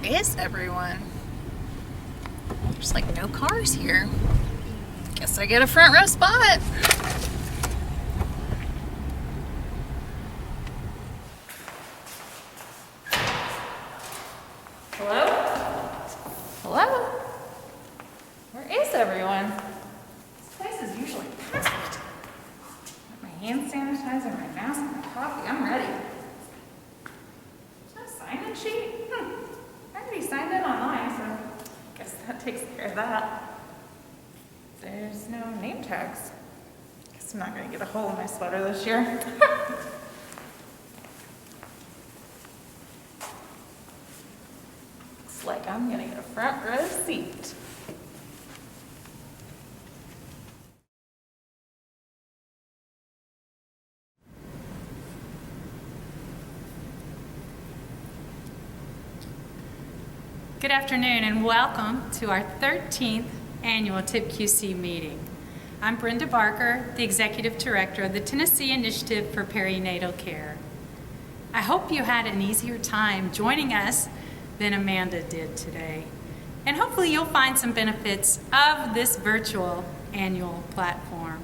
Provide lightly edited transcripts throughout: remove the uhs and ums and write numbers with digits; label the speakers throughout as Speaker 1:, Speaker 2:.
Speaker 1: Where is everyone? There's like no cars here. Guess I get a front row spot. Hello? Hello? Where is everyone? This place is usually packed. Got my hand sanitizer, my mask, my coffee. I'm ready. There's no sign-in sheet? I already signed in online, so I guess that takes care of that. There's no name tags. Guess I'm not gonna get a hole in my sweater this year. Looks like I'm gonna get a front row seat. Good afternoon and welcome to our 13th annual TIPQC meeting. I'm Brenda Barker, the Executive Director of the Tennessee Initiative for Perinatal Care. I hope you had an easier time joining us than Amanda did today. And hopefully you'll find some benefits of this virtual annual platform.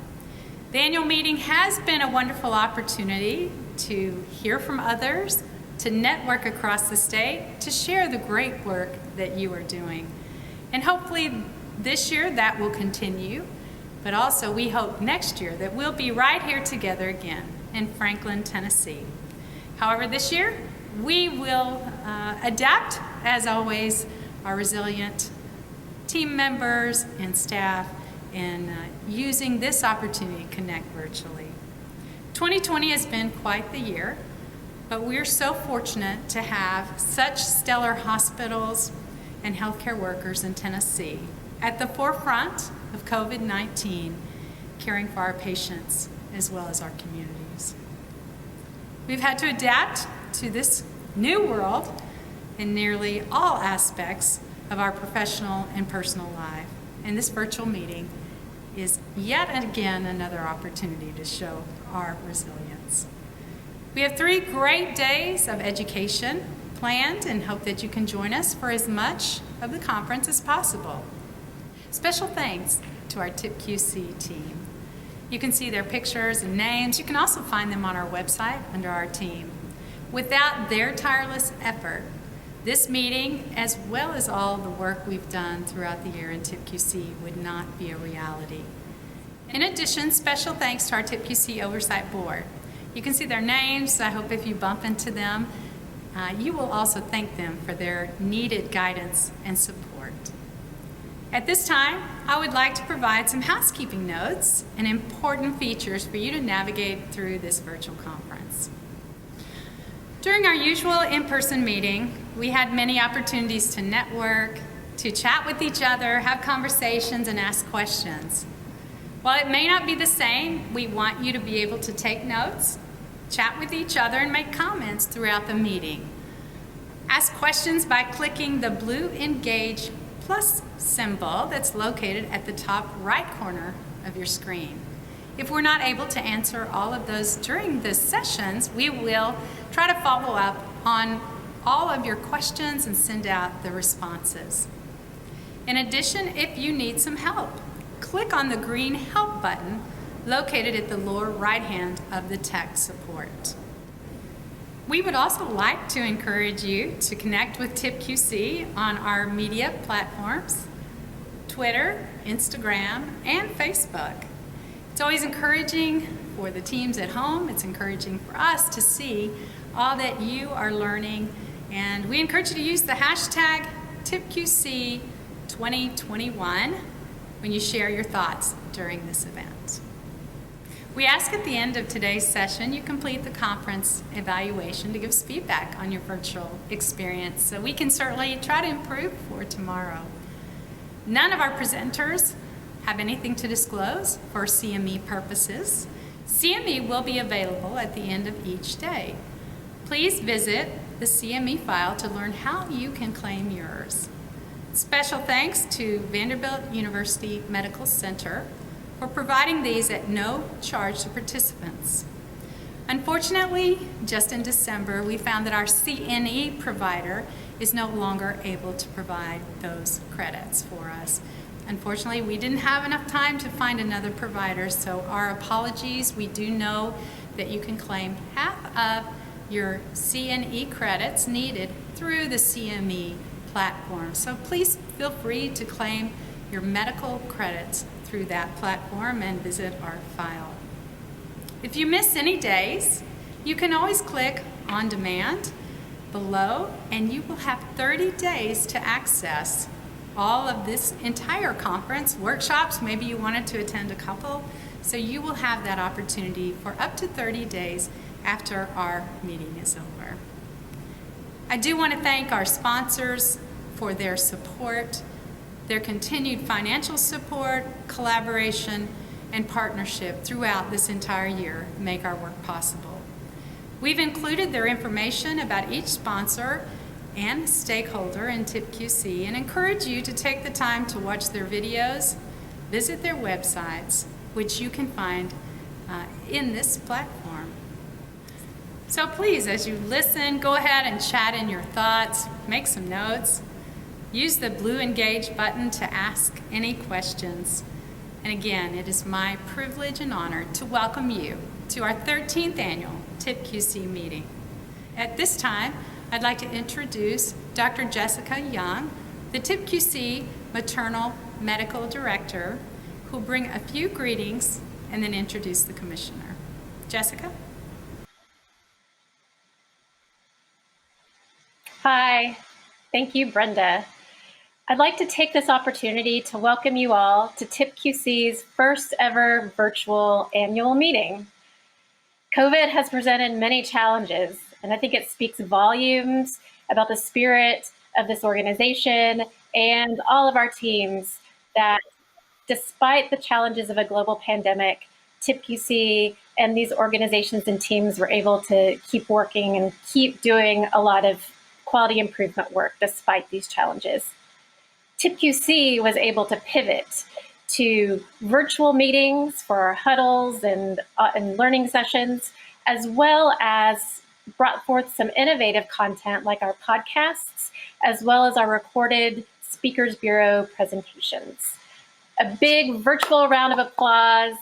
Speaker 1: The annual meeting has been a wonderful opportunity to hear from others, to network across the state, to share the great work that you are doing. And hopefully this year that will continue, but also we hope next year that we'll be right here together again in Franklin, Tennessee. However, this year we will adapt, as always, our resilient team members and staff in using this opportunity to connect virtually. 2020 has been quite the year, but we're so fortunate to have such stellar hospitals and healthcare workers in Tennessee at the forefront of COVID-19, caring for our patients as well as our communities. We've had to adapt to this new world in nearly all aspects of our professional and personal life, and this virtual meeting is yet again another opportunity to show our resilience. We have 3 great days of education planned and hope that you can join us for as much of the conference as possible. Special thanks to our TIPQC team. You can see their pictures and names. You can also find them on our website under our team. Without their tireless effort, this meeting, as well as all the work we've done throughout the year in TIPQC, would not be a reality. In addition, special thanks to our TIPQC Oversight Board. You can see their names. I hope if you bump into them, you will also thank them for their needed guidance and support. At this time, I would like to provide some housekeeping notes and important features for you to navigate through this virtual conference. During our usual in-person meeting, we had many opportunities to network, to chat with each other, have conversations, and ask questions. While it may not be the same, we want you to be able to take notes, chat with each other, and make comments throughout the meeting. Ask questions by clicking the blue Engage plus symbol that's located at the top right corner of your screen. If we're not able to answer all of those during the sessions, we will try to follow up on all of your questions and send out the responses. In addition, if you need some help, click on the green Help button located at the lower right hand of the tech support. We would also like to encourage you to connect with TIPQC on our media platforms, Twitter, Instagram, and Facebook. It's always encouraging for the teams at home. It's encouraging for us to see all that you are learning, and we encourage you to use the hashtag TIPQC2021 when you share your thoughts during this event. We ask at the end of today's session you complete the conference evaluation to give us feedback on your virtual experience so we can certainly try to improve for tomorrow. None of our presenters have anything to disclose for CME purposes. CME will be available at the end of each day. Please visit the CME file to learn how you can claim yours. Special thanks to Vanderbilt University Medical Center for providing these at no charge to participants. Unfortunately, just in December, we found that our CNE provider is no longer able to provide those credits for us. Unfortunately, we didn't have enough time to find another provider, so our apologies. We do know that you can claim half of your CNE credits needed through the CME platform. So please feel free to claim your medical credits through that platform and visit our file. If you miss any days, you can always click on demand below and you will have 30 days to access all of this entire conference, workshops, maybe you wanted to attend a couple, so you will have that opportunity for up to 30 days after our meeting is over. I do want to thank our sponsors for their support, their continued financial support, collaboration, and partnership throughout this entire year make our work possible. We've included their information about each sponsor and stakeholder in TIPQC and encourage you to take the time to watch their videos, visit their websites, which you can find in this platform. So please, as you listen, go ahead and chat in your thoughts, make some notes, use the blue Engage button to ask any questions. And again, it is my privilege and honor to welcome you to our 13th annual TIPQC meeting. At this time, I'd like to introduce Dr. Jessica Young, the TIPQC Maternal Medical Director, who will bring a few greetings and then introduce the Commissioner. Jessica?
Speaker 2: Hi, thank you, Brenda. I'd like to take this opportunity to welcome you all to TIPQC's first ever virtual annual meeting. COVID has presented many challenges, and I think it speaks volumes about the spirit of this organization and all of our teams that despite the challenges of a global pandemic, TIPQC and these organizations and teams were able to keep working and keep doing a lot of quality improvement work despite these challenges. TIPQC was able to pivot to virtual meetings for our huddles and learning sessions, as well as brought forth some innovative content like our podcasts, as well as our recorded Speakers Bureau presentations. A big virtual round of applause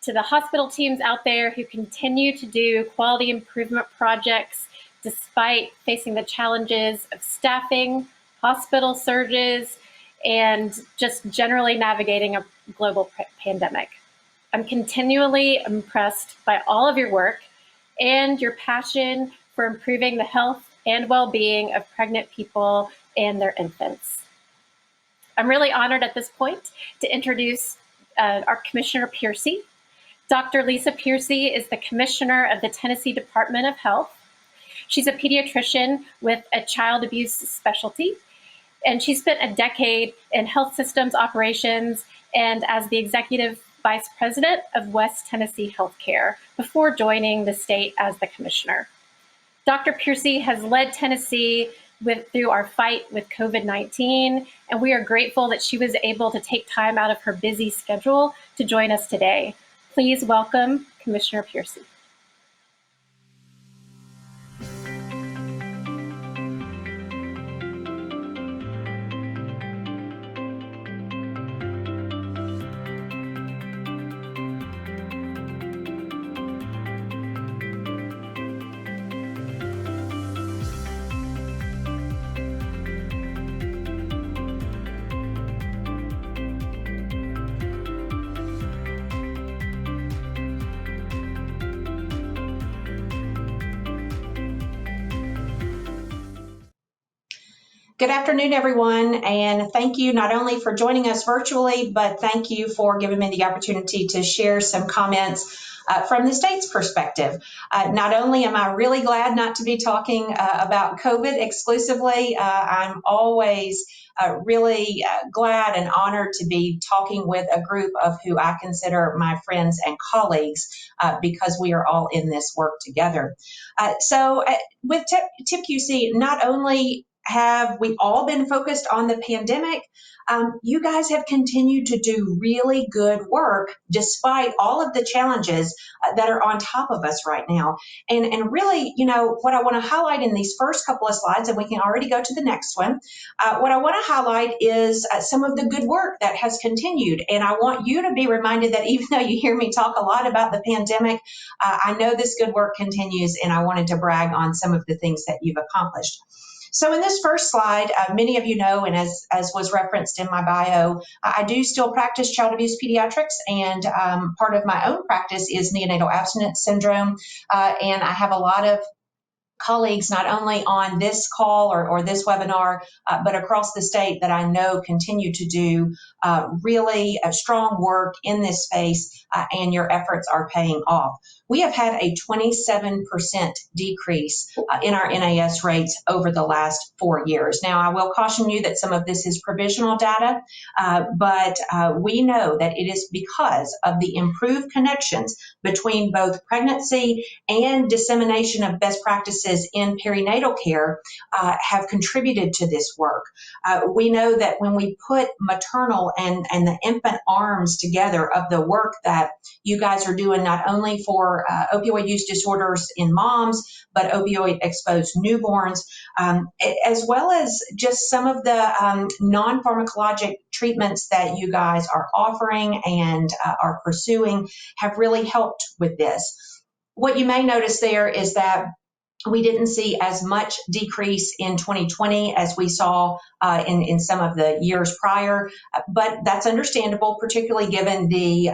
Speaker 2: to the hospital teams out there who continue to do quality improvement projects despite facing the challenges of staffing, hospital surges, and just generally navigating a global pandemic. I'm continually impressed by all of your work and your passion for improving the health and well-being of pregnant people and their infants. I'm really honored at this point to introduce our Commissioner Piercy. Dr. Lisa Piercy is the Commissioner of the Tennessee Department of Health. She's a pediatrician with a child abuse specialty, and she spent a decade in health systems operations and as the Executive Vice President of West Tennessee Healthcare before joining the state as the Commissioner. Dr. Piercy has led Tennessee through our fight with COVID-19, and we are grateful that she was able to take time out of her busy schedule to join us today. Please welcome Commissioner Piercy.
Speaker 3: Good afternoon, everyone, and thank you not only for joining us virtually, but thank you for giving me the opportunity to share some comments from the state's perspective. Not only am I really glad not to be talking about COVID exclusively, I'm always really glad and honored to be talking with a group of who I consider my friends and colleagues because we are all in this work together. So with TIPQC, not only have we all been focused on the pandemic? You guys have continued to do really good work despite all of the challenges that are on top of us right now. And really, what I want to highlight in these first couple of slides, and we can already go to the next one, what I want to highlight is some of the good work that has continued. And I want you to be reminded that even though you hear me talk a lot about the pandemic, I know this good work continues, and I wanted to brag on some of the things that you've accomplished. So in this first slide, many of you know, and as was referenced in my bio, I do still practice child abuse pediatrics, and part of my own practice is neonatal abstinence syndrome, and I have a lot of colleagues not only on this call or this webinar, but across the state that I know continue to do really strong work in this space, and your efforts are paying off. We have had a 27% decrease in our NAS rates over the last 4 years. Now, I will caution you that some of this is provisional data, but we know that it is because of the improved connections between both pregnancy and dissemination of best practices in perinatal care have contributed to this work. We know that when we put maternal and the infant arms together of the work that you guys are doing, not only for opioid use disorders in moms, but opioid exposed newborns, as well as just some of the non-pharmacologic treatments that you guys are offering and are pursuing have really helped with this. What you may notice there is that we didn't see as much decrease in 2020 as we saw in some of the years prior, but that's understandable, particularly given the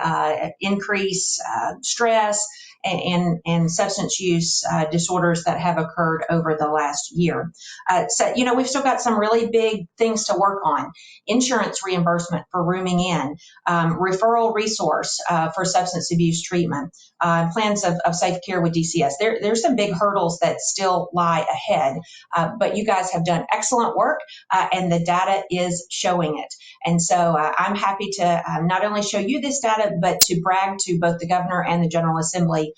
Speaker 3: increased stress and substance use disorders that have occurred over the last year. So, we've still got some really big things to work on. Insurance reimbursement for rooming in, referral resource for substance abuse treatment, plans of safe care with DCS. There's some big hurdles that still lie ahead, but you guys have done excellent work, and the data is showing it. And so I'm happy to not only show you this data, but to brag to both the governor and the General Assembly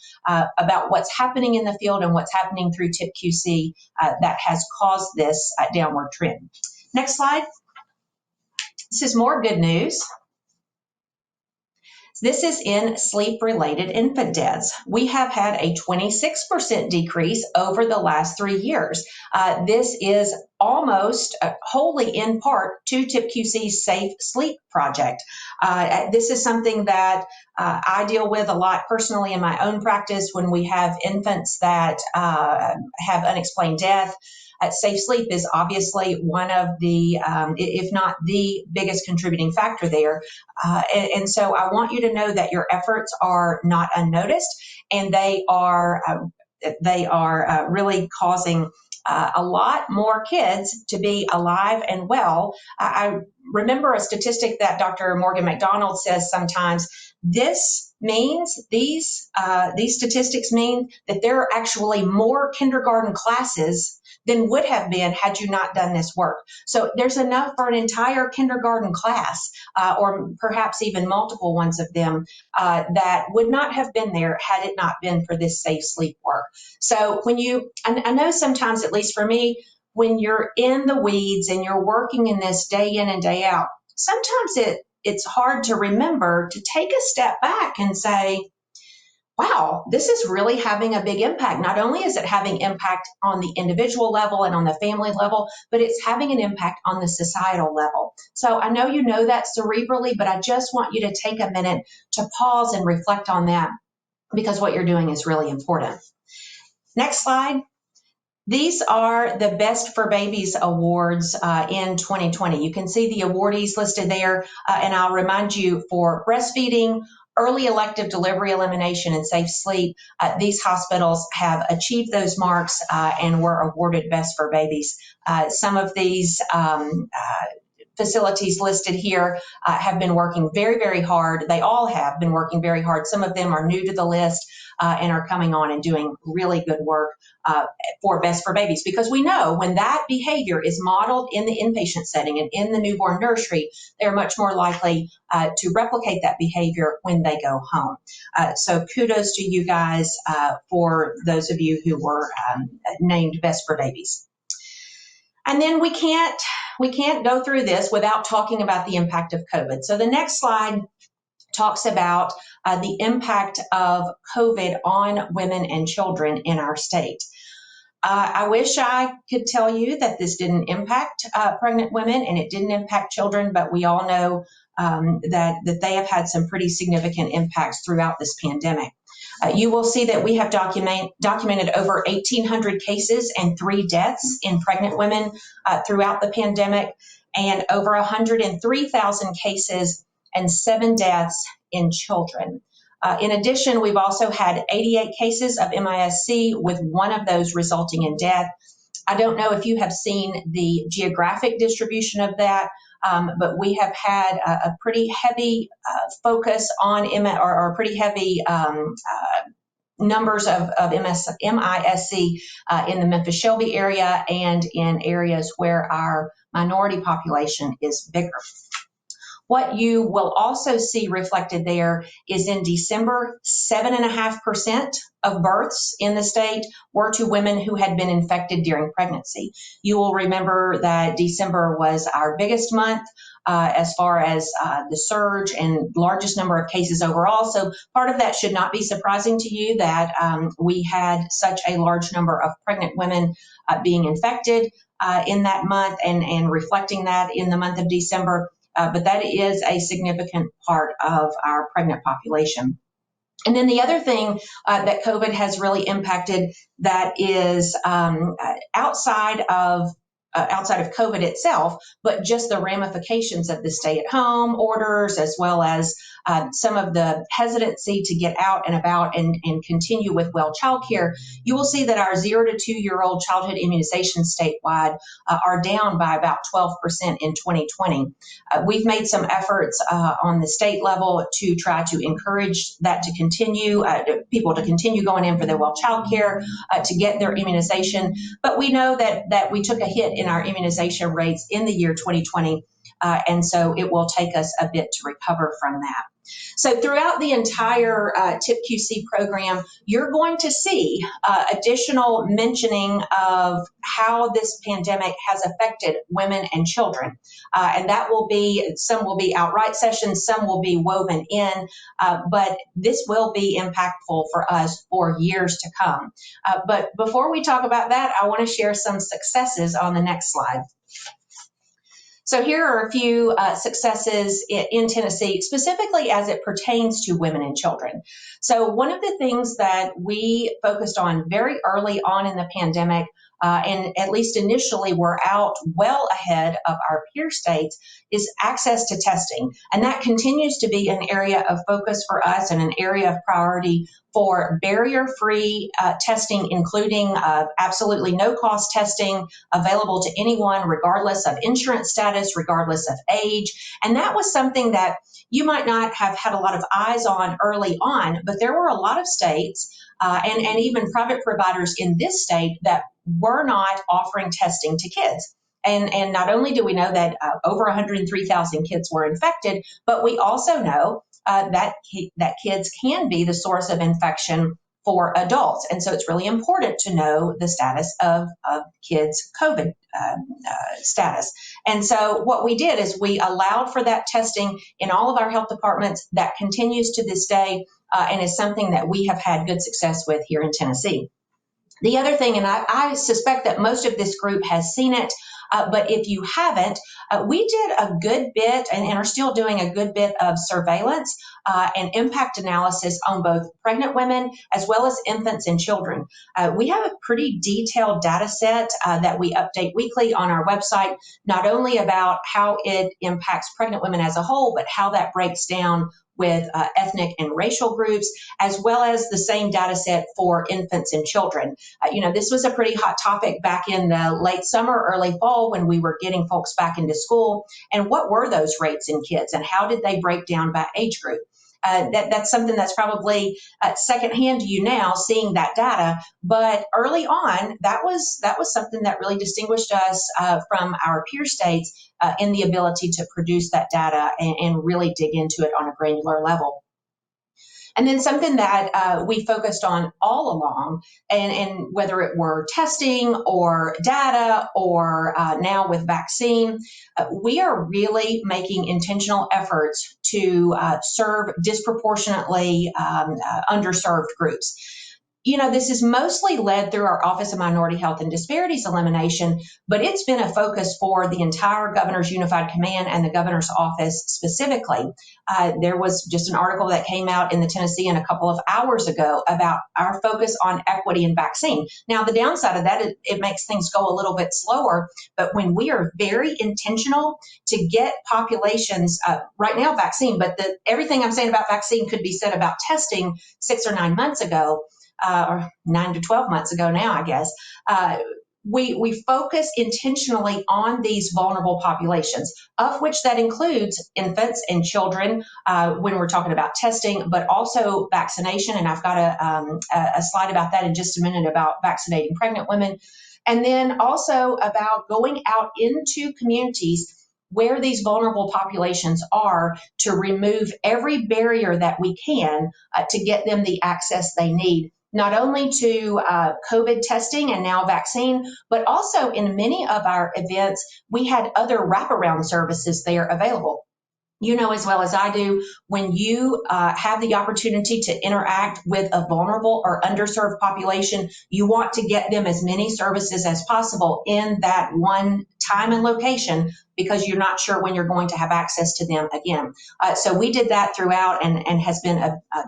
Speaker 3: about what's happening in the field and what's happening through TIP-QC that has caused this downward trend. Next slide. This is more good news. This is in sleep-related infant deaths. We have had a 26% decrease over the last 3 years. This is almost wholly in part to TIP-QC's Safe Sleep project. This is something that I deal with a lot personally in my own practice when we have infants that have unexplained death. Safe sleep is obviously one of the, if not the biggest contributing factor there. And so I want you to know that your efforts are not unnoticed, and they are really causing a lot more kids to be alive and well. I remember a statistic that Dr. Morgan McDonald says sometimes. This means these statistics mean that there are actually more kindergarten classes than would have been had you not done this work. So there's enough for an entire kindergarten class, or perhaps even multiple ones of them, that would not have been there had it not been for this safe sleep work. So I know sometimes, at least for me, when you're in the weeds and you're working in this day in and day out, sometimes it's hard to remember to take a step back and say, wow, this is really having a big impact. Not only is it having impact on the individual level and on the family level, but it's having an impact on the societal level. So I know you know that cerebrally, but I just want you to take a minute to pause and reflect on that, because what you're doing is really important. Next slide. These are the Best for Babies awards in 2020. You can see the awardees listed there, and I'll remind you, for breastfeeding, early elective delivery elimination, and safe sleep, these hospitals have achieved those marks and were awarded Best for Babies. Some of these facilities listed here have been working very, very hard. They all have been working very hard. Some of them are new to the list and are coming on and doing really good work for Best for Babies, because we know when that behavior is modeled in the inpatient setting and in the newborn nursery, they're much more likely to replicate that behavior when they go home. So kudos to you guys for those of you who were named Best for Babies. And then we can't go through this without talking about the impact of COVID. So the next slide talks about the impact of COVID on women and children in our state. I wish I could tell you that this didn't impact pregnant women and it didn't impact children, but we all know that they have had some pretty significant impacts throughout this pandemic. You will see that we have documented over 1,800 cases and 3 deaths in pregnant women throughout the pandemic, and over 103,000 cases and 7 deaths in children. In addition, we've also had 88 cases of MIS-C, with 1 of those resulting in death. I don't know if you have seen the geographic distribution of that, but we have had a pretty heavy focus on or pretty heavy numbers of MIS-C in the Memphis-Shelby area and in areas where our minority population is bigger. What you will also see reflected there is in December, 7.5% of births in the state were to women who had been infected during pregnancy. You will remember that December was our biggest month as far as the surge and largest number of cases overall. So part of that should not be surprising to you that we had such a large number of pregnant women being infected in that month and reflecting that in the month of December. But that is a significant part of our pregnant population. And then the other thing that COVID has really impacted that is outside of COVID itself, but just the ramifications of the stay-at-home orders, as well as some of the hesitancy to get out and about and continue with well childcare. You will see that our 0 to 2-year-old childhood immunizations statewide are down by about 12% in 2020. We've made some efforts on the state level to try to encourage that to continue, people to continue going in for their well childcare, to get their immunization. But we know that we took a hit in our immunization rates in the year 2020, and so it will take us a bit to recover from that. So throughout the entire TIP-QC program, you're going to see additional mentioning of how this pandemic has affected women and children. And that will be, some will be outright sessions, some will be woven in, but this will be impactful for us for years to come. But before we talk about that, I want to share some successes on the next slide. So here are a few successes in Tennessee, specifically as it pertains to women and children. So one of the things that we focused on very early on in the pandemic, and at least initially we're out well ahead of our peer states, is access to testing. And that continues to be an area of focus for us and an area of priority for barrier-free testing, including absolutely no-cost testing available to anyone, regardless of insurance status, regardless of age. And that was something that you might not have had a lot of eyes on early on, but there were a lot of states and even private providers in this state that were not offering testing to kids. And not only do we know that over 103,000 kids were infected, but we also know that kids can be the source of infection for adults. And so it's really important to know the status of kids' COVID status. And so what we did is we allowed for that testing in all of our health departments. That continues to this day and is something that we have had good success with here in Tennessee. The other thing, and I suspect that most of this group has seen it, but if you haven't, we did a good bit and are still doing a good bit of surveillance and impact analysis on both pregnant women as well as infants and children. We have a pretty detailed data set that we update weekly on our website, not only about how it impacts pregnant women as a whole, but how that breaks down with ethnic and racial groups, as well as the same data set for infants and children. This was a pretty hot topic back in the late summer, early fall, when we were getting folks back into school. And what were those rates in kids and how did they break down by age group? That's something that's probably secondhand to you now, seeing that data. But early on, that was something that really distinguished us from our peer states in the ability to produce that data and really dig into it on a granular level. And then something that we focused on all along, and whether it were testing or data or now with vaccine, we are really making intentional efforts to serve disproportionately underserved groups. This is mostly led through our Office of Minority Health and Disparities Elimination, but it's been a focus for the entire Governor's Unified Command and the Governor's Office specifically. There was just an article that came out in the Tennessean a couple of hours ago about our focus on equity in vaccine. Now, the downside of that is it makes things go a little bit slower, but when we are very intentional to get populations, right now vaccine, but everything I'm saying about vaccine could be said about testing 6 or 9 months ago, or 9 to 12 months ago now, I guess. We focus intentionally on these vulnerable populations, of which that includes infants and children when we're talking about testing, but also vaccination. And I've got a slide about that in just a minute about vaccinating pregnant women. And then also about going out into communities where these vulnerable populations are to remove every barrier that we can to get them the access they need, not only to COVID testing and now vaccine, but also in many of our events, we had other wraparound services there available. You know as well as I do, when you have the opportunity to interact with a vulnerable or underserved population, you want to get them as many services as possible in that one time and location because you're not sure when you're going to have access to them again. So we did that throughout and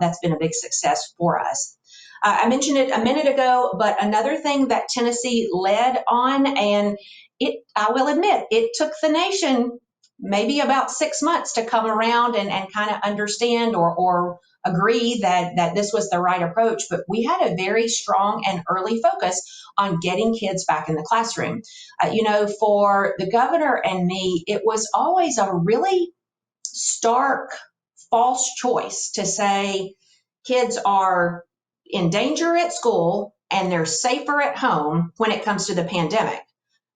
Speaker 3: that's been a big success for us. I mentioned it a minute ago, but another thing that Tennessee led on, and I will admit, it took the nation maybe about 6 months to come around and kind of understand or agree that this was the right approach, but we had a very strong and early focus on getting kids back in the classroom. For the governor and me, it was always a really stark, false choice to say kids are in danger at school and they're safer at home when it comes to the pandemic.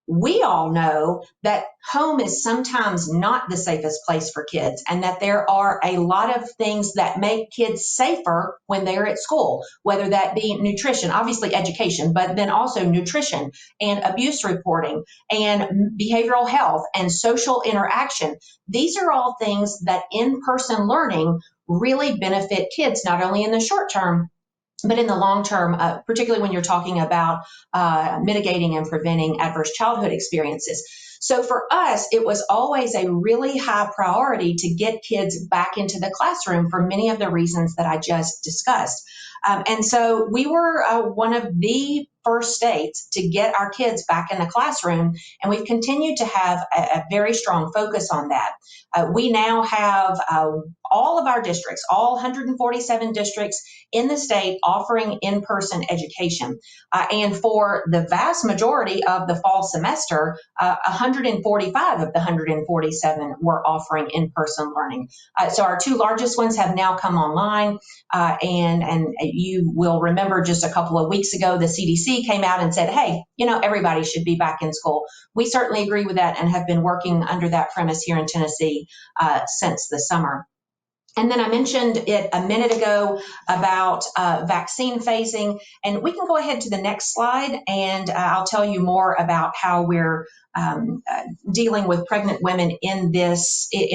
Speaker 3: We all know that home is sometimes not the safest place for kids and that there are a lot of things that make kids safer when they're at school, whether that be nutrition, obviously education, but then also nutrition and abuse reporting and behavioral health and social interaction. These are all things that in-person learning really benefit kids, not only in the short term, but in the long term, particularly when you're talking about mitigating and preventing adverse childhood experiences. So for us, it was always a really high priority to get kids back into the classroom for many of the reasons that I just discussed. And so we were one of the first states to get our kids back in the classroom, and we've continued to have a very strong focus on that. We now have all of our districts, all 147 districts in the state offering in-person education. And for the vast majority of the fall semester, 145 of the 147 were offering in-person learning. So our two largest ones have now come online. And you will remember just a couple of weeks ago, the CDC came out and said, hey, everybody should be back in school. We certainly agree with that and have been working under that premise here in Tennessee since the summer. And then I mentioned it a minute ago about vaccine phasing, and we can go ahead to the next slide and I'll tell you more about how we're dealing with pregnant women in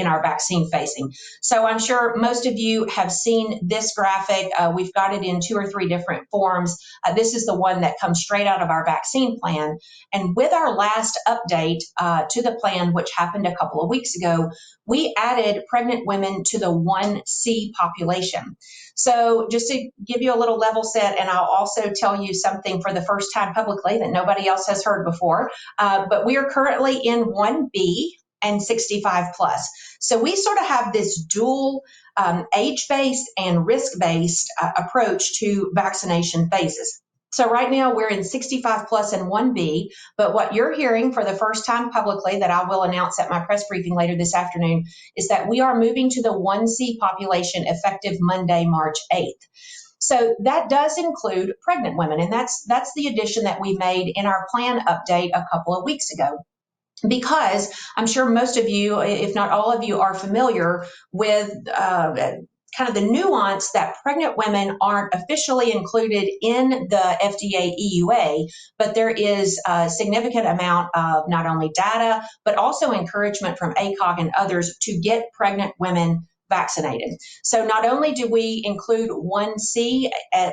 Speaker 3: our vaccine phasing. So I'm sure most of you have seen this graphic. We've got it in 2 or 3 different forms. This is the one that comes straight out of our vaccine plan. And with our last update to the plan, which happened a couple of weeks ago, we added pregnant women to the 1C population. So just to give you a little level set, and I'll also tell you something for the first time publicly that nobody else has heard before, but we are currently in 1B and 65 plus. So we sort of have this dual age-based and risk-based approach to vaccination phases. So right now we're in 65 plus and 1B, but what you're hearing for the first time publicly that I will announce at my press briefing later this afternoon is that we are moving to the 1C population effective Monday, March 8th. So that does include pregnant women, and that's the addition that we made in our plan update a couple of weeks ago. Because I'm sure most of you, if not all of you, are familiar with kind of the nuance that pregnant women aren't officially included in the FDA EUA, but there is a significant amount of not only data, but also encouragement from ACOG and others to get pregnant women vaccinated. So not only do we include 1C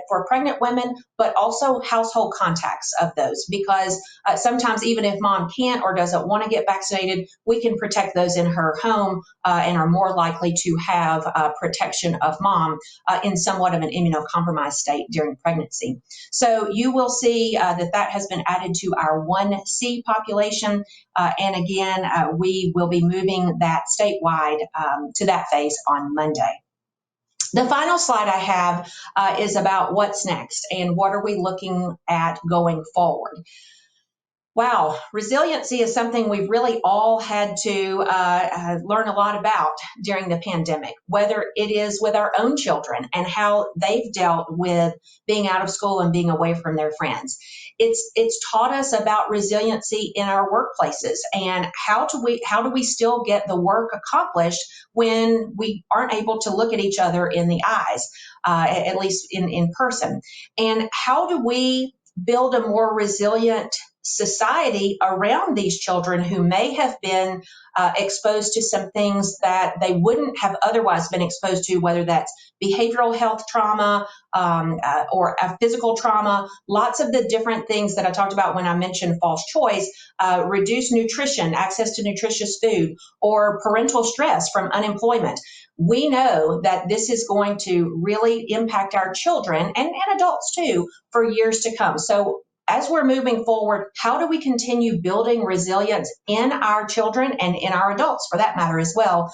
Speaker 3: for pregnant women, but also household contacts of those, because sometimes even if mom can't or doesn't want to get vaccinated, we can protect those in her home and are more likely to have protection of mom in somewhat of an immunocompromised state during pregnancy. So you will see that has been added to our 1C population. And again, we will be moving that statewide to that phase on Monday. The final slide I have is about what's next and what are we looking at going forward. Wow, resiliency is something we've really all had to learn a lot about during the pandemic, whether it is with our own children and how they've dealt with being out of school and being away from their friends. It's taught us about resiliency in our workplaces and how do we still get the work accomplished when we aren't able to look at each other in the eyes, at least in person. And how do we build a more resilient society around these children who may have been exposed to some things that they wouldn't have otherwise been exposed to, whether that's behavioral health trauma or physical trauma, lots of the different things that I talked about when I mentioned false choice, reduced nutrition, access to nutritious food, or parental stress from unemployment. We know that this is going to really impact our children and adults too for years to come. So as we're moving forward, how do we continue building resilience in our children and in our adults, for that matter as well,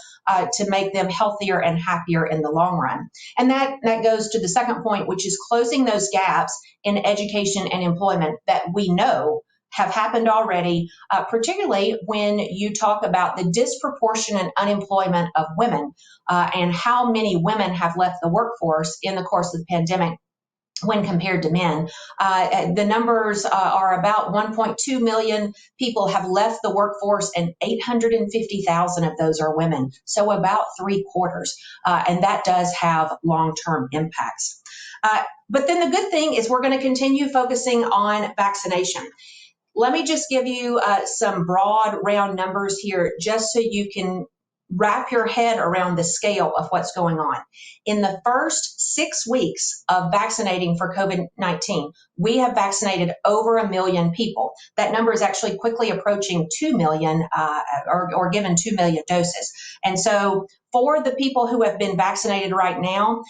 Speaker 3: to make them healthier and happier in the long run? And that goes to the second point, which is closing those gaps in education and employment that we know have happened already, particularly when you talk about the disproportionate unemployment of women and how many women have left the workforce in the course of the pandemic when compared to men. The numbers are about 1.2 million people have left the workforce and 850,000 of those are women. So about 3/4. And that does have long-term impacts. But then the good thing is we're going to continue focusing on vaccination. Let me just give you some broad round numbers here just so you can wrap your head around the scale of what's going on. In the first 6 weeks of vaccinating for COVID-19, we have vaccinated over 1 million people. That number is actually quickly approaching 2 million or given 2 million doses. And so for the people who have been vaccinated right now,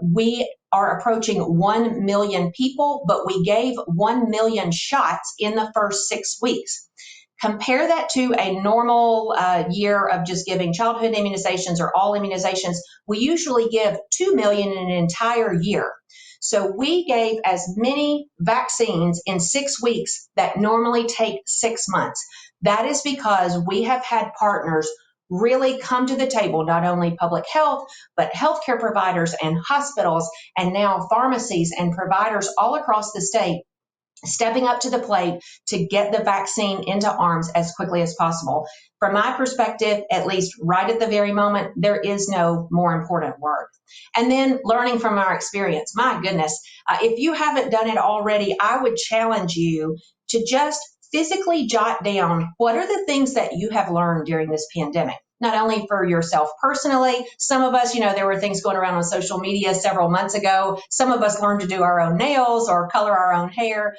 Speaker 3: we are approaching 1 million people, but we gave 1 million shots in the first 6 weeks. Compare that to a normal year of just giving childhood immunizations or all immunizations. We usually give 2 million in an entire year. So we gave as many vaccines in 6 weeks that normally take 6 months. That is because we have had partners really come to the table, not only public health, but healthcare providers and hospitals, and now pharmacies and providers all across the state stepping up to the plate to get the vaccine into arms as quickly as possible. From my perspective, at least right at the very moment, there is no more important word. And then learning from our experience. My goodness, if you haven't done it already, I would challenge you to just physically jot down what are the things that you have learned during this pandemic. Not only for yourself personally, some of us, there were things going around on social media several months ago. Some of us learned to do our own nails or color our own hair.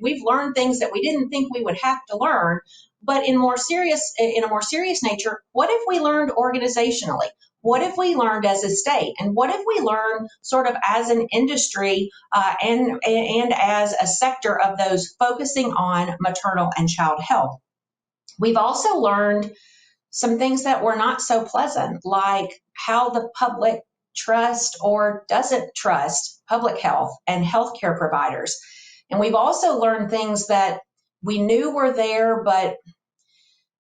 Speaker 3: We've learned things that we didn't think we would have to learn. But in a more serious nature, what if we learned organizationally? What if we learned as a state? And what if we learned sort of as an industry and as a sector of those focusing on maternal and child health? We've also learned some things that were not so pleasant, like how the public trusts or doesn't trust public health and healthcare providers. And we've also learned things that we knew were there, but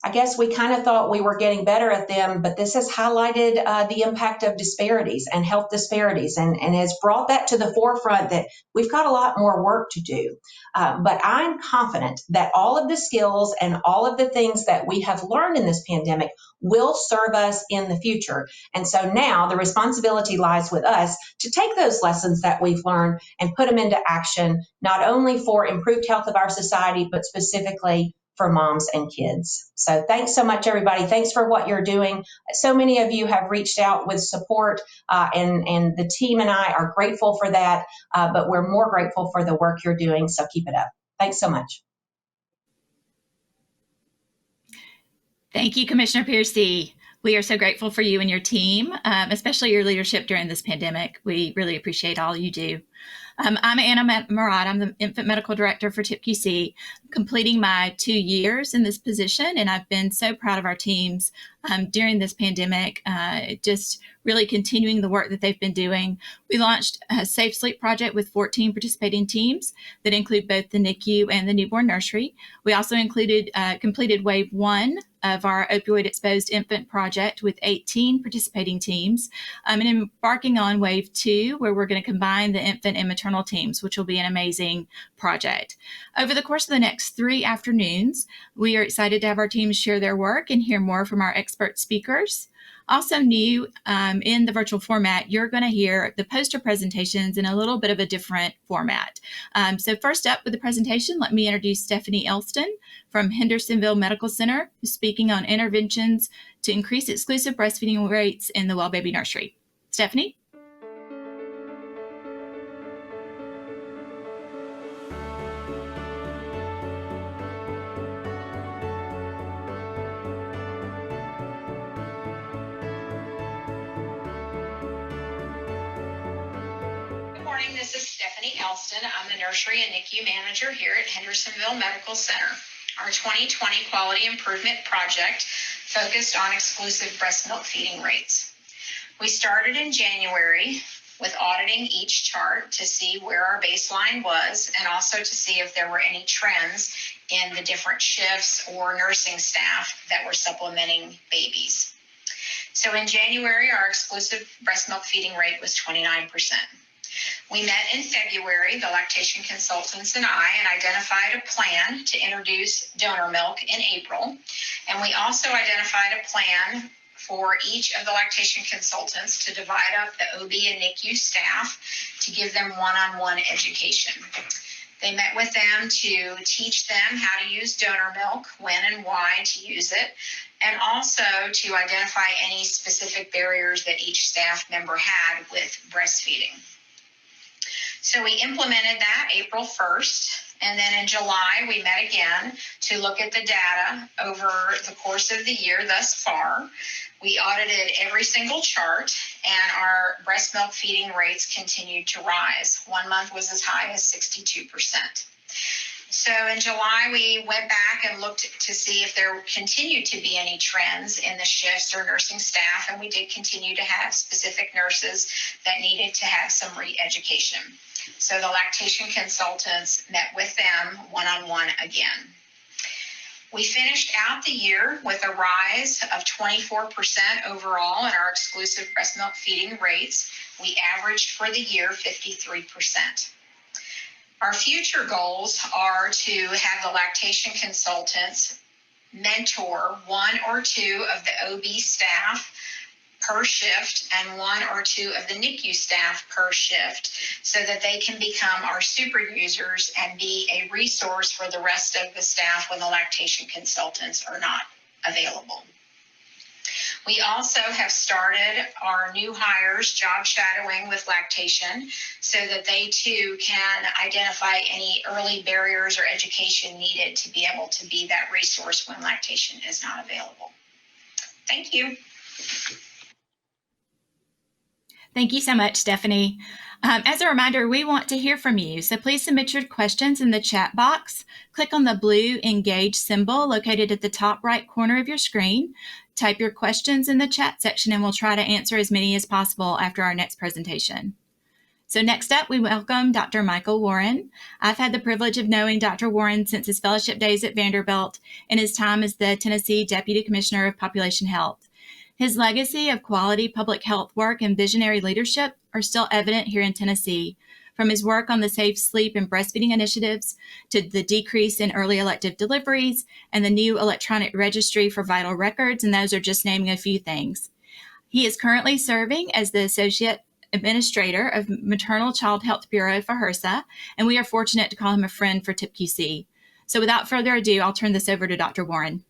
Speaker 3: I guess we kind of thought we were getting better at them, but this has highlighted the impact of disparities and health disparities and has brought that to the forefront that we've got a lot more work to do. But I'm confident that all of the skills and all of the things that we have learned in this pandemic will serve us in the future. And so now the responsibility lies with us to take those lessons that we've learned and put them into action, not only for improved health of our society, but specifically for moms and kids. So thanks so much, everybody. Thanks for what you're doing. So many of you have reached out with support, and the team and I are grateful for that, but we're more grateful for the work you're doing, so keep it up. Thanks so much.
Speaker 4: Thank you, Commissioner Piercy. We are so grateful for you and your team, especially your leadership during this pandemic. We really appreciate all you do. I'm Anna Murad. I'm the Infant Medical Director for TIPQC, completing my 2 years in this position, and I've been so proud of our teams during this pandemic, just really continuing the work that they've been doing. We launched a Safe Sleep project with 14 participating teams that include both the NICU and the newborn nursery. We also completed wave 1 of our opioid exposed infant project with 18 participating teams, and embarking on wave 2, where we're going to combine the infant and maternal teams, which will be an amazing project. Over the course of the next 3 afternoons, we are excited to have our teams share their work and hear more from our expert speakers. Also new in the virtual format, you're going to hear the poster presentations in a little bit of a different format. So first up with the presentation, let me introduce Stephanie Elston from Hendersonville Medical Center, who's speaking on interventions to increase exclusive breastfeeding rates in the Well Baby Nursery. Stephanie?
Speaker 5: This is Stephanie Elston. I'm the Nursery and NICU Manager here at Hendersonville Medical Center. Our 2020 Quality Improvement Project focused on exclusive breast milk feeding rates. We started in January with auditing each chart to see where our baseline was and also to see if there were any trends in the different shifts or nursing staff that were supplementing babies. So in January, our exclusive breast milk feeding rate was 29%. We met in February, the lactation consultants and I, and identified a plan to introduce donor milk in April. And we also identified a plan for each of the lactation consultants to divide up the OB and NICU staff to give them one-on-one education. They met with them to teach them how to use donor milk, when and why to use it, and also to identify any specific barriers that each staff member had with breastfeeding. So we implemented that April 1st, and then in July we met again to look at the data over the course of the year thus far. We audited every single chart, and our breast milk feeding rates continued to rise. 1 month was as high as 62%. So in July, we went back and looked to see if there continued to be any trends in the shifts or nursing staff, and we did continue to have specific nurses that needed to have some re-education. So the lactation consultants met with them one-on-one again. We finished out the year with a rise of 24% overall in our exclusive breast milk feeding rates. We averaged for the year 53%. Our future goals are to have the lactation consultants mentor 1 or 2 of the OB staff per shift and 1 or 2 of the NICU staff per shift so that they can become our super users and be a resource for the rest of the staff when the lactation consultants are not available. We also have started our new hires job shadowing with lactation so that they too can identify any early barriers or education needed to be able to be that resource when lactation is not available. Thank you.
Speaker 4: Thank you so much, Stephanie. As a reminder, we want to hear from you, so please submit your questions in the chat box. Click on the blue Engage symbol located at the top right corner of your screen. Type your questions in the chat section, and we'll try to answer as many as possible after our next presentation. So next up, we welcome Dr. Michael Warren. I've had the privilege of knowing Dr. Warren since his fellowship days at Vanderbilt and his time as the Tennessee Deputy Commissioner of Population Health. His legacy of quality public health work and visionary leadership are still evident here in Tennessee, from his work on the safe sleep and breastfeeding initiatives to the decrease in early elective deliveries and the new electronic registry for vital records, and those are just naming a few things. He is currently serving as the Associate Administrator of Maternal Child Health Bureau for HRSA, and we are fortunate to call him a friend for TIPQC. So without further ado, I'll turn this over to Dr. Warren.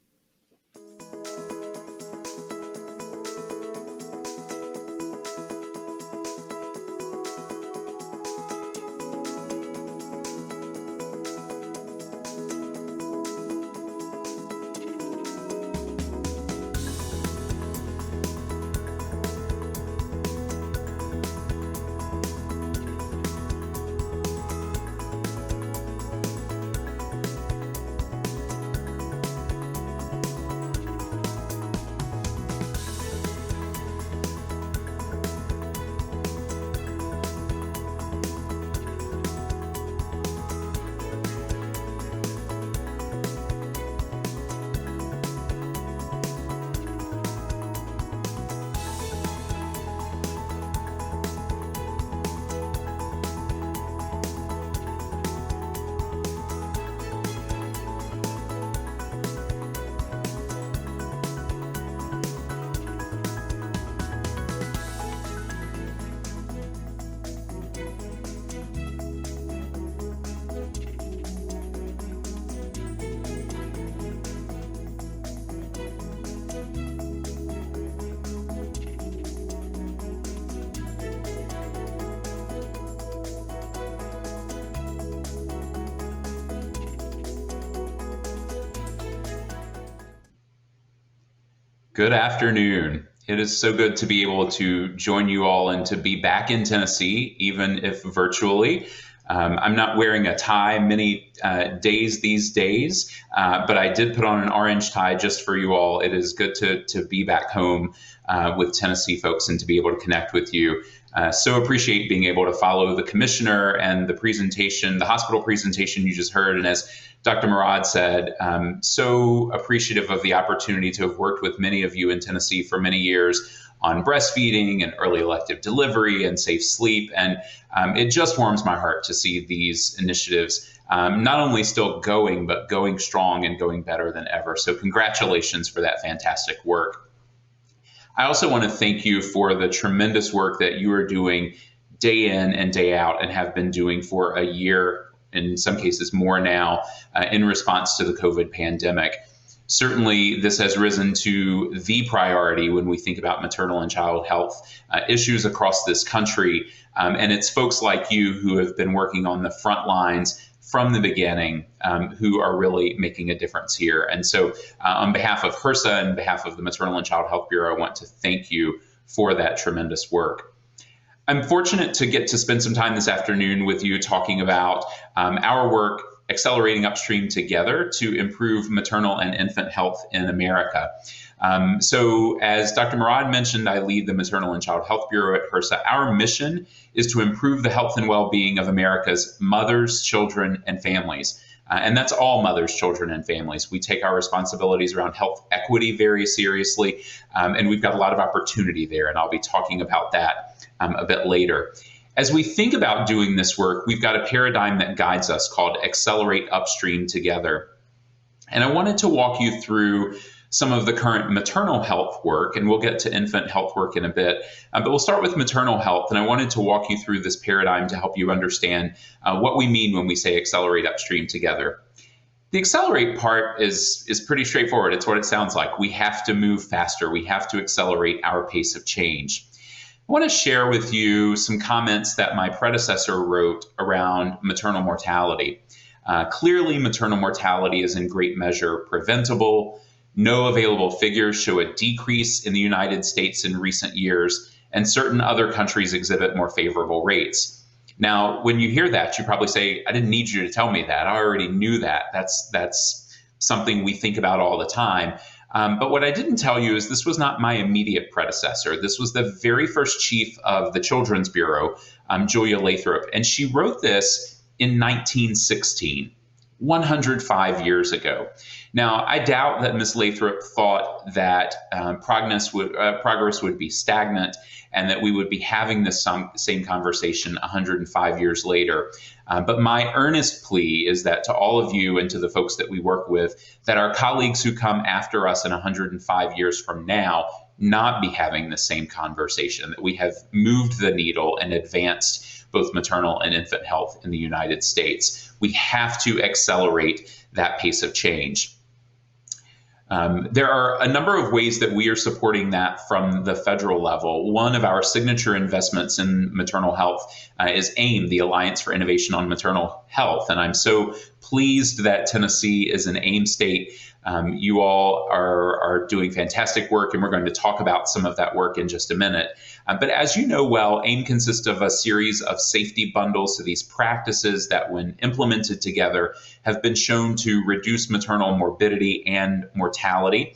Speaker 6: Good afternoon. It is so good to be able to join you all and to be back in Tennessee, even if virtually. I'm not wearing a tie many days these days, but I did put on an orange tie just for you all. It is good to be back home with Tennessee folks and to be able to connect with you. So appreciate being able to follow the commissioner and the presentation, the hospital presentation you just heard. And as Dr. Murad said, so appreciative of the opportunity to have worked with many of you in Tennessee for many years on breastfeeding and early elective delivery and safe sleep. And it just warms my heart to see these initiatives not only still going, but going strong and going better than ever. So congratulations for that fantastic work. I also want to thank you for the tremendous work that you are doing day in and day out and have been doing for a year, in some cases more now, in response to the COVID pandemic. Certainly, this has risen to the priority when we think about maternal and child health issues across this country. And it's folks like you who have been working on the front lines from the beginning who are really making a difference here. And so on behalf of HRSA and behalf of the Maternal and Child Health Bureau, I want to thank you for that tremendous work. I'm fortunate to get to spend some time this afternoon with you talking about our work accelerating upstream together to improve maternal and infant health in America. So as Dr. Murad mentioned, I lead the Maternal and Child Health Bureau at HRSA. Our mission is to improve the health and well-being of America's mothers, children, and families. And that's all mothers, children, and families. We take our responsibilities around health equity very seriously, and we've got a lot of opportunity there, and I'll be talking about that a bit later. As we think about doing this work, we've got a paradigm that guides us called Accelerate Upstream Together. And I wanted to walk you through some of the current maternal health work, and we'll get to infant health work in a bit, but we'll start with maternal health. And I wanted to walk you through this paradigm to help you understand what we mean when we say accelerate upstream together. The accelerate part is pretty straightforward. It's what it sounds like. We have to move faster. We have to accelerate our pace of change. I want to share with you some comments that my predecessor wrote around maternal mortality. Clearly, maternal mortality is in great measure preventable. No available figures show a decrease in the United States in recent years, and certain other countries exhibit more favorable rates. Now, when you hear that, you probably say, I didn't need you to tell me that. I already knew that. That's something we think about all the time. But what I didn't tell you is this was not my immediate predecessor. This was the very first chief of the Children's Bureau, Julia Lathrop, and she wrote this in 1916, 105 years ago. Now, I doubt that Ms. Lathrop thought that progress would be stagnant and that we would be having this same conversation 105 years later. But my earnest plea is that to all of you and to the folks that we work with, that our colleagues who come after us in 105 years from now not be having the same conversation, that we have moved the needle and advanced both maternal and infant health in the United States. We have to accelerate that pace of change. There are a number of ways that we are supporting that from the federal level. One of our signature investments in maternal health is AIM, the Alliance for Innovation on Maternal Health. And I'm so pleased that Tennessee is an AIM state. You all are doing fantastic work, and we're going to talk about some of that work in just a minute. But as you know well, AIM consists of a series of safety bundles. So these practices that, when implemented together, have been shown to reduce maternal morbidity and mortality.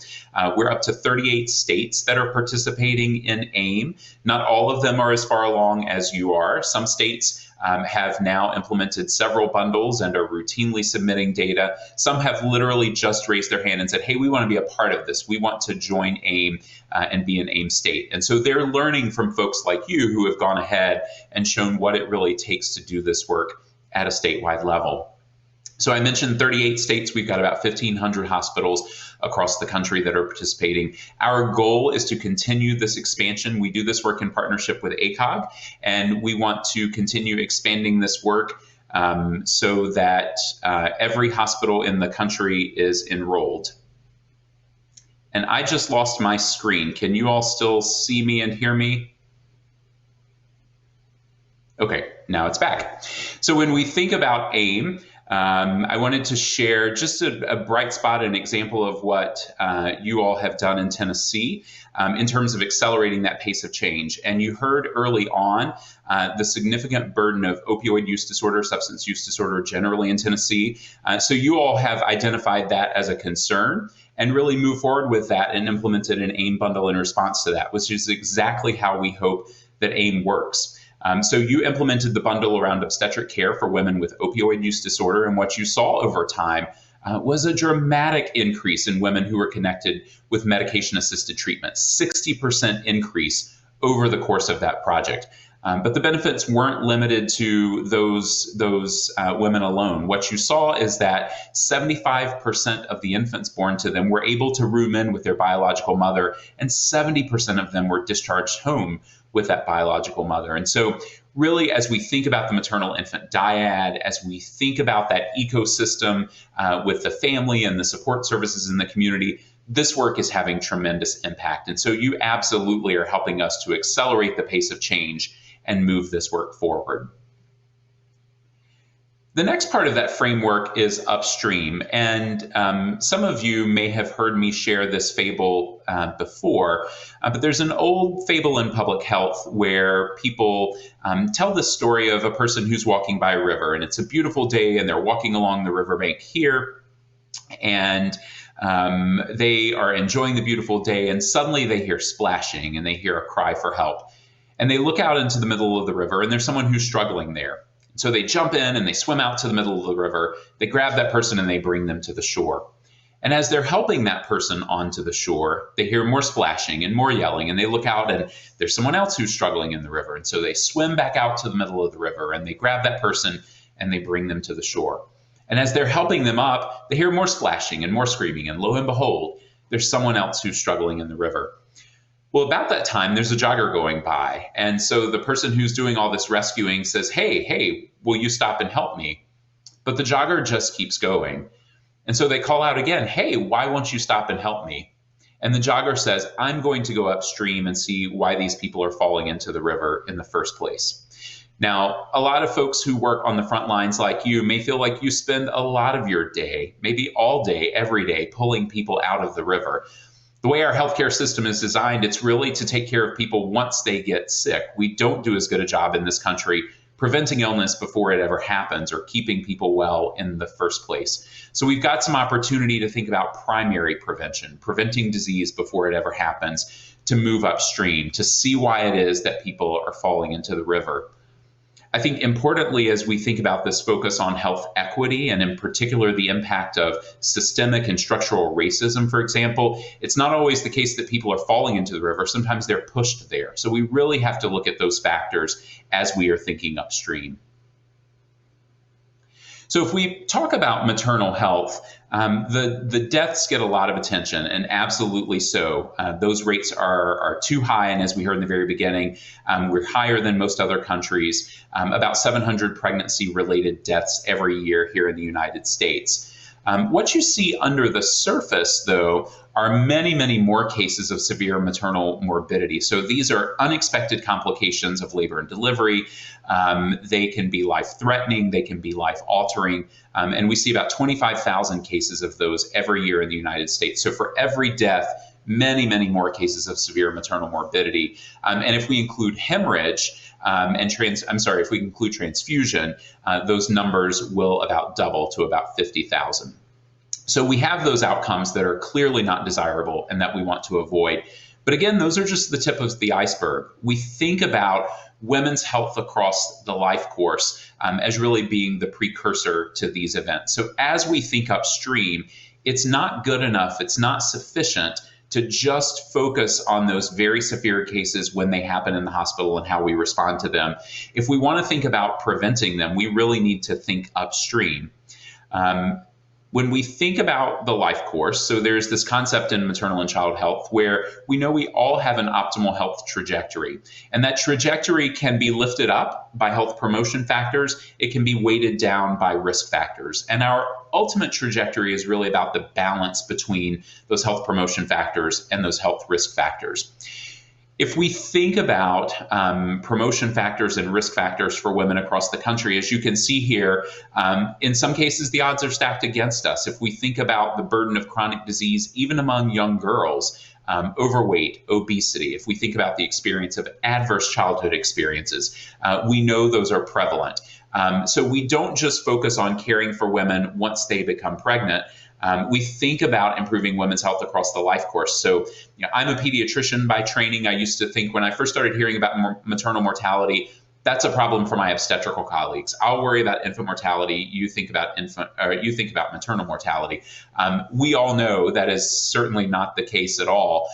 Speaker 6: We're up to 38 states that are participating in AIM. Not all of them are as far along as you are. Some states have now implemented several bundles and are routinely submitting data. Some have literally just raised their hand and said, hey, we want to be a part of this. We want to join AIM and be an AIM state. And so they're learning from folks like you who have gone ahead and shown what it really takes to do this work at a statewide level. So I mentioned 38 states. We've got about 1,500 hospitals across the country that are participating. Our goal is to continue this expansion. We do this work in partnership with ACOG, and we want to continue expanding this work so that every hospital in the country is enrolled. And I just lost my screen. Can you all still see me and hear me? Okay, now it's back. So when we think about AIM, I wanted to share just a bright spot, an example of what you all have done in Tennessee in terms of accelerating that pace of change. And you heard early on the significant burden of opioid use disorder, substance use disorder generally in Tennessee. So you all have identified that as a concern and really move forward with that and implemented an AIM bundle in response to that, which is exactly how we hope that AIM works. So you implemented the bundle around obstetric care for women with opioid use disorder, and what you saw over time was a dramatic increase in women who were connected with medication-assisted treatment, 60% increase over the course of that project. But the benefits weren't limited to those women alone. What you saw is that 75% of the infants born to them were able to room in with their biological mother, and 70% of them were discharged home with that biological mother. And so really, as we think about the maternal infant dyad, as we think about that ecosystem with the family and the support services in the community, this work is having tremendous impact. And so you absolutely are helping us to accelerate the pace of change and move this work forward. The next part of that framework is upstream, and some of you may have heard me share this fable before, but there's an old fable in public health where people tell the story of a person who's walking by a river, and it's a beautiful day, and they're walking along the riverbank here, and they are enjoying the beautiful day, and suddenly they hear splashing, and they hear a cry for help. And they look out into the middle of the river, and there's someone who's struggling there. So they jump in and they swim out to the middle of the river. They grab that person and they bring them to the shore. And as they're helping that person onto the shore, they hear more splashing and more yelling, and they look out and there's someone else who's struggling in the river. And so they swim back out to the middle of the river and they grab that person and they bring them to the shore. And as they're helping them up, they hear more splashing and more screaming, and lo and behold, there's someone else who's struggling in the river. Well, about that time, there's a jogger going by. And so the person who's doing all this rescuing says, hey, will you stop and help me? But the jogger just keeps going. And so they call out again, hey, why won't you stop and help me? And the jogger says, I'm going to go upstream and see why these people are falling into the river in the first place. Now, a lot of folks who work on the front lines like you may feel like you spend a lot of your day, maybe all day, every day, pulling people out of the river. The way our healthcare system is designed, it's really to take care of people once they get sick. We don't do as good a job in this country preventing illness before it ever happens or keeping people well in the first place. So we've got some opportunity to think about primary prevention, preventing disease before it ever happens, to move upstream, to see why it is that people are falling into the river. I think importantly, as we think about this focus on health equity, and in particular the impact of systemic and structural racism, for example, it's not always the case that people are falling into the river. Sometimes they're pushed there. So we really have to look at those factors as we are thinking upstream. So if we talk about maternal health, the deaths get a lot of attention, and absolutely so. Those rates are too high, and as we heard in the very beginning, we're higher than most other countries, about 700 pregnancy-related deaths every year here in the United States. What you see under the surface, though, are many, many more cases of severe maternal morbidity. So these are unexpected complications of labor and delivery. They can be life-threatening, they can be life-altering, and we see about 25,000 cases of those every year in the United States. So for every death, many, many more cases of severe maternal morbidity. And if we include hemorrhage, if we include transfusion, those numbers will about double to about 50,000. So we have those outcomes that are clearly not desirable and that we want to avoid. But again, those are just the tip of the iceberg. We think about women's health across the life course as really being the precursor to these events. So as we think upstream, it's not good enough, it's not sufficient to just focus on those very severe cases when they happen in the hospital and how we respond to them. If we want to think about preventing them, we really need to think upstream. When we think about the life course, so there's this concept in maternal and child health where we know we all have an optimal health trajectory. And that trajectory can be lifted up by health promotion factors. It can be weighted down by risk factors. And our ultimate trajectory is really about the balance between those health promotion factors and those health risk factors. If we think about promotion factors and risk factors for women across the country, as you can see here, in some cases, the odds are stacked against us. If we think about the burden of chronic disease, even among young girls, overweight, obesity, if we think about the experience of adverse childhood experiences, we know those are prevalent. So we don't just focus on caring for women once they become pregnant. We think about improving women's health across the life course. So, I'm a pediatrician by training. I used to think when I first started hearing about maternal mortality, that's a problem for my obstetrical colleagues. I'll worry about infant mortality. You think about maternal mortality. We all know that is certainly not the case at all.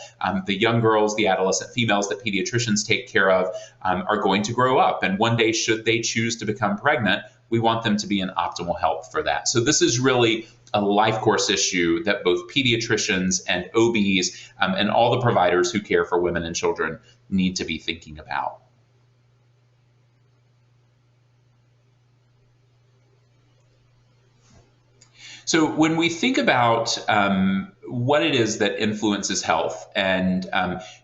Speaker 6: The young girls, the adolescent females that pediatricians take care of are going to grow up. And one day, should they choose to become pregnant, we want them to be in optimal health for that. So this is really a life course issue that both pediatricians and OBs and all the providers who care for women and children need to be thinking about. So when we think about what it is that influences health, and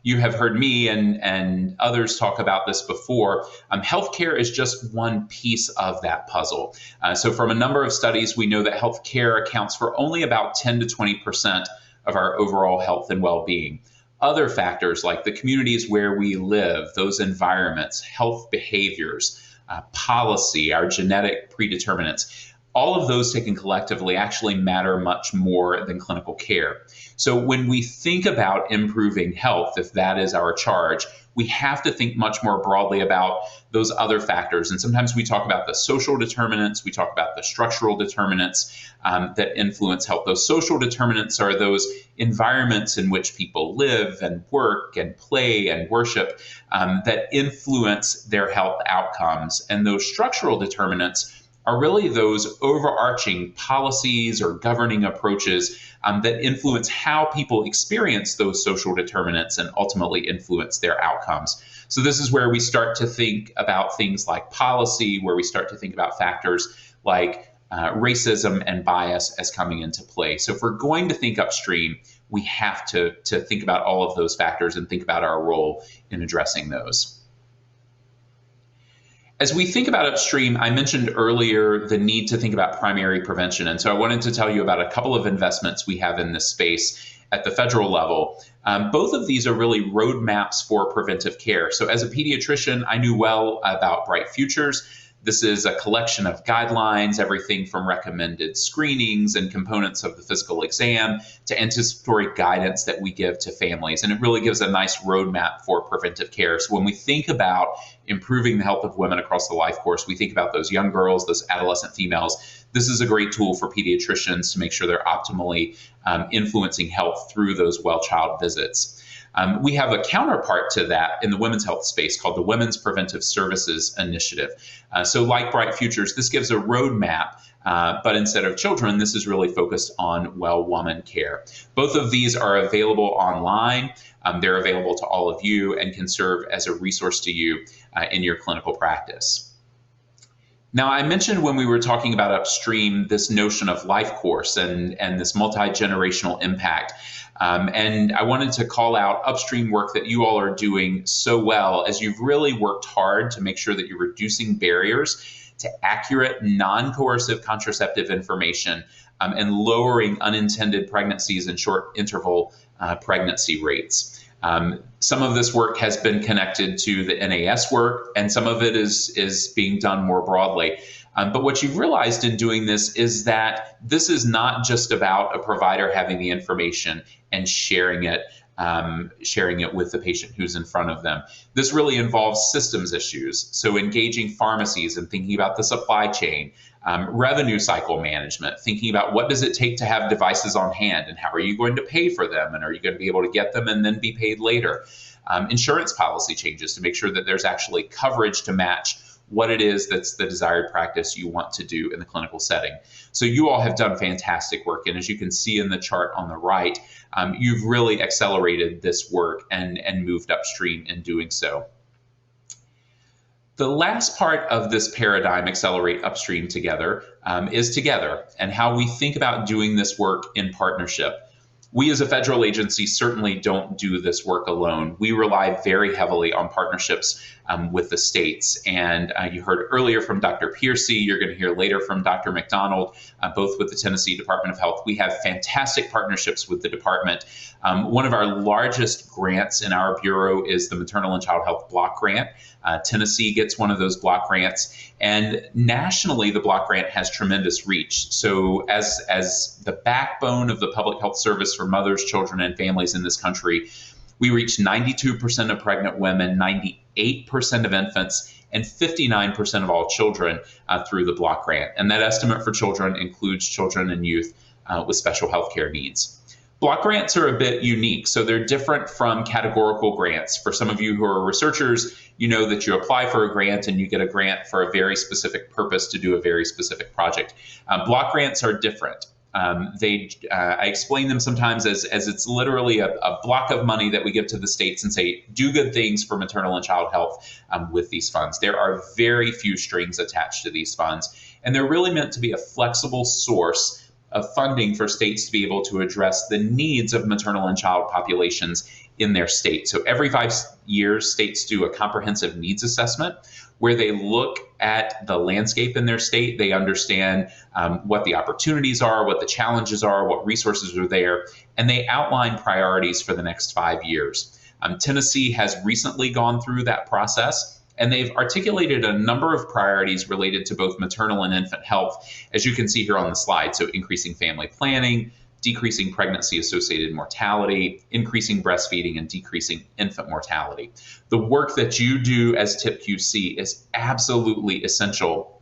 Speaker 6: you have heard me and others talk about this before, healthcare is just one piece of that puzzle. So from a number of studies, we know that healthcare accounts for only about 10 to 20% of our overall health and well-being. Other factors like the communities where we live, those environments, health behaviors, policy, our genetic predeterminants, all of those taken collectively actually matter much more than clinical care. So when we think about improving health, if that is our charge, we have to think much more broadly about those other factors. And sometimes we talk about the social determinants, we talk about the structural determinants that influence health. Those social determinants are those environments in which people live and work and play and worship that influence their health outcomes. And those structural determinants are really those overarching policies or governing approaches that influence how people experience those social determinants and ultimately influence their outcomes. So this is where we start to think about things like policy, where we start to think about factors like racism and bias as coming into play. So if we're going to think upstream, we have to think about all of those factors and think about our role in addressing those. As we think about upstream, I mentioned earlier the need to think about primary prevention. And so I wanted to tell you about a couple of investments we have in this space at the federal level. Both of these are really roadmaps for preventive care. So as a pediatrician, I knew well about Bright Futures. This is a collection of guidelines, everything from recommended screenings and components of the physical exam to anticipatory guidance that we give to families. And it really gives a nice roadmap for preventive care. So when we think about improving the health of women across the life course, we think about those young girls, those adolescent females. This is a great tool for pediatricians to make sure they're optimally influencing health through those well-child visits. We have a counterpart to that in the women's health space called the Women's Preventive Services Initiative. So like Bright Futures, this gives a roadmap, but instead of children, this is really focused on well woman care. Both of these are available online. They're available to all of you and can serve as a resource to you in your clinical practice. Now, I mentioned when we were talking about upstream this notion of life course and this multi-generational impact. And I wanted to call out upstream work that you all are doing so well as you've really worked hard to make sure that you're reducing barriers to accurate, non-coercive contraceptive information and lowering unintended pregnancies and short interval pregnancy rates. Some of this work has been connected to the NAS work, and some of it is being done more broadly. But what you've realized in doing this is that this is not just about a provider having the information and sharing it with the patient who's in front of them. This really involves systems issues. So engaging pharmacies and thinking about the supply chain, revenue cycle management, thinking about what does it take to have devices on hand and how are you going to pay for them and are you going to be able to get them and then be paid later. Insurance policy changes to make sure that there's actually coverage to match what it is that's the desired practice you want to do in the clinical setting. So you all have done fantastic work. And as you can see in the chart on the right, you've really accelerated this work and moved upstream in doing so. The last part of this paradigm, Accelerate Upstream Together, is together and how we think about doing this work in partnership. We as a federal agency certainly don't do this work alone. We rely very heavily on partnerships with the states. And you heard earlier from Dr. Piercy, you're going to hear later from Dr. McDonald, both with the Tennessee Department of Health. We have fantastic partnerships with the department. One of our largest grants in our bureau is the Maternal and Child Health Block Grant. Tennessee gets one of those block grants, and nationally the block grant has tremendous reach. So as the backbone of the public health service for mothers, children, and families in this country, we reach 92% of pregnant women, 98% of infants, and 59% of all children through the block grant. And that estimate for children includes children and youth with special health care needs. Block grants are a bit unique, so they're different from categorical grants. For some of you who are researchers, you know that you apply for a grant and you get a grant for a very specific purpose to do a very specific project. Block grants are different. I explain them sometimes as it's literally a block of money that we give to the states and say, do good things for maternal and child health with these funds. There are very few strings attached to these funds, and they're really meant to be a flexible source of funding for states to be able to address the needs of maternal and child populations in their state. So every 5 years, states do a comprehensive needs assessment where they look at the landscape in their state. They understand what the opportunities are, what the challenges are, what resources are there, and they outline priorities for the next 5 years. Tennessee has recently gone through that process, and they've articulated a number of priorities related to both maternal and infant health, as you can see here on the slide. So increasing family planning, decreasing pregnancy-associated mortality, increasing breastfeeding, and decreasing infant mortality. The work that you do as TIPQC is absolutely essential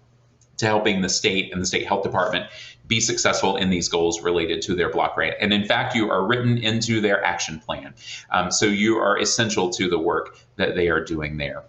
Speaker 6: to helping the state and the state health department be successful in these goals related to their block grant. And in fact, you are written into their action plan. So you are essential to the work that they are doing there.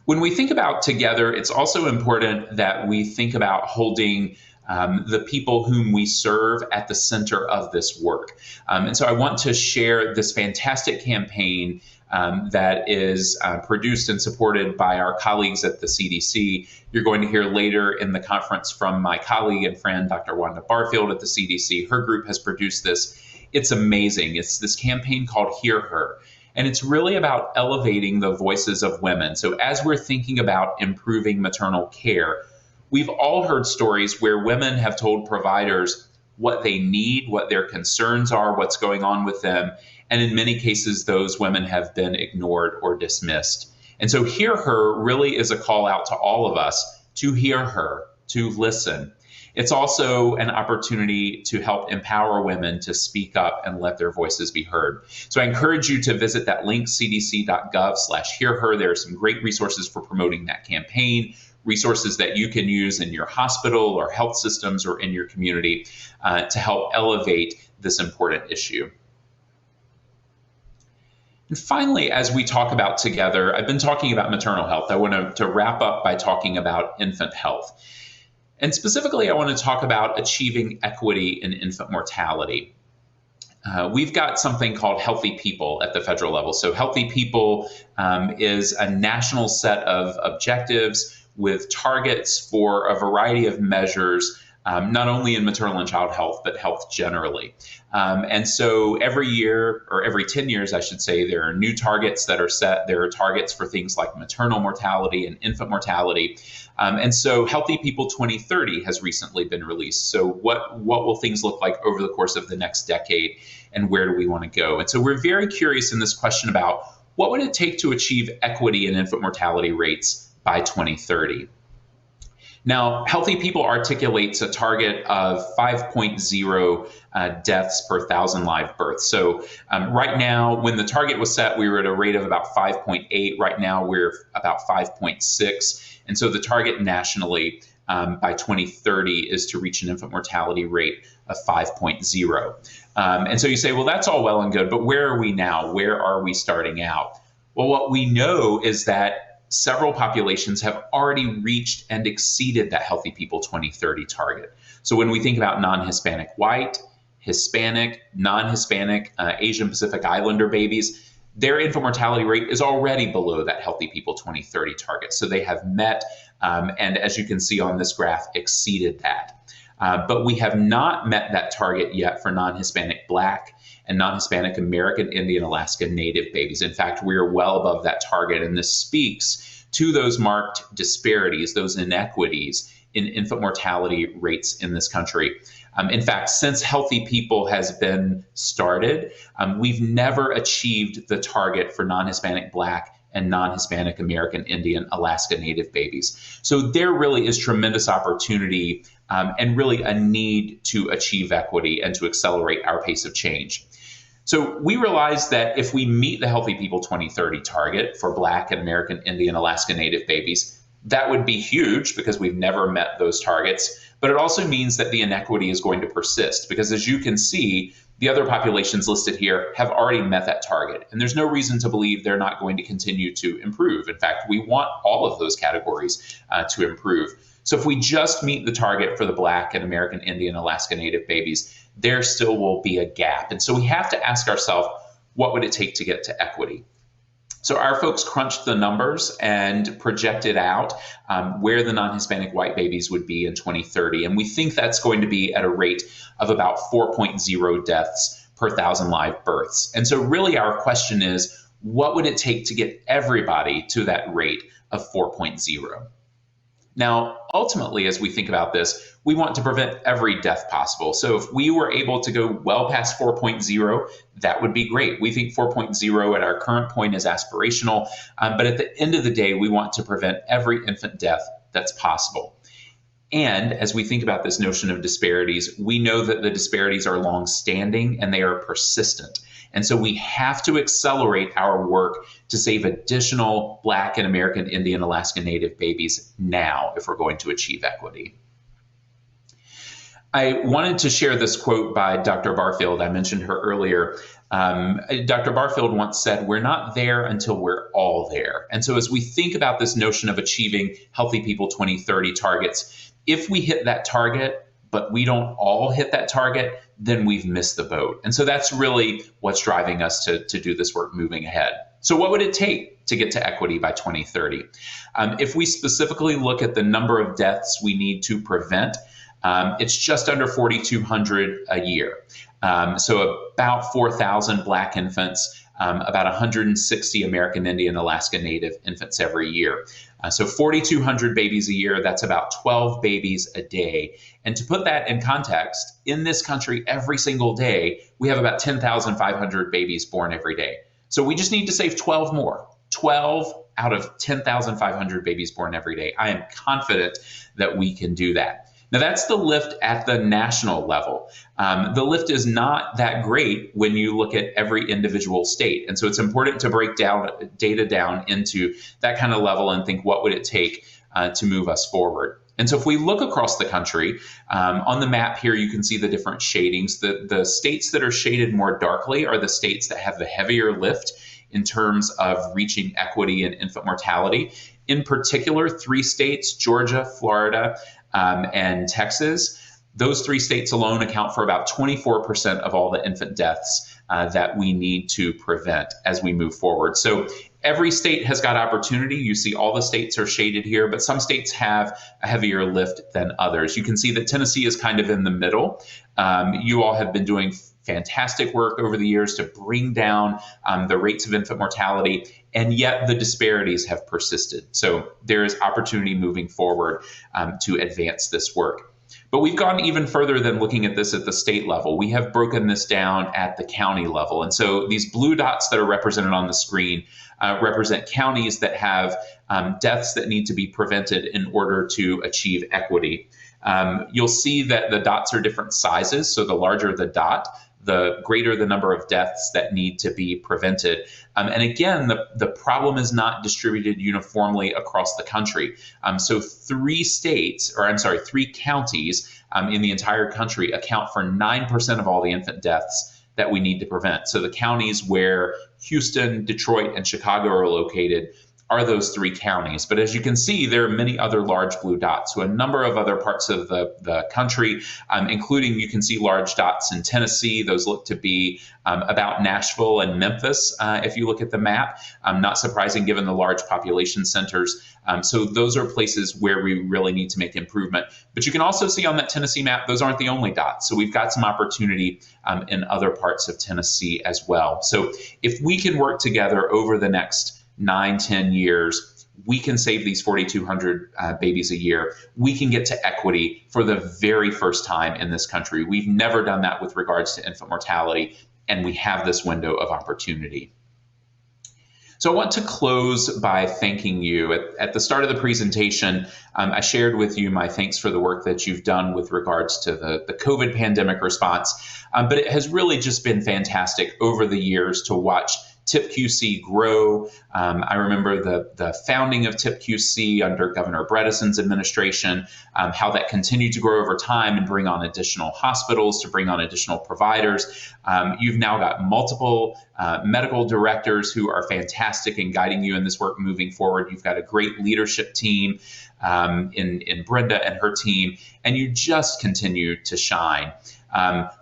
Speaker 6: When we think about together, it's also important that we think about holding the people whom we serve at the center of this work. And so I want to share this fantastic campaign that is produced and supported by our colleagues at the CDC. You're going to hear later in the conference from my colleague and friend, Dr. Wanda Barfield at the CDC. Her group has produced this. It's amazing. It's this campaign called Hear Her. And it's really about elevating the voices of women. So as we're thinking about improving maternal care, we've all heard stories where women have told providers what they need, what their concerns are, what's going on with them. And in many cases, those women have been ignored or dismissed. And so Hear Her really is a call out to all of us to hear her, to listen. It's also an opportunity to help empower women to speak up and let their voices be heard. So I encourage you to visit that link, cdc.gov/hearher. There are some great resources for promoting that campaign, resources that you can use in your hospital or health systems or in your community to help elevate this important issue. And finally, as we talk about together, I've been talking about maternal health. I want to wrap up by talking about infant health. And specifically, I want to talk about achieving equity in infant mortality. We've got something called Healthy People at the federal level. So Healthy People is a national set of objectives with targets for a variety of measures, not only in maternal and child health, but health generally. And so every year, or every 10 years, I should say, there are new targets that are set. There are targets for things like maternal mortality and infant mortality. And so Healthy People 2030 has recently been released. So what will things look like over the course of the next decade, and where do we want to go? And so we're very curious in this question about what would it take to achieve equity in infant mortality rates by 2030? Now, Healthy People articulates a target of 5.0 deaths per 1,000 live births. So right now, when the target was set, we were at a rate of about 5.8. Right now, we're about 5.6. And so the target nationally by 2030 is to reach an infant mortality rate of 5.0. And so you say, well, that's all well and good, but where are we now? Where are we starting out? Well, what we know is that several populations have already reached and exceeded that Healthy People 2030 target. So when we think about non-Hispanic white, Hispanic, non-Hispanic, Asian Pacific Islander babies, their infant mortality rate is already below that Healthy People 2030 target. So they have met, and as you can see on this graph, exceeded that. But we have not met that target yet for non-Hispanic Black and non-Hispanic American Indian Alaska Native babies. In fact, we are well above that target, and this speaks to those marked disparities, those inequities in infant mortality rates in this country. In fact, since Healthy People has been started, we've never achieved the target for non-Hispanic Black and non-Hispanic American Indian Alaska Native babies. So there really is tremendous opportunity and really a need to achieve equity and to accelerate our pace of change. So we realize that if we meet the Healthy People 2030 target for Black and American Indian Alaska Native babies, that would be huge because we've never met those targets. But it also means that the inequity is going to persist because, as you can see, the other populations listed here have already met that target. And there's no reason to believe they're not going to continue to improve. In fact, we want all of those categories to improve. So if we just meet the target for the Black and American Indian Alaska Native babies, there still will be a gap. And so we have to ask ourselves, what would it take to get to equity? So our folks crunched the numbers and projected out where the non-Hispanic white babies would be in 2030. And we think that's going to be at a rate of about 4.0 deaths per 1,000 live births. And so really our question is, what would it take to get everybody to that rate of 4.0? Now, ultimately, as we think about this, we want to prevent every death possible. So if we were able to go well past 4.0, that would be great. We think 4.0 at our current point is aspirational, but at the end of the day, we want to prevent every infant death that's possible. And as we think about this notion of disparities, we know that the disparities are long-standing and they are persistent. And so we have to accelerate our work to save additional Black and American Indian Alaska Native babies now if we're going to achieve equity. I wanted to share this quote by Dr. Barfield. I mentioned her earlier. Dr. Barfield once said, "We're not there until we're all there." And so as we think about this notion of achieving Healthy People 2030 targets, if we hit that target, but we don't all hit that target, then we've missed the boat. And so that's really what's driving us to do this work moving ahead. So what would it take to get to equity by 2030? If we specifically look at the number of deaths we need to prevent, it's just under 4,200 a year. So about 4,000 Black infants, about 160 American Indian Alaska Native infants every year. So 4,200 babies a year, that's about 12 babies a day. And to put that in context, in this country, every single day, we have about 10,500 babies born every day. So we just need to save 12 more, 12 out of 10,500 babies born every day. I am confident that we can do that. Now, that's the lift at the national level. The lift is not that great when you look at every individual state. And so it's important to break down data down into that kind of level and think, what would it take to move us forward? And so if we look across the country, on the map here, you can see the different shadings. The states that are shaded more darkly are the states that have the heavier lift in terms of reaching equity in infant mortality. In particular, 3 states, Georgia, Florida, and Texas. Those 3 states alone account for about 24% of all the infant deaths that we need to prevent as we move forward. So every state has got opportunity. You see all the states are shaded here, but some states have a heavier lift than others. You can see that Tennessee is kind of in the middle. You all have been doing fantastic work over the years to bring down the rates of infant mortality, and yet the disparities have persisted. So there is opportunity moving forward to advance this work. But we've gone even further than looking at this at the state level. We have broken this down at the county level. And so these blue dots that are represented on the screen represent counties that have deaths that need to be prevented in order to achieve equity. You'll see that the dots are different sizes. So the larger the dot, the greater the number of deaths that need to be prevented. And again, the problem is not distributed uniformly across the country. So 3 counties in the entire country account for 9% of all the infant deaths that we need to prevent. So the counties where Houston, Detroit, and Chicago are located are those 3 counties. But as you can see, there are many other large blue dots. So a number of other parts of the country, including you can see large dots in Tennessee. Those look to be about Nashville and Memphis, if you look at the map. Not surprising given the large population centers. So those are places where we really need to make improvement. But you can also see on that Tennessee map, those aren't the only dots. So we've got some opportunity in other parts of Tennessee as well. So if we can work together over the next 9-10 years, we can save these 4,200 babies a year. We can get to equity for the very first time in this country. We've never done that with regards to infant mortality, and we have this window of opportunity. So I want to close by thanking you. At the start of the presentation, I shared with you my thanks for the work that you've done with regards to the COVID pandemic response, but it has really just been fantastic over the years to watch TIPQC grow. I remember the founding of TIPQC under Governor Bredesen's administration, how that continued to grow over time and bring on additional hospitals, to bring on additional providers. You've now got multiple medical directors who are fantastic in guiding you in this work moving forward. You've got a great leadership team in Brenda and her team, and you just continue to shine.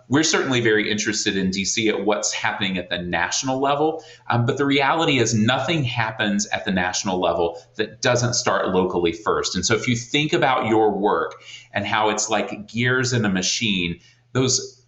Speaker 6: We're certainly very interested in DC at what's happening at the national level, but the reality is nothing happens at the national level that doesn't start locally first. And so if you think about your work and how it's like gears in a machine, those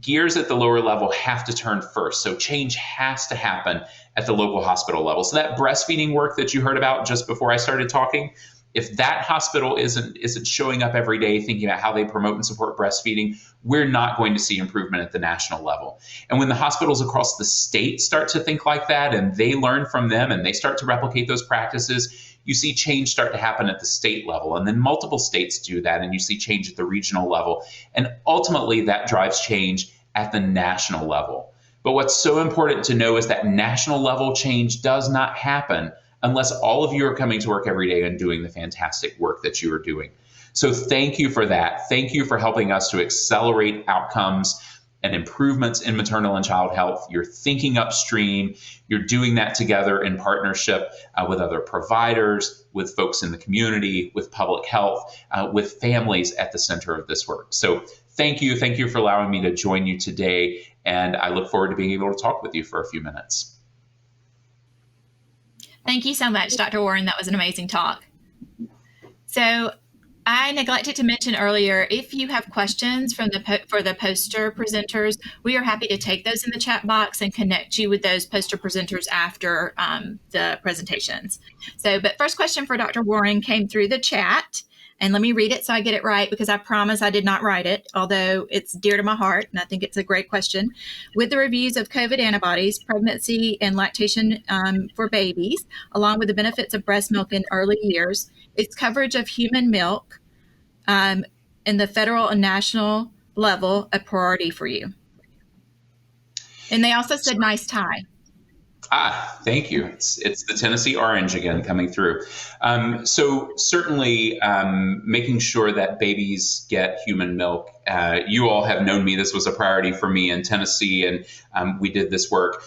Speaker 6: gears at the lower level have to turn first. So change has to happen at the local hospital level. So that breastfeeding work that you heard about just before I started talking, if that hospital isn't showing up every day thinking about how they promote and support breastfeeding, we're not going to see improvement at the national level. And when the hospitals across the state start to think like that and they learn from them and they start to replicate those practices, you see change start to happen at the state level. And then multiple states do that, and you see change at the regional level. And ultimately, that drives change at the national level. But what's so important to know is that national level change does not happen unless all of you are coming to work every day and doing the fantastic work that you are doing. So thank you for that. Thank you for helping us to accelerate outcomes and improvements in maternal and child health. You're thinking upstream. You're doing that together in partnership with other providers, with folks in the community, with public health, with families at the center of this work. So thank you. Thank you for allowing me to join you today. And I look forward to being able to talk with you for a few minutes.
Speaker 4: Thank you so much, Dr. Warren. That was an amazing talk. So I neglected to mention earlier, if you have questions for the poster presenters, we are happy to take those in the chat box and connect you with those poster presenters after the presentations. But first question for Dr. Warren came through the chat. And let me read it so I get it right, because I promise I did not write it, although it's dear to my heart, and I think it's a great question. With the reviews of COVID antibodies, pregnancy and lactation for babies, along with the benefits of breast milk in early years, its coverage of human milk in the federal and national level a priority for you. And they also said nice tie.
Speaker 6: Thank you. It's the Tennessee orange again coming through. So certainly making sure that babies get human milk. You all have known me. This was a priority for me in Tennessee, and we did this work.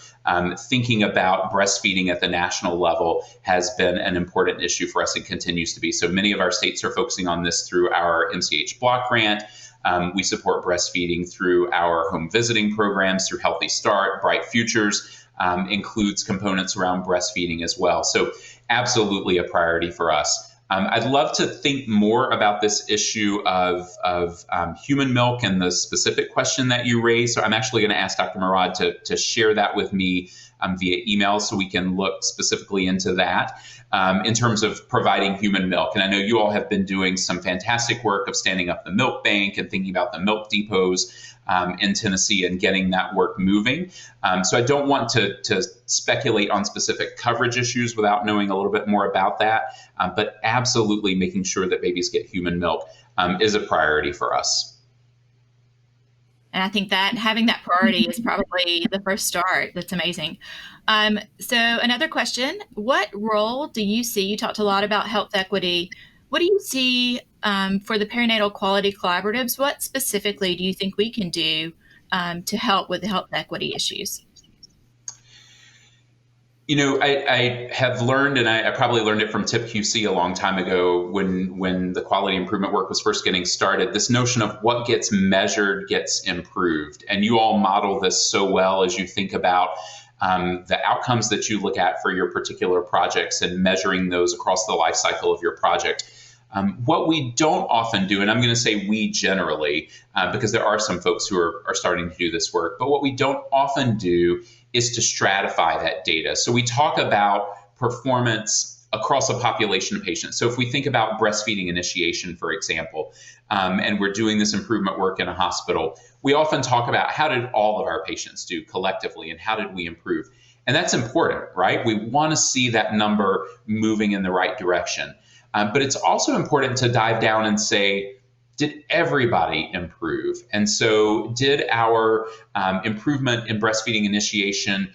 Speaker 6: Thinking about breastfeeding at the national level has been an important issue for us and continues to be. So many of our states are focusing on this through our MCH block grant. We support breastfeeding through our home visiting programs, through Healthy Start, Bright Futures. Includes components around breastfeeding as well. So absolutely a priority for us. I'd love to think more about this issue of human milk and the specific question that you raised. So I'm actually going to ask Dr. Murad to share that with me via email so we can look specifically into that in terms of providing human milk. And I know you all have been doing some fantastic work of standing up the milk bank and thinking about the milk depots in Tennessee and getting that work moving. So I don't want to speculate on specific coverage issues without knowing a little bit more about that. But absolutely making sure that babies get human milk is a priority for us.
Speaker 4: And I think that having that priority is probably the first start. That's amazing. So another question, what role do you see? You talked a lot about health equity. What do you see for the perinatal quality collaboratives? What specifically do you think we can do to help with the health equity issues?
Speaker 6: You know, I have learned, and I probably learned it from TIP-QC a long time ago when the quality improvement work was first getting started, this notion of what gets measured gets improved. And you all model this so well as you think about the outcomes that you look at for your particular projects and measuring those across the life cycle of your project. What we don't often do, and I'm going to say we generally, because there are some folks who are starting to do this work, but what we don't often do is to stratify that data. So we talk about performance across a population of patients. So if we think about breastfeeding initiation, for example, and we're doing this improvement work in a hospital, we often talk about how did all of our patients do collectively and how did we improve? And that's important, right? We want to see that number moving in the right direction. But it's also important to dive down and say, did everybody improve? And so did our improvement in breastfeeding initiation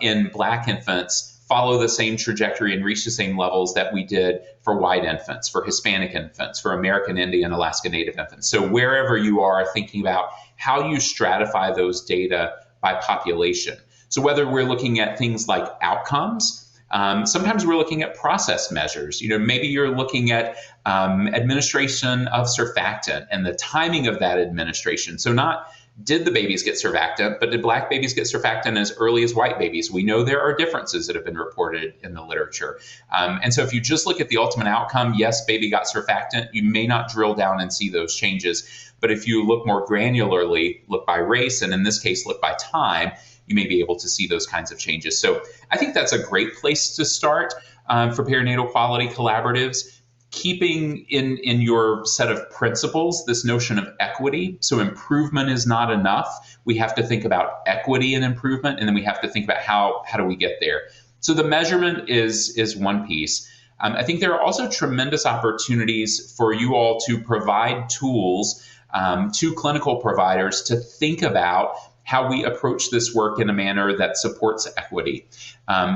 Speaker 6: in Black infants follow the same trajectory and reach the same levels that we did for white infants, for Hispanic infants, for American Indian, Alaska Native infants? So wherever you are thinking about how you stratify those data by population. So whether we're looking at things like outcomes, sometimes we're looking at process measures. You know, maybe you're looking at administration of surfactant and the timing of that administration. So not did the babies get surfactant, but did Black babies get surfactant as early as white babies? We know there are differences that have been reported in the literature. And so if you just look at the ultimate outcome, yes, baby got surfactant, you may not drill down and see those changes. But if you look more granularly, look by race, and in this case, look by time, you may be able to see those kinds of changes. So I think that's a great place to start for perinatal quality collaboratives, keeping in your set of principles this notion of equity. So improvement is not enough. We have to think about equity and improvement, and then we have to think about how do we get there. So the measurement is one piece. I think there are also tremendous opportunities for you all to provide tools to clinical providers to think about how we approach this work in a manner that supports equity.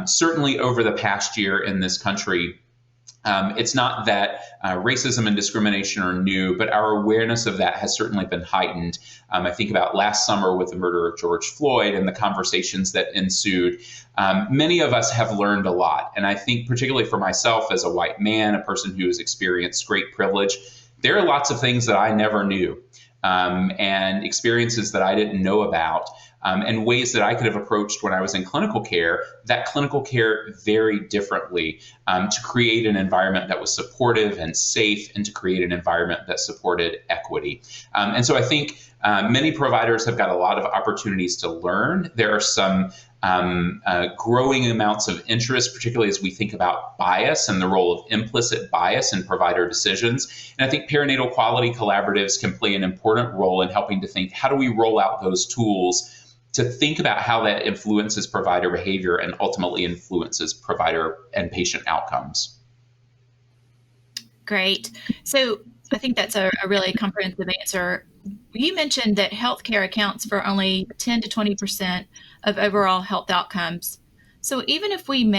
Speaker 6: Certainly over the past year in this country, it's not that racism and discrimination are new, but our awareness of that has certainly been heightened. I think about last summer with the murder of George Floyd and the conversations that ensued. Many of us have learned a lot. And I think particularly for myself as a white man, a person who has experienced great privilege, there are lots of things that I never knew. And experiences that I didn't know about, and ways that I could have approached when I was in clinical care, that clinical care very differently to create an environment that was supportive and safe and to create an environment that supported equity. And so I think Many providers have got a lot of opportunities to learn. There are some growing amounts of interest, particularly as we think about bias and the role of implicit bias in provider decisions. And I think perinatal quality collaboratives can play an important role in helping to think, how do we roll out those tools to think about how that influences provider behavior and ultimately influences provider and patient outcomes.
Speaker 4: Great. So I think that's a really comprehensive answer. You mentioned that healthcare accounts for only 10 to 20% of overall health outcomes. So even if we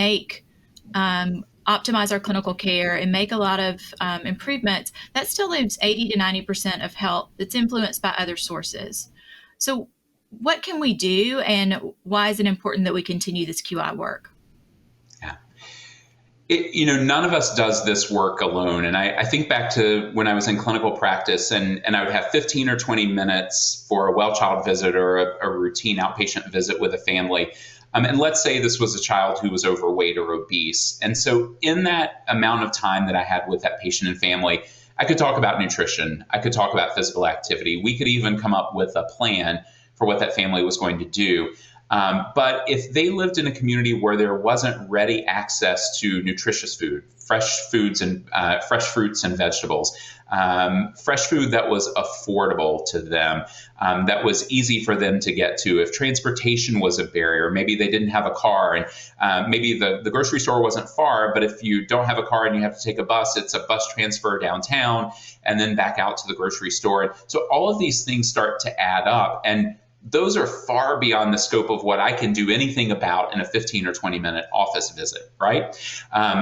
Speaker 4: optimize our clinical care and make a lot of improvements, that still leaves 80 to 90% of health that's influenced by other sources. So what can we do, and why is it important that we continue this QI work?
Speaker 6: None of us does this work alone. And I think back to when I was in clinical practice and I would have 15 or 20 minutes for a well child visit or a routine outpatient visit with a family. And let's say this was a child who was overweight or obese. And so in that amount of time that I had with that patient and family, I could talk about nutrition. I could talk about physical activity. We could even come up with a plan for what that family was going to do. But if they lived in a community where there wasn't ready access to nutritious food, fresh foods and fresh fruits and vegetables, fresh food that was affordable to them, that was easy for them to get to, if transportation was a barrier, maybe they didn't have a car and maybe the grocery store wasn't far, but if you don't have a car and you have to take a bus, it's a bus transfer downtown and then back out to the grocery store. And so all of these things start to add up, and those are far beyond the scope of what I can do anything about in a 15 or 20 minute office visit, right?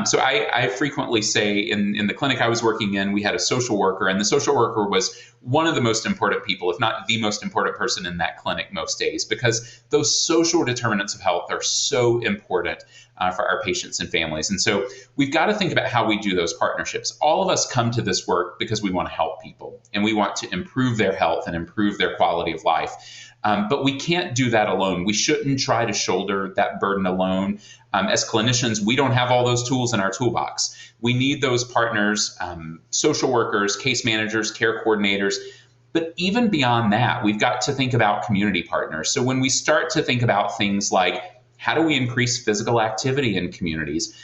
Speaker 6: So I frequently say in the clinic I was working in, we had a social worker, and the social worker was one of the most important people, if not the most important person in that clinic most days, because those social determinants of health are so important for our patients and families. And so we've got to think about how we do those partnerships. All of us come to this work because we want to help people and we want to improve their health and improve their quality of life. But we can't do that alone. We shouldn't try to shoulder that burden alone. As clinicians, we don't have all those tools in our toolbox. We need those partners, social workers, case managers, care coordinators. But even beyond that, we've got to think about community partners. So when we start to think about things like, how do we increase physical activity in communities?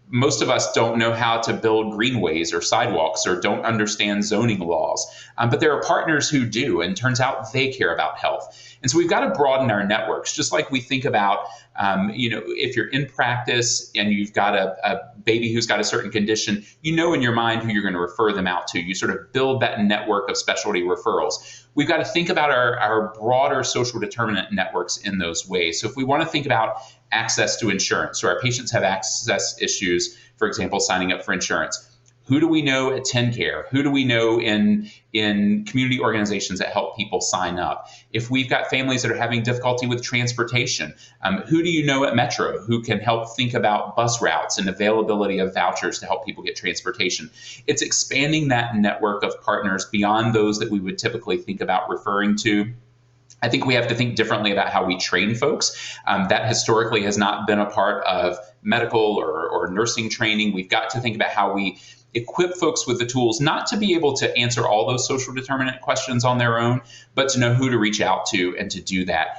Speaker 6: Most of us don't know how to build greenways or sidewalks or don't understand zoning laws. But there are partners who do, and turns out they care about health. And so we've got to broaden our networks, just like we think about, if you're in practice and you've got a baby who's got a certain condition, you know in your mind who you're going to refer them out to. You sort of build that network of specialty referrals. We've got to think about our broader social determinant networks in those ways. So if we want to think about access to insurance, so our patients have access issues, for example, signing up for insurance. Who do we know at TennCare? Who do we know in community organizations that help people sign up? If we've got families that are having difficulty with transportation, who do you know at Metro who can help think about bus routes and availability of vouchers to help people get transportation? It's expanding that network of partners beyond those that we would typically think about referring to. I think we have to think differently about how we train folks. That historically has not been a part of medical or nursing training. We've got to think about how we equip folks with the tools, not to be able to answer all those social determinant questions on their own, but to know who to reach out to and to do that.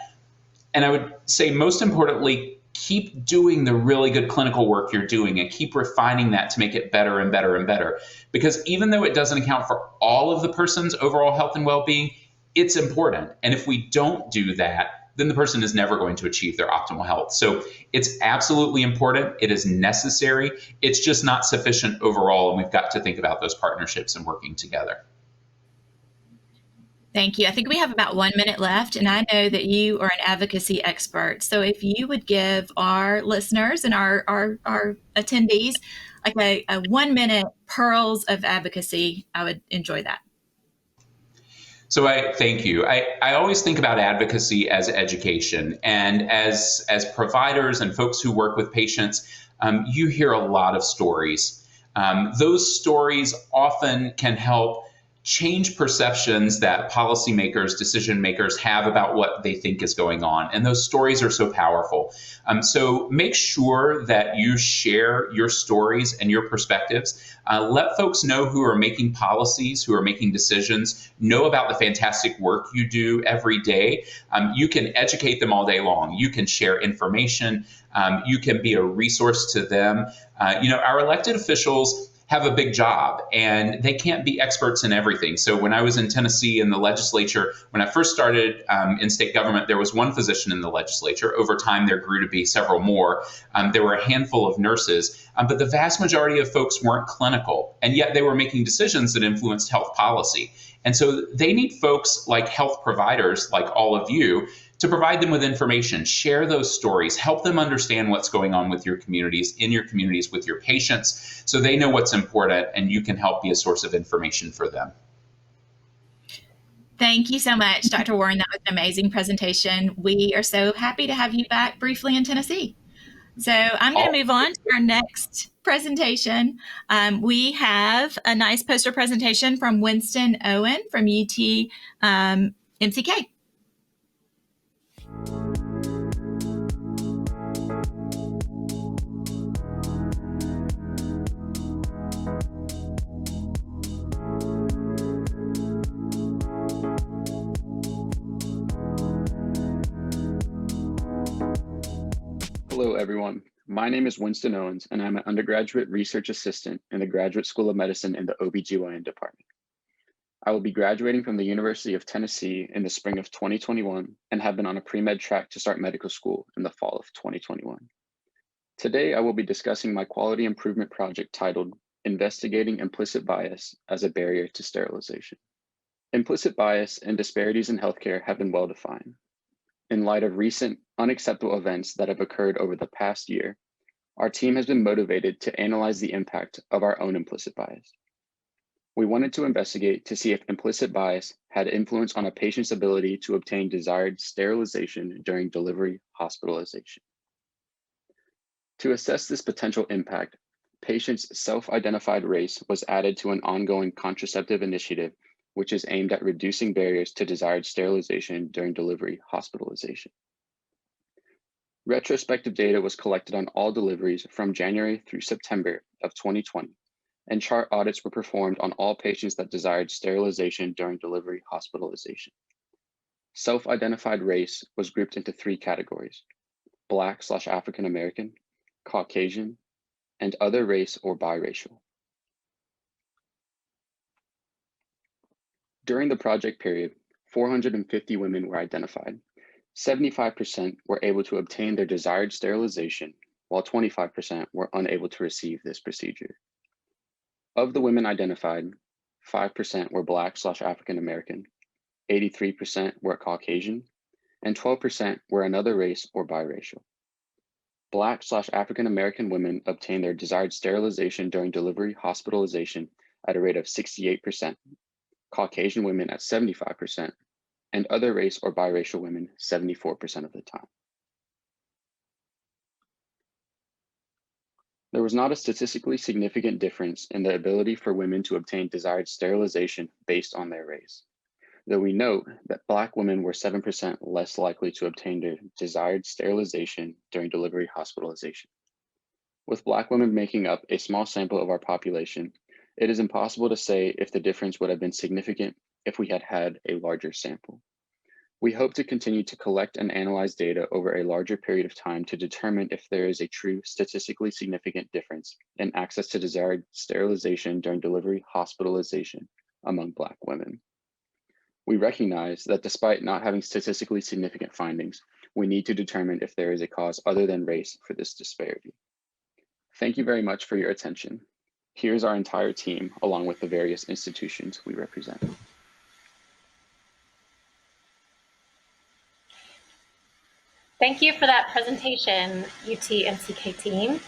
Speaker 6: And I would say most importantly, keep doing the really good clinical work you're doing and keep refining that to make it better and better and better. Because even though it doesn't account for all of the person's overall health and well-being, it's important. And if we don't do that, then the person is never going to achieve their optimal health. So it's absolutely important. It is necessary. It's just not sufficient overall. And we've got to think about those partnerships and working together.
Speaker 4: Thank you. I think we have about 1 minute left, and I know that you are an advocacy expert. So if you would give our listeners and our attendees like a 1 minute pearls of advocacy, I would enjoy that.
Speaker 6: So thank you. I always think about advocacy as education. And as providers and folks who work with patients, you hear a lot of stories. Those stories often can help change perceptions that policymakers, decision makers have about what they think is going on. And those stories are so powerful. So make sure that you share your stories and your perspectives. Let folks know who are making policies, who are making decisions, know about the fantastic work you do every day. You can educate them all day long. You can share information. You can be a resource to them. Our elected officials have a big job and they can't be experts in everything. So when I was in Tennessee in the legislature, when I first started in state government, there was one physician in the legislature. Over time, there grew to be several more. There were a handful of nurses, but the vast majority of folks weren't clinical, and yet they were making decisions that influenced health policy. And so they need folks like health providers, like all of you, to provide them with information, share those stories, help them understand what's going on with your communities, in your communities, with your patients, so they know what's important and you can help be a source of information for them.
Speaker 4: Thank you so much, Dr. Warren. That was an amazing presentation. We are so happy to have you back briefly in Tennessee. So I'm going to move on to our next presentation. We have a nice poster presentation from Winston Owen from UT MCK.
Speaker 7: Hello, everyone. My name is Winston Owens, and I'm an undergraduate research assistant in the Graduate School of Medicine in the OBGYN department. I will be graduating from the University of Tennessee in the spring of 2021 and have been on a pre-med track to start medical school in the fall of 2021. Today, I will be discussing my quality improvement project titled Investigating Implicit Bias as a Barrier to Sterilization. Implicit bias and disparities in healthcare have been well defined. In light of recent unacceptable events that have occurred over the past year, our team has been motivated to analyze the impact of our own implicit bias. We wanted to investigate to see if implicit bias had influence on a patient's ability to obtain desired sterilization during delivery hospitalization. To assess this potential impact, patients' self-identified race was added to an ongoing contraceptive initiative which is aimed at reducing barriers to desired sterilization during delivery hospitalization. Retrospective data was collected on all deliveries from January through September of 2020, and chart audits were performed on all patients that desired sterilization during delivery hospitalization. Self-identified race was grouped into 3 categories: Black/African American, Caucasian, and other race or biracial. During the project period, 450 women were identified. 75% were able to obtain their desired sterilization, while 25% were unable to receive this procedure. Of the women identified, 5% were Black/African American, 83% were Caucasian, and 12% were another race or biracial. Black/African American women obtained their desired sterilization during delivery hospitalization at a rate of 68%. Caucasian women at 75%, and other race or biracial women 74% of the time. There was not a statistically significant difference in the ability for women to obtain desired sterilization based on their race, though we note that Black women were 7% less likely to obtain their desired sterilization during delivery hospitalization. With Black women making up a small sample of our population, it is impossible to say if the difference would have been significant if we had had a larger sample. We hope to continue to collect and analyze data over a larger period of time to determine if there is a true statistically significant difference in access to desired sterilization during delivery hospitalization among Black women. We recognize that despite not having statistically significant findings, we need to determine if there is a cause other than race for this disparity. Thank you very much for your attention. Here's our entire team, along with the various institutions we represent.
Speaker 2: Thank you for that presentation, UT MCK team.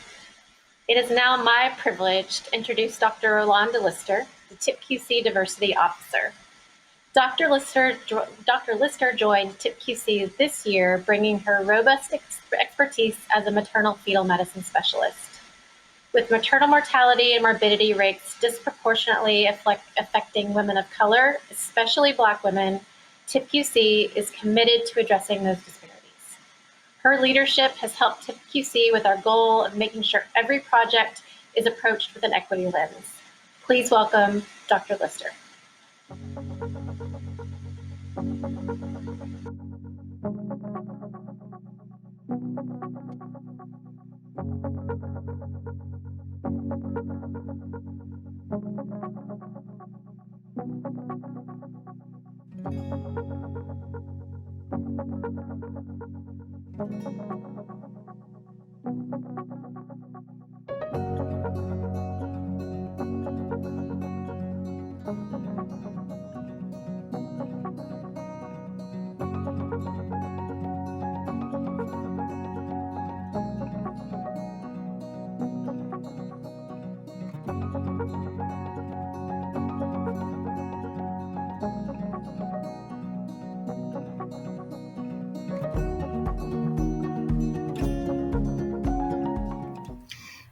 Speaker 2: It is now my privilege to introduce Dr. Rolanda Lister, the TIPQC Diversity Officer. Dr. Lister joined TIPQC this year, bringing her robust expertise as a maternal fetal medicine specialist. with maternal mortality and morbidity rates disproportionately affecting women of color, especially Black women, TIPQC is committed to addressing those disparities. Her leadership has helped TIPQC with our goal of making sure every project is approached with an equity lens. Please welcome Dr. Lister.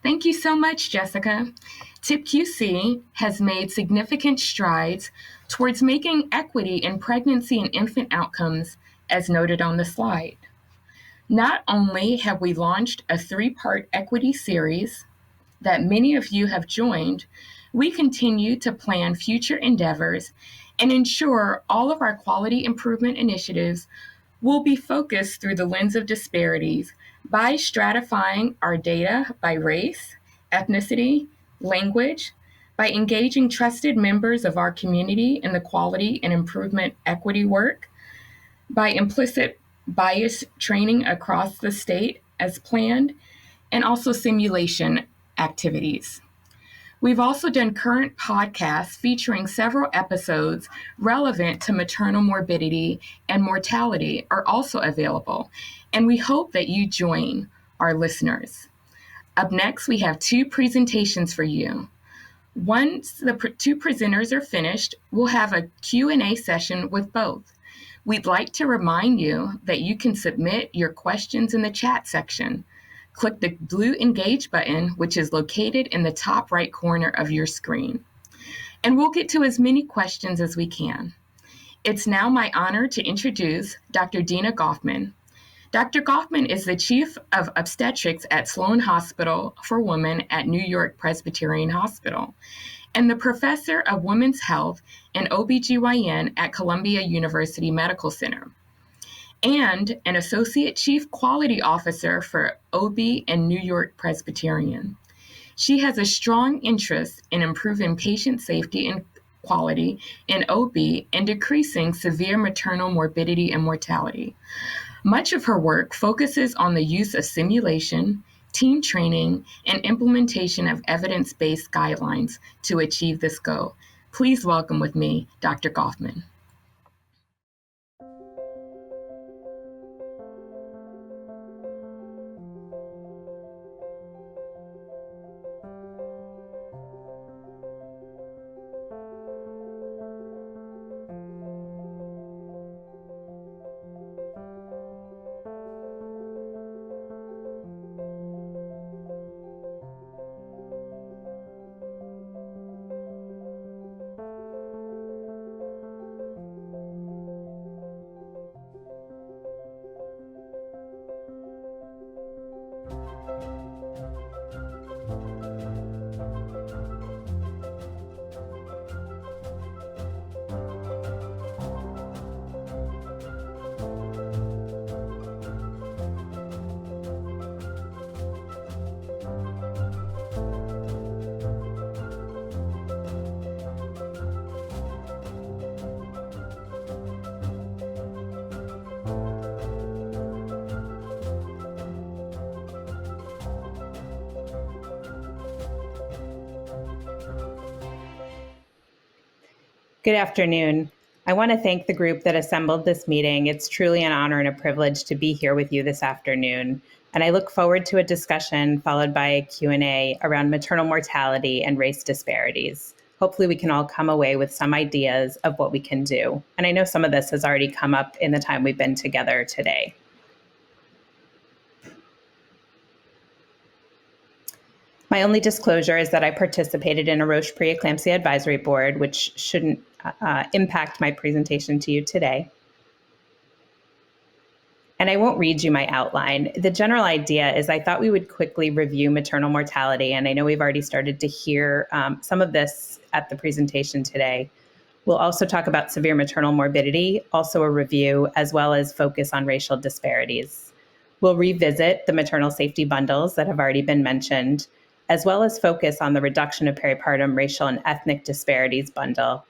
Speaker 8: Thank you so much, Jessica. TIPQC has made significant strides towards making equity in pregnancy and infant outcomes, as noted on the slide. Not only have we launched a 3-part equity series that many of you have joined, we continue to plan future endeavors and ensure all of our quality improvement initiatives will be focused through the lens of disparities by stratifying our data by race, ethnicity, language, by engaging trusted members of our community in the quality and improvement equity work, by implicit bias training across the state as planned, and also simulation activities. We've also done current podcasts featuring several episodes relevant to maternal morbidity and mortality are also available, and we hope that you join our listeners. Up next, we have 2 presentations for you. Once the 2 presenters are finished, we'll have a Q&A session with both. We'd like to remind you that you can submit your questions in the chat section. Click the blue Engage button, which is located in the top right corner of your screen. And we'll get to as many questions as we can. It's now my honor to introduce Dr. Dina Goffman. Dr. Goffman is the Chief of Obstetrics at Sloan Hospital for Women at New York Presbyterian Hospital and the Professor of Women's Health and OBGYN at Columbia University Medical Center, and an Associate Chief Quality Officer for OB and New York Presbyterian. She has a strong interest in improving patient safety and quality in OB and decreasing severe maternal morbidity and mortality. Much of her work focuses on the use of simulation, team training, and implementation of evidence-based guidelines to achieve this goal. Please welcome with me, Dr. Goffman.
Speaker 9: Good afternoon. I want to thank the group that assembled this meeting. It's truly an honor and a privilege to be here with you this afternoon. And I look forward to a discussion followed by a Q&A around maternal mortality and race disparities. Hopefully we can all come away with some ideas of what we can do. And I know some of this has already come up in the time we've been together today. My only disclosure is that I participated in a Roche preeclampsia advisory board, which shouldn't impact my presentation to you today. And I won't read you my outline. The general idea is I thought we would quickly review maternal mortality, and I know we've already started to hear some of this at the presentation today. We'll also talk about severe maternal morbidity, also a review, as well as focus on racial disparities. We'll revisit the maternal safety bundles that have already been mentioned, as well as focus on the reduction of peripartum racial and ethnic disparities bundle.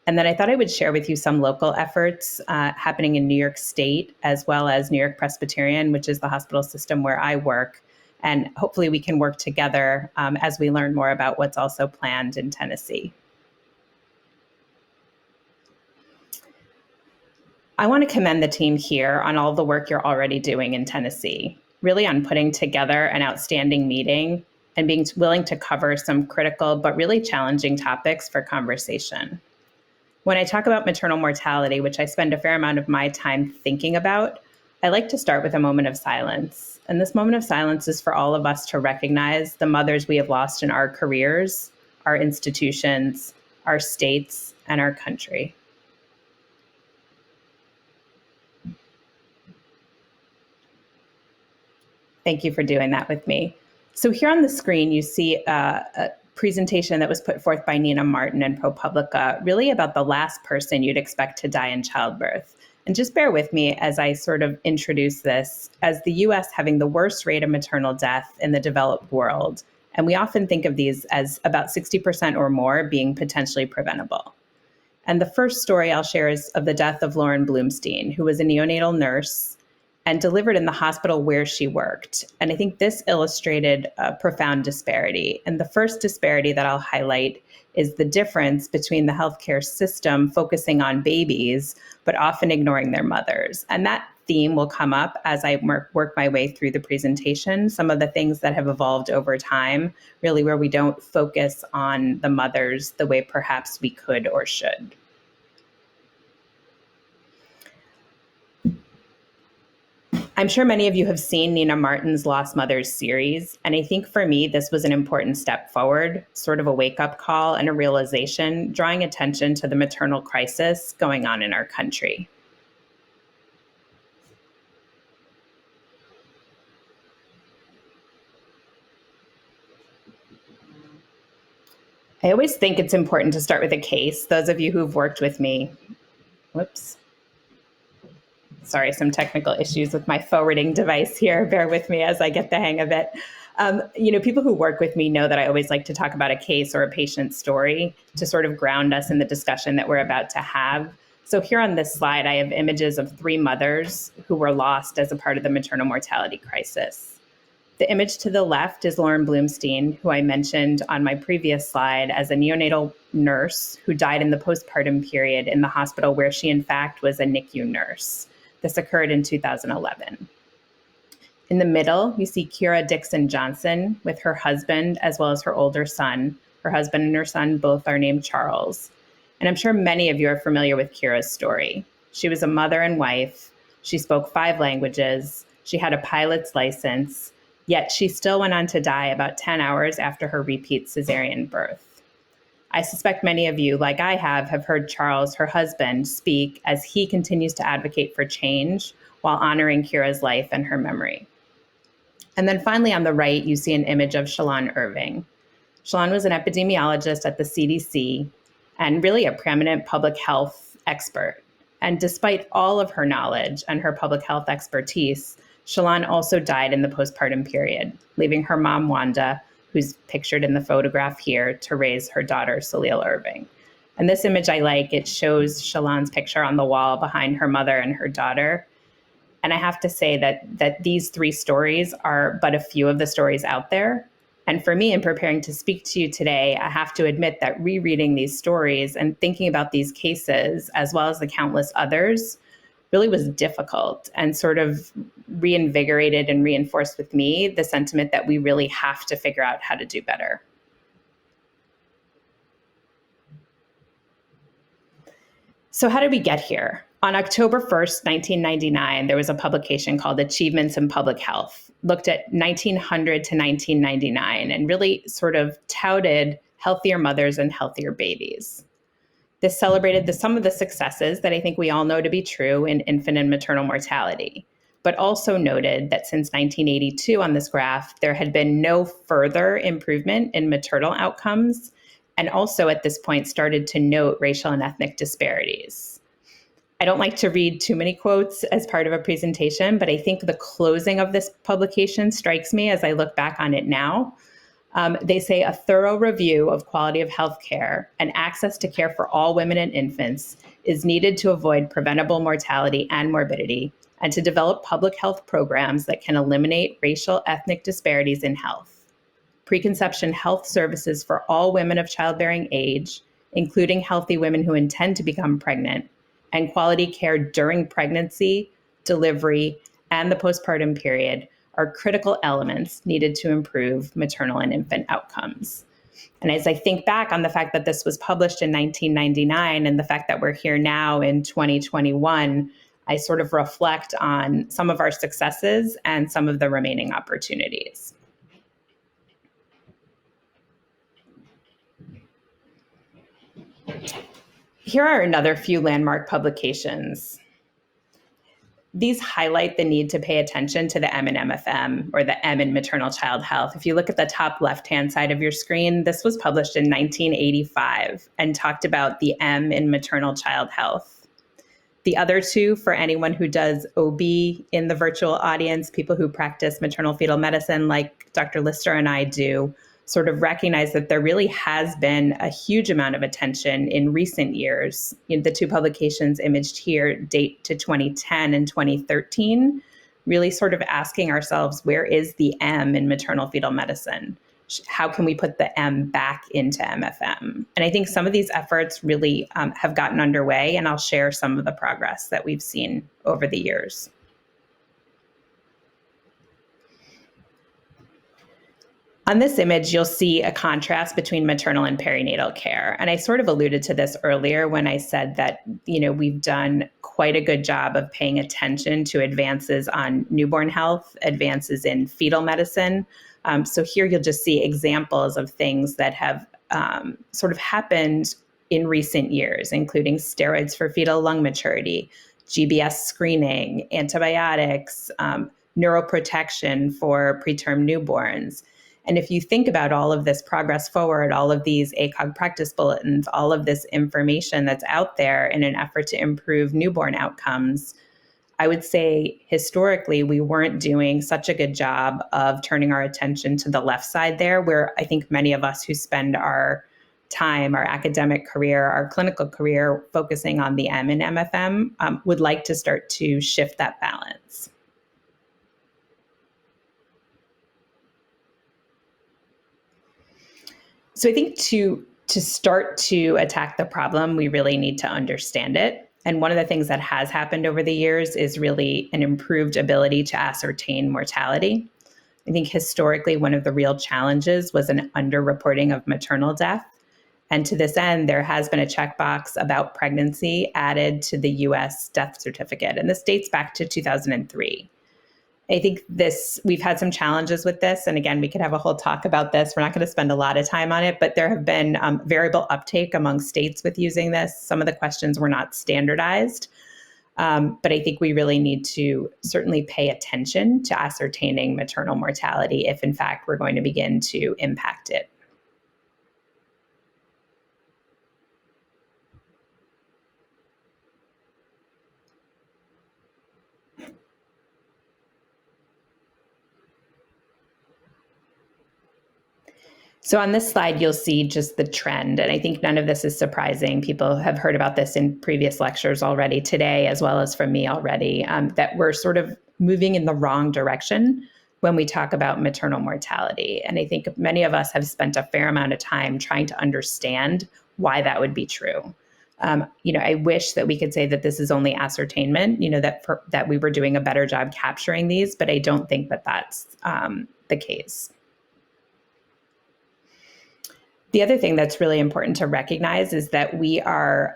Speaker 9: And then I thought I would share with you some local efforts happening in New York State, as well as New York Presbyterian, which is the hospital system where I work. And hopefully we can work together as we learn more about what's also planned in Tennessee. I want to commend the team here on all the work you're already doing in Tennessee, really on putting together an outstanding meeting and being willing to cover some critical but really challenging topics for conversation. When I talk about maternal mortality, which I spend a fair amount of my time thinking about, I like to start with a moment of silence. And this moment of silence is for all of us to recognize the mothers we have lost in our careers, our institutions, our states, and our country. Thank you for doing that with me. So here on the screen, you see a presentation that was put forth by Nina Martin and ProPublica, really about the last person you'd expect to die in childbirth. And just bear with me as I sort of introduce this as the US having the worst rate of maternal death in the developed world. And we often think of these as about 60% or more being potentially preventable. And the first story I'll share is of the death of Lauren Bloomstein, who was a neonatal nurse and delivered in the hospital where she worked. And I think this illustrated a profound disparity. And the first disparity that I'll highlight is the difference between the healthcare system focusing on babies, but often ignoring their mothers. And that theme will come up as I work my way through the presentation, some of the things that have evolved over time, really where we don't focus on the mothers the way perhaps we could or should. I'm sure many of you have seen Nina Martin's Lost Mothers series, and I think for me, this was an important step forward, sort of a wake-up call and a realization, drawing attention to the maternal crisis going on in our country. I always think it's important to start with a case. Those of you who've worked with me, whoops. Sorry, some technical issues with my forwarding device here. Bear with me as I get the hang of it. People who work with me know that I always like to talk about a case or a patient story to sort of ground us in the discussion that we're about to have. So here on this slide, I have images of 3 mothers who were lost as a part of the maternal mortality crisis. The image to the left is Lauren Bloomstein, who I mentioned on my previous slide as a neonatal nurse who died in the postpartum period in the hospital where she in fact was a NICU nurse. This occurred in 2011. In the middle, you see Kira Dixon Johnson with her husband as well as her older son. Her husband and her son both are named Charles. And I'm sure many of you are familiar with Kira's story. She was a mother and wife. She spoke 5 languages. She had a pilot's license, yet she still went on to die about 10 hours after her repeat cesarean birth. I suspect many of you, like I have heard Charles, her husband, speak as he continues to advocate for change while honoring Kira's life and her memory. And then finally on the right, you see an image of Shalon Irving. Shalon was an epidemiologist at the CDC and really a preeminent public health expert. And despite all of her knowledge and her public health expertise, Shalon also died in the postpartum period, leaving her mom, Wanda, who's pictured in the photograph here, to raise her daughter, Salil Irving. And this image I like, it shows Shalon's picture on the wall behind her mother and her daughter. And I have to say that these 3 stories are but a few of the stories out there. And for me, in preparing to speak to you today, I have to admit that rereading these stories and thinking about these cases, as well as the countless others, really was difficult and sort of reinvigorated and reinforced with me the sentiment that we really have to figure out how to do better. So how did we get here? On October 1st, 1999, there was a publication called Achievements in Public Health, looked at 1900 to 1999, and really sort of touted healthier mothers and healthier babies. This celebrated some of the successes that I think we all know to be true in infant and maternal mortality, but also noted that since 1982 on this graph, there had been no further improvement in maternal outcomes, and also at this point started to note racial and ethnic disparities. I don't like to read too many quotes as part of a presentation, but I think the closing of this publication strikes me as I look back on it now. They say a thorough review of quality of health care and access to care for all women and infants is needed to avoid preventable mortality and morbidity, and to develop public health programs that can eliminate racial ethnic disparities in health. Preconception health services for all women of childbearing age, including healthy women who intend to become pregnant, and quality care during pregnancy, delivery, and the postpartum period are critical elements needed to improve maternal and infant outcomes. And as I think back on the fact that this was published in 1999 and the fact that we're here now in 2021, I sort of reflect on some of our successes and some of the remaining opportunities. Here are another few landmark publications. These highlight the need to pay attention to the M in MFM, or the M in maternal child health. If you look at the top left-hand side of your screen, this was published in 1985 and talked about the M in maternal child health. The other two, for anyone who does OB in the virtual audience, people who practice maternal fetal medicine like Dr. Lister and I do, sort of recognize that there really has been a huge amount of attention in recent years. The two publications imaged here date to 2010 and 2013, really sort of asking ourselves, where is the M in maternal fetal medicine? How can we put the M back into MFM? And I think some of these efforts really have gotten underway, and I'll share some of the progress that we've seen over the years. On this image, you'll see a contrast between maternal and perinatal care. And I sort of alluded to this earlier when I said that, we've done quite a good job of paying attention to advances on newborn health, advances in fetal medicine. So here you'll just see examples of things that have sort of happened in recent years, including steroids for fetal lung maturity, GBS screening, antibiotics, neuroprotection for preterm newborns. And if you think about all of this progress forward, all of these ACOG practice bulletins, all of this information that's out there in an effort to improve newborn outcomes, I would say historically, we weren't doing such a good job of turning our attention to the left side there, where I think many of us who spend our time, our academic career, our clinical career, focusing on the M in MFM, would like to start to shift that balance. So I think to start to attack the problem, we really need to understand it. And one of the things that has happened over the years is really an improved ability to ascertain mortality. I think historically, one of the real challenges was an underreporting of maternal death. And to this end, there has been a checkbox about pregnancy added to the US death certificate. And this dates back to 2003. I think we've had some challenges with this. And again, we could have a whole talk about this. We're not going to spend a lot of time on it, but there have been variable uptake among states with using this. Some of the questions were not standardized. But I think we really need to certainly pay attention to ascertaining maternal mortality if, in fact, we're going to begin to impact it. So on this slide, you'll see just the trend. And I think none of this is surprising. People have heard about this in previous lectures already today, as well as from me already, that we're sort of moving in the wrong direction when we talk about maternal mortality. And I think many of us have spent a fair amount of time trying to understand why that would be true. I wish that we could say that this is only ascertainment, that we were doing a better job capturing these, but I don't think that that's the case. The other thing that's really important to recognize is that we are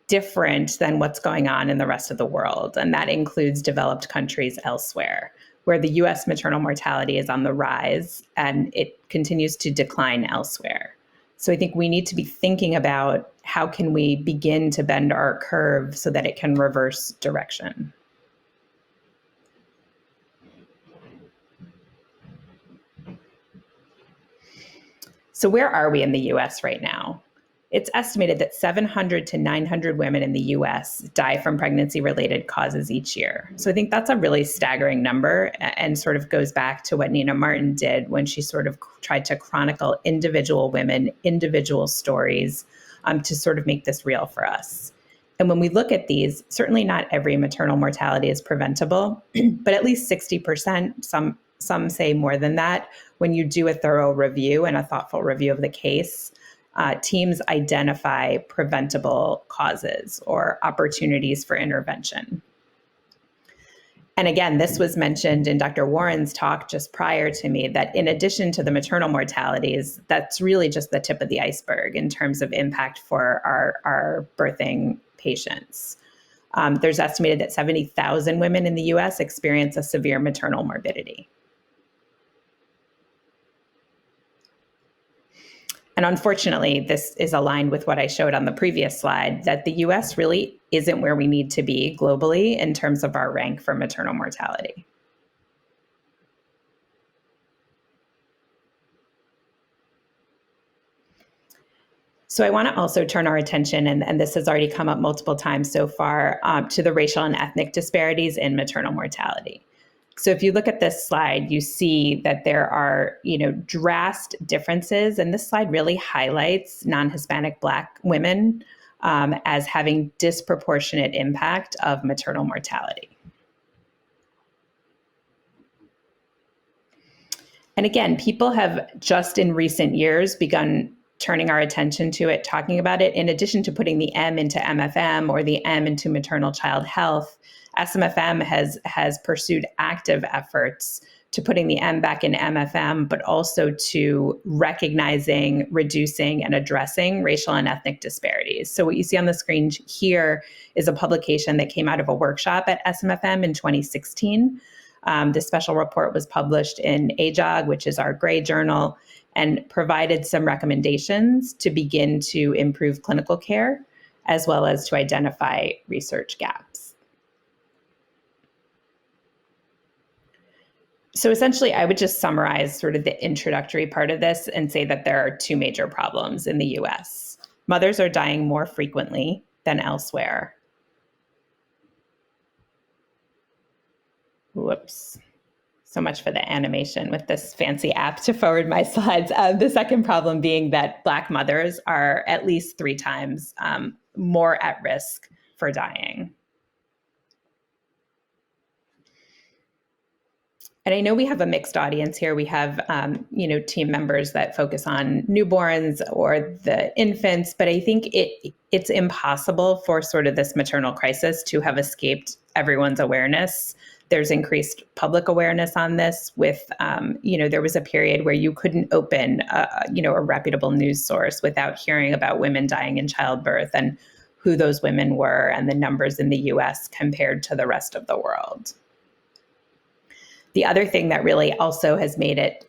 Speaker 9: different than what's going on in the rest of the world. And that includes developed countries elsewhere, where the US maternal mortality is on the rise and it continues to decline elsewhere. So I think we need to be thinking about how can we begin to bend our curve so that it can reverse direction. So where are we in the US right now? It's estimated that 700 to 900 women in the US die from pregnancy-related causes each year. So I think that's a really staggering number and sort of goes back to what Nina Martin did when she sort of tried to chronicle individual women, individual stories to sort of make this real for us. And when we look at these, certainly not every maternal mortality is preventable, but at least 60%, some say more than that, when you do a thorough review and a thoughtful review of the case, teams identify preventable causes or opportunities for intervention. And again, this was mentioned in Dr. Warren's talk just prior to me, that in addition to the maternal mortalities, that's really just the tip of the iceberg in terms of impact for our birthing patients. There's estimated that 70,000 women in the US experience a severe maternal morbidity. And unfortunately, this is aligned with what I showed on the previous slide, that the US really isn't where we need to be globally in terms of our rank for maternal mortality. So I want to also turn our attention, and this has already come up multiple times so far, to the racial and ethnic disparities in maternal mortality. So if you look at this slide, you see that there are, drastic differences, and this slide really highlights non-Hispanic Black women as having disproportionate impact of maternal mortality. And again, people have just in recent years begun turning our attention to it, talking about it. In addition to putting the M into MFM or the M into maternal child health, SMFM has pursued active efforts to putting the M back in MFM, but also to recognizing, reducing, and addressing racial and ethnic disparities. So what you see on the screen here is a publication that came out of a workshop at SMFM in 2016. This special report was published in AJOG, which is our gray journal, and provided some recommendations to begin to improve clinical care, as well as to identify research gaps. So essentially, I would just summarize sort of the introductory part of this and say that there are two major problems in the US. Mothers are dying more frequently than elsewhere. Whoops. So much for the animation with this fancy app to forward my slides. The second problem being that Black mothers are at least 3 times more at risk for dying. And I know we have a mixed audience here. We have, team members that focus on newborns or the infants, but I think it's impossible for sort of this maternal crisis to have escaped everyone's awareness. There's increased public awareness on this with, there was a period where you couldn't open, a reputable news source without hearing about women dying in childbirth and who those women were and the numbers in the US compared to the rest of the world. The other thing that really also has made it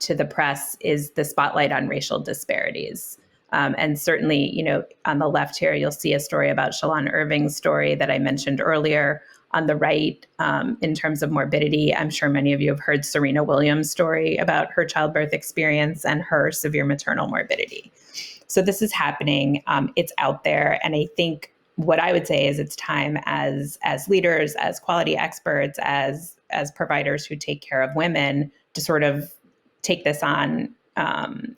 Speaker 9: to the press is the spotlight on racial disparities. And certainly, on the left here, you'll see a story about Shalon Irving's story that I mentioned earlier. On the right, in terms of morbidity, I'm sure many of you have heard Serena Williams' story about her childbirth experience and her severe maternal morbidity. So this is happening. It's out there. And I think what I would say is it's time as leaders, as quality experts, as providers who take care of women to sort of take this on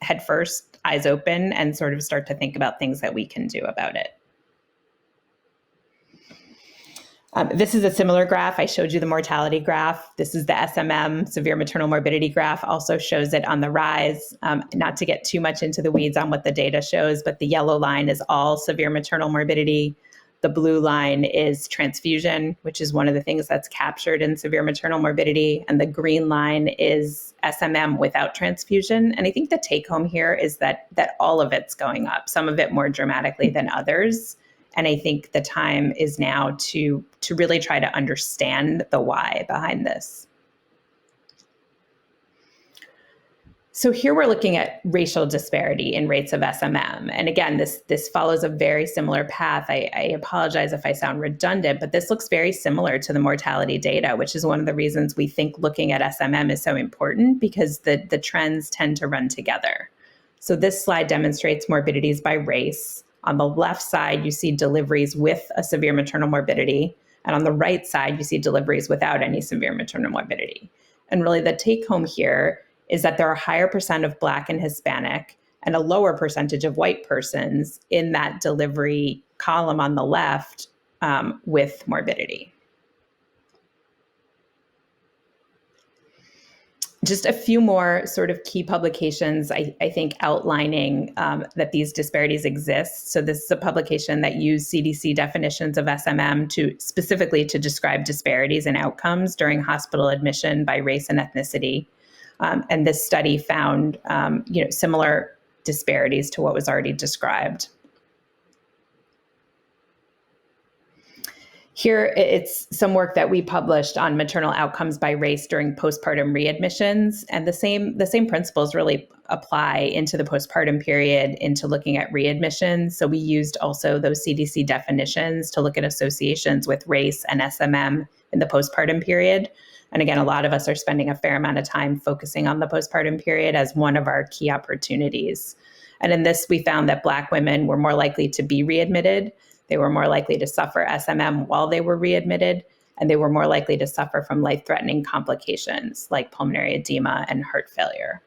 Speaker 9: head first, eyes open, and sort of start to think about things that we can do about it. This is a similar graph. I showed you the mortality graph. This is the SMM, severe maternal morbidity graph, also shows it on the rise. Not to get too much into the weeds on what the data shows, but the yellow line is all severe maternal morbidity. The blue line is transfusion, which is one of the things that's captured in severe maternal morbidity. And the green line is SMM without transfusion. And I think the take home here is that all of it's going up, some of it more dramatically than others. And I think the time is now to really try to understand the why behind this. So here we're looking at racial disparity in rates of SMM. And again, this follows a very similar path. I apologize if I sound redundant, but this looks very similar to the mortality data, which is one of the reasons we think looking at SMM is so important, because the trends tend to run together. So this slide demonstrates morbidities by race. On the left side, you see deliveries with a severe maternal morbidity. And on the right side, you see deliveries without any severe maternal morbidity. And really the take home here is that there are a higher percent of Black and Hispanic and a lower percentage of white persons in that delivery column on the left with morbidity. Just a few more sort of key publications, I think, outlining that these disparities exist. So this is a publication that used CDC definitions of SMM specifically to describe disparities in outcomes during hospital admission by race and ethnicity. And this study found similar disparities to what was already described. Here, it's some work that we published on maternal outcomes by race during postpartum readmissions, and the same principles really apply into the postpartum period, into looking at readmissions. So we used also those CDC definitions to look at associations with race and SMM in the postpartum period. And again, a lot of us are spending a fair amount of time focusing on the postpartum period as one of our key opportunities. And in this, we found that Black women were more likely to be readmitted. They were more likely to suffer SMM while they were readmitted, and they were more likely to suffer from life-threatening complications like pulmonary edema and heart failure.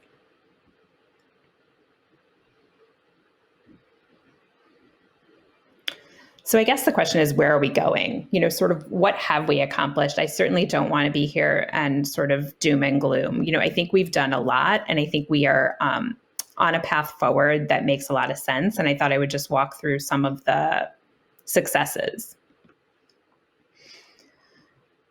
Speaker 9: So I guess the question is, where are we going? Sort of what have we accomplished? I certainly don't want to be here and sort of doom and gloom. I think we've done a lot, and I think we are on a path forward that makes a lot of sense. And I thought I would just walk through some of the successes.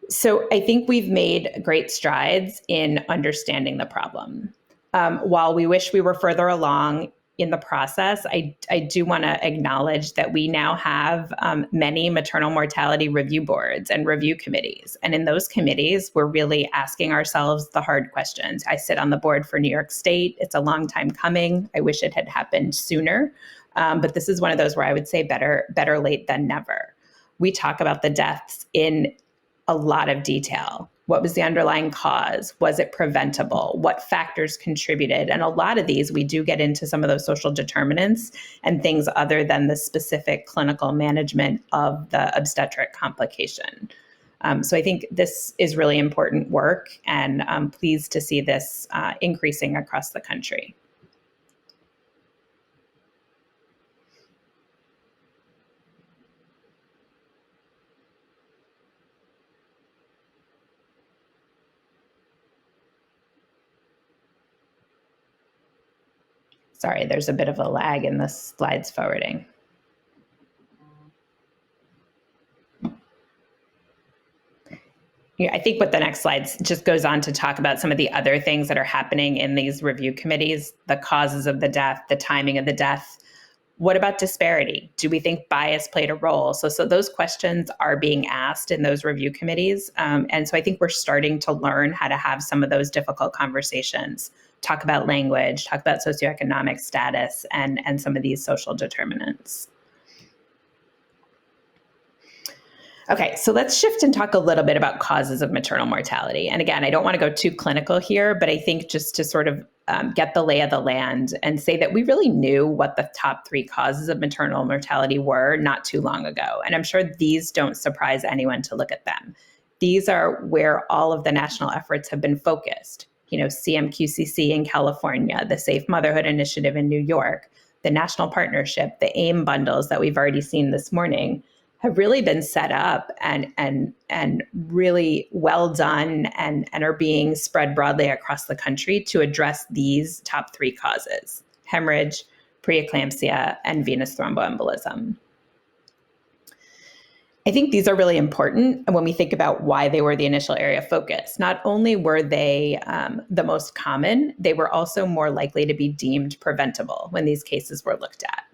Speaker 9: So I think we've made great strides in understanding the problem. While we wish we were further along in the process, I do want to acknowledge that we now have many maternal mortality review boards and review committees. And in those committees, we're really asking ourselves the hard questions. I sit on the board for New York State. It's a long time coming. I wish it had happened sooner. But this is one of those where I would say better late than never. We talk about the deaths in a lot of detail. What was the underlying cause? Was it preventable? What factors contributed? And a lot of these, we do get into some of those social determinants and things other than the specific clinical management of the obstetric complication. So I think this is really important work, and I'm pleased to see this increasing across the country. Sorry, there's a bit of a lag in the slides forwarding. I think what the next slide just goes on to talk about some of the other things that are happening in these review committees, the causes of the death, the timing of the death. What about disparity? Do we think bias played a role? So those questions are being asked in those review committees. And so I think we're starting to learn how to have some of those difficult conversations, talk about language, talk about socioeconomic status, and some of these social determinants. Okay, so let's shift and talk a little bit about causes of maternal mortality. And again, I don't want to go too clinical here, but I think just to sort of get the lay of the land and say that we really knew what the top 3 causes of maternal mortality were not too long ago. And I'm sure these don't surprise anyone to look at them. These are where all of the national efforts have been focused. CMQCC in California, the Safe Motherhood Initiative in New York, the National Partnership, the AIM bundles that we've already seen this morning have really been set up and really well done and are being spread broadly across the country to address these top 3 causes: hemorrhage, preeclampsia, and venous thromboembolism. I think these are really important when we think about why they were the initial area of focus. Not only were they the most common, they were also more likely to be deemed preventable when these cases were looked at.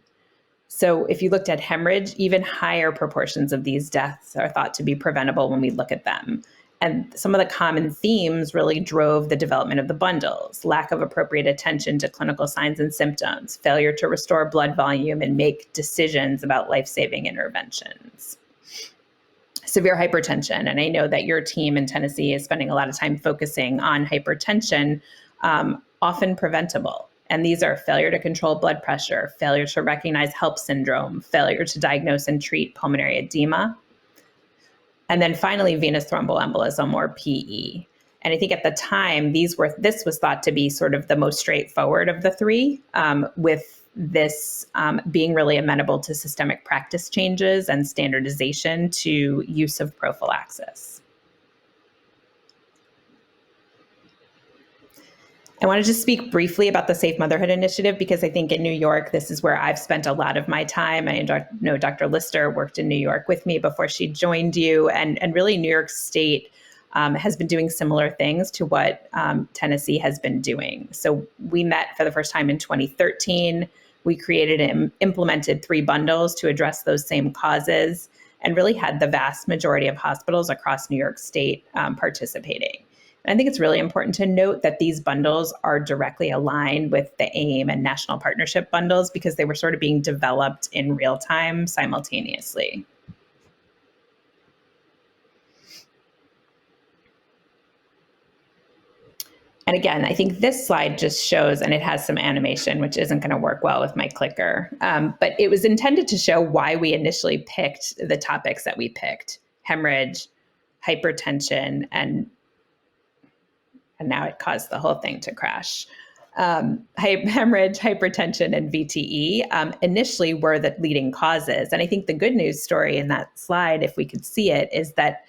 Speaker 9: So if you looked at hemorrhage, even higher proportions of these deaths are thought to be preventable when we look at them. And some of the common themes really drove the development of the bundles: lack of appropriate attention to clinical signs and symptoms, failure to restore blood volume and make decisions about life-saving interventions. Severe hypertension, and I know that your team in Tennessee is spending a lot of time focusing on hypertension, often preventable. And these are failure to control blood pressure, failure to recognize HELP syndrome, failure to diagnose and treat pulmonary edema, and then finally venous thromboembolism, or PE. And I think at the time, this was thought to be sort of the most straightforward of the three, with this being really amenable to systemic practice changes and standardization to use of prophylaxis. I want to just speak briefly about the Safe Motherhood Initiative, because I think in New York, this is where I've spent a lot of my time. I know Dr. Lister worked in New York with me before she joined you, and really New York State has been doing similar things to what Tennessee has been doing. So we met for the first time in 2013. We created and implemented 3 bundles to address those same causes, and really had the vast majority of hospitals across New York State participating. And I think it's really important to note that these bundles are directly aligned with the AIM and national partnership bundles, because they were sort of being developed in real time simultaneously. And again, I think this slide just shows, and it has some animation, which isn't going to work well with my clicker, but it was intended to show why we initially picked the topics that we picked: hemorrhage, hypertension, and now it caused the whole thing to crash. Hemorrhage, hypertension, and VTE initially were the leading causes. And I think the good news story in that slide, if we could see it, is that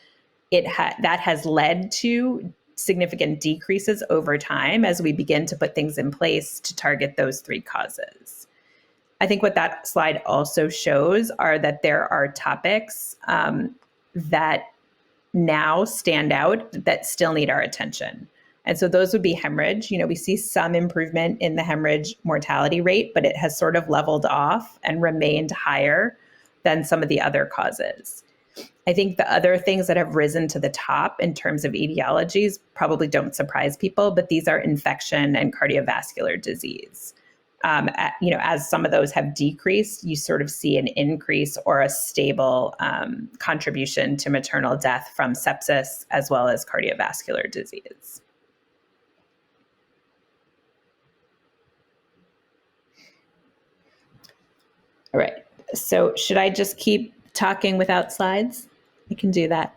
Speaker 9: that has led to significant decreases over time as we begin to put things in place to target those 3 causes. I think what that slide also shows are that there are topics that now stand out that still need our attention. And so those would be hemorrhage. We see some improvement in the hemorrhage mortality rate, but it has sort of leveled off and remained higher than some of the other causes. I think the other things that have risen to the top in terms of etiologies probably don't surprise people, but these are infection and cardiovascular disease. As some of those have decreased, you sort of see an increase or a stable contribution to maternal death from sepsis as well as cardiovascular disease. All right, so should I just keep talking without slides? I can do that.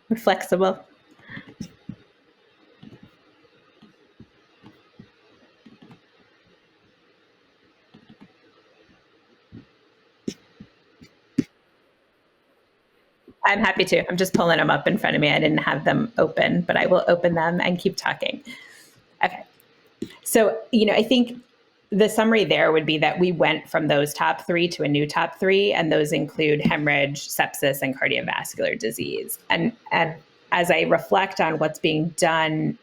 Speaker 9: We're flexible. I'm happy to. I'm just pulling them up in front of me. I didn't have them open, but I will open them and keep talking. Okay. So, I think the summary there would be that we went from those top 3 to a new top 3, and those include hemorrhage, sepsis, and cardiovascular disease. And as I reflect on what's being done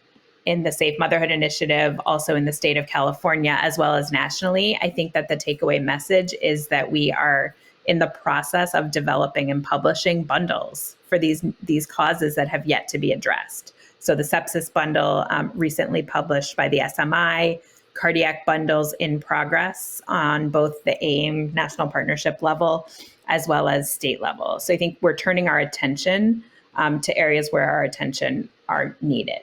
Speaker 9: in the Safe Motherhood Initiative, also in the state of California, as well as nationally, I think that the takeaway message is that we are in the process of developing and publishing bundles for these causes that have yet to be addressed. So the sepsis bundle recently published by the SMI, cardiac bundles in progress on both the AIM national partnership level as well as state level. So I think we're turning our attention to areas where our attention are needed.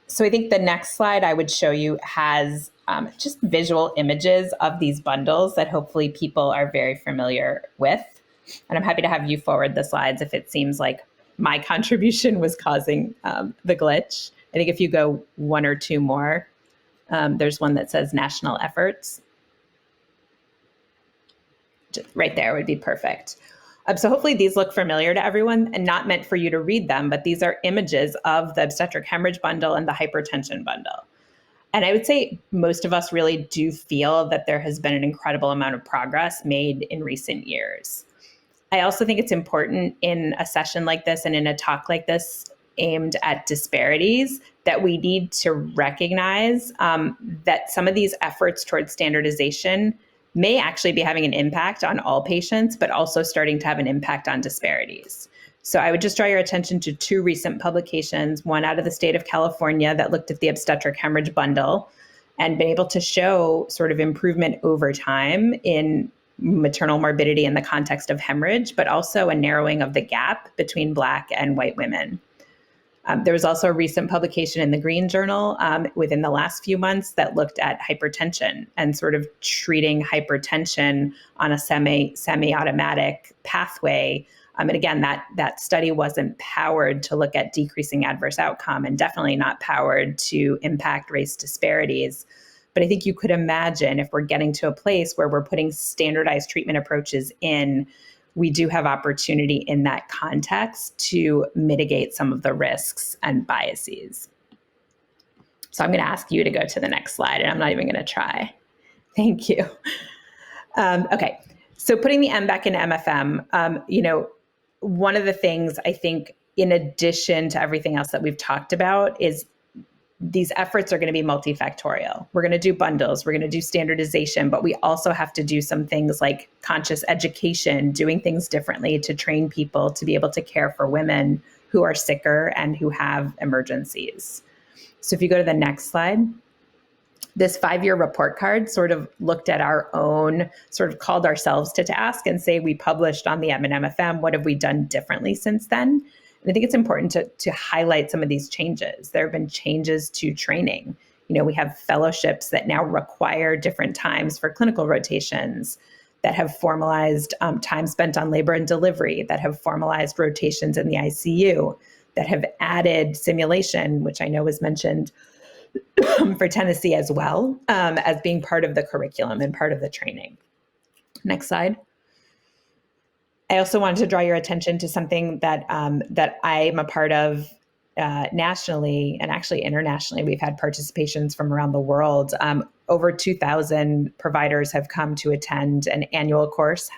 Speaker 9: So I think the next slide I would show you has just visual images of these bundles that hopefully people are very familiar with. And I'm happy to have you forward the slides if it seems like my contribution was causing the glitch. I think if you go 1 or 2 more, there's one that says national efforts. Just right there would be perfect. So hopefully these look familiar to everyone and not meant for you to read them, but these are images of the obstetric hemorrhage bundle and the hypertension bundle. And I would say most of us really do feel that there has been an incredible amount of progress made in recent years. I also think it's important in a session like this and in a talk like this aimed at disparities, that we need to recognize that some of these efforts towards standardization may actually be having an impact on all patients, but also starting to have an impact on disparities. So I would just draw your attention to two recent publications, one out of the state of California that looked at the obstetric hemorrhage bundle and been able to show sort of improvement over time in maternal morbidity in the context of hemorrhage, but also a narrowing of the gap between Black and white women. There was also a recent publication in the Green Journal within the last few months that looked at hypertension and sort of treating hypertension on a semi-automatic pathway. And again, that study wasn't powered to look at decreasing adverse outcome and definitely not powered to impact race disparities. But I think you could imagine if we're getting to a place where we're putting standardized treatment approaches in, we do have opportunity in that context to mitigate some of the risks and biases. So I'm going to ask you to go to the next slide, and I'm not even going to try. Thank you. Okay, so putting the MBEC in MFM, one of the things I think, in addition to everything else that we've talked about, is these efforts are going to be multifactorial. We're going to do bundles, we're going to do standardization, but we also have to do some things like conscious education, doing things differently to train people to be able to care for women who are sicker and who have emergencies. So if you go to the next slide, this 5-year report card sort of looked at our own, sort of called ourselves to task and say, we published on the M and MFM, what have we done differently since then? And I think it's important to highlight some of these changes. There have been changes to training. We have fellowships that now require different times for clinical rotations, that have formalized time spent on labor and delivery, that have formalized rotations in the ICU, that have added simulation, which I know was mentioned for Tennessee as well, as being part of the curriculum and part of the training. Next slide. I also wanted to draw your attention to something that that I'm a part of nationally and actually internationally. We've had participations from around the world. Over 2,000 providers have come to attend an annual course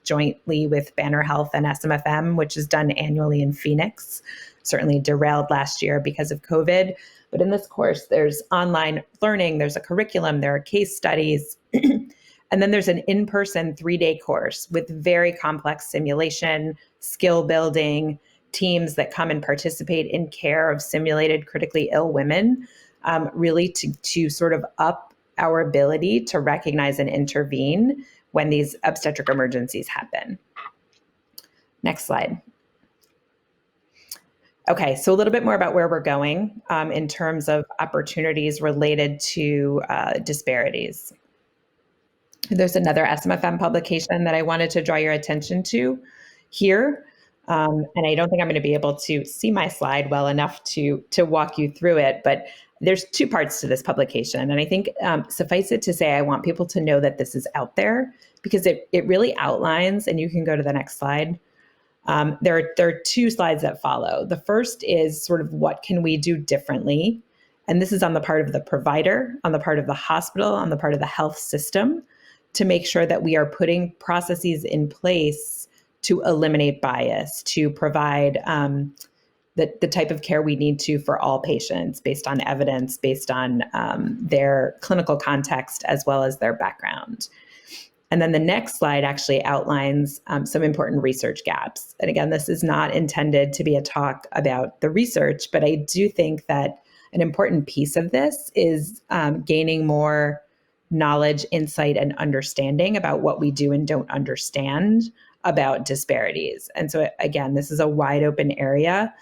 Speaker 9: jointly with Banner Health and SMFM, which is done annually in Phoenix. Certainly derailed last year because of COVID. But in this course, there's online learning, there's a curriculum, there are case studies, and then there's an in-person 3-day course with very complex simulation, skill building, teams that come and participate in care of simulated critically ill women, really to sort of up our ability to recognize and intervene when these obstetric emergencies happen. Next slide. Okay, so a little bit more about where we're going in terms of opportunities related to disparities. There's another SMFM publication that I wanted to draw your attention to here. And I don't think I'm going to be able to see my slide well enough to walk you through it, but there's 2 parts to this publication. And I think suffice it to say, I want people to know that this is out there because it really outlines, and you can go to the next slide. There are 2 slides that follow. The first is sort of what can we do differently? And this is on the part of the provider, on the part of the hospital, on the part of the health system, to make sure that we are putting processes in place to eliminate bias, to provide the type of care we need to for all patients based on evidence, based on their clinical context, as well as their background. And then the next slide actually outlines some important research gaps. And again, this is not intended to be a talk about the research, but I do think that an important piece of this is gaining more knowledge, insight, and understanding about what we do and don't understand about disparities. And so again, this is a wide open area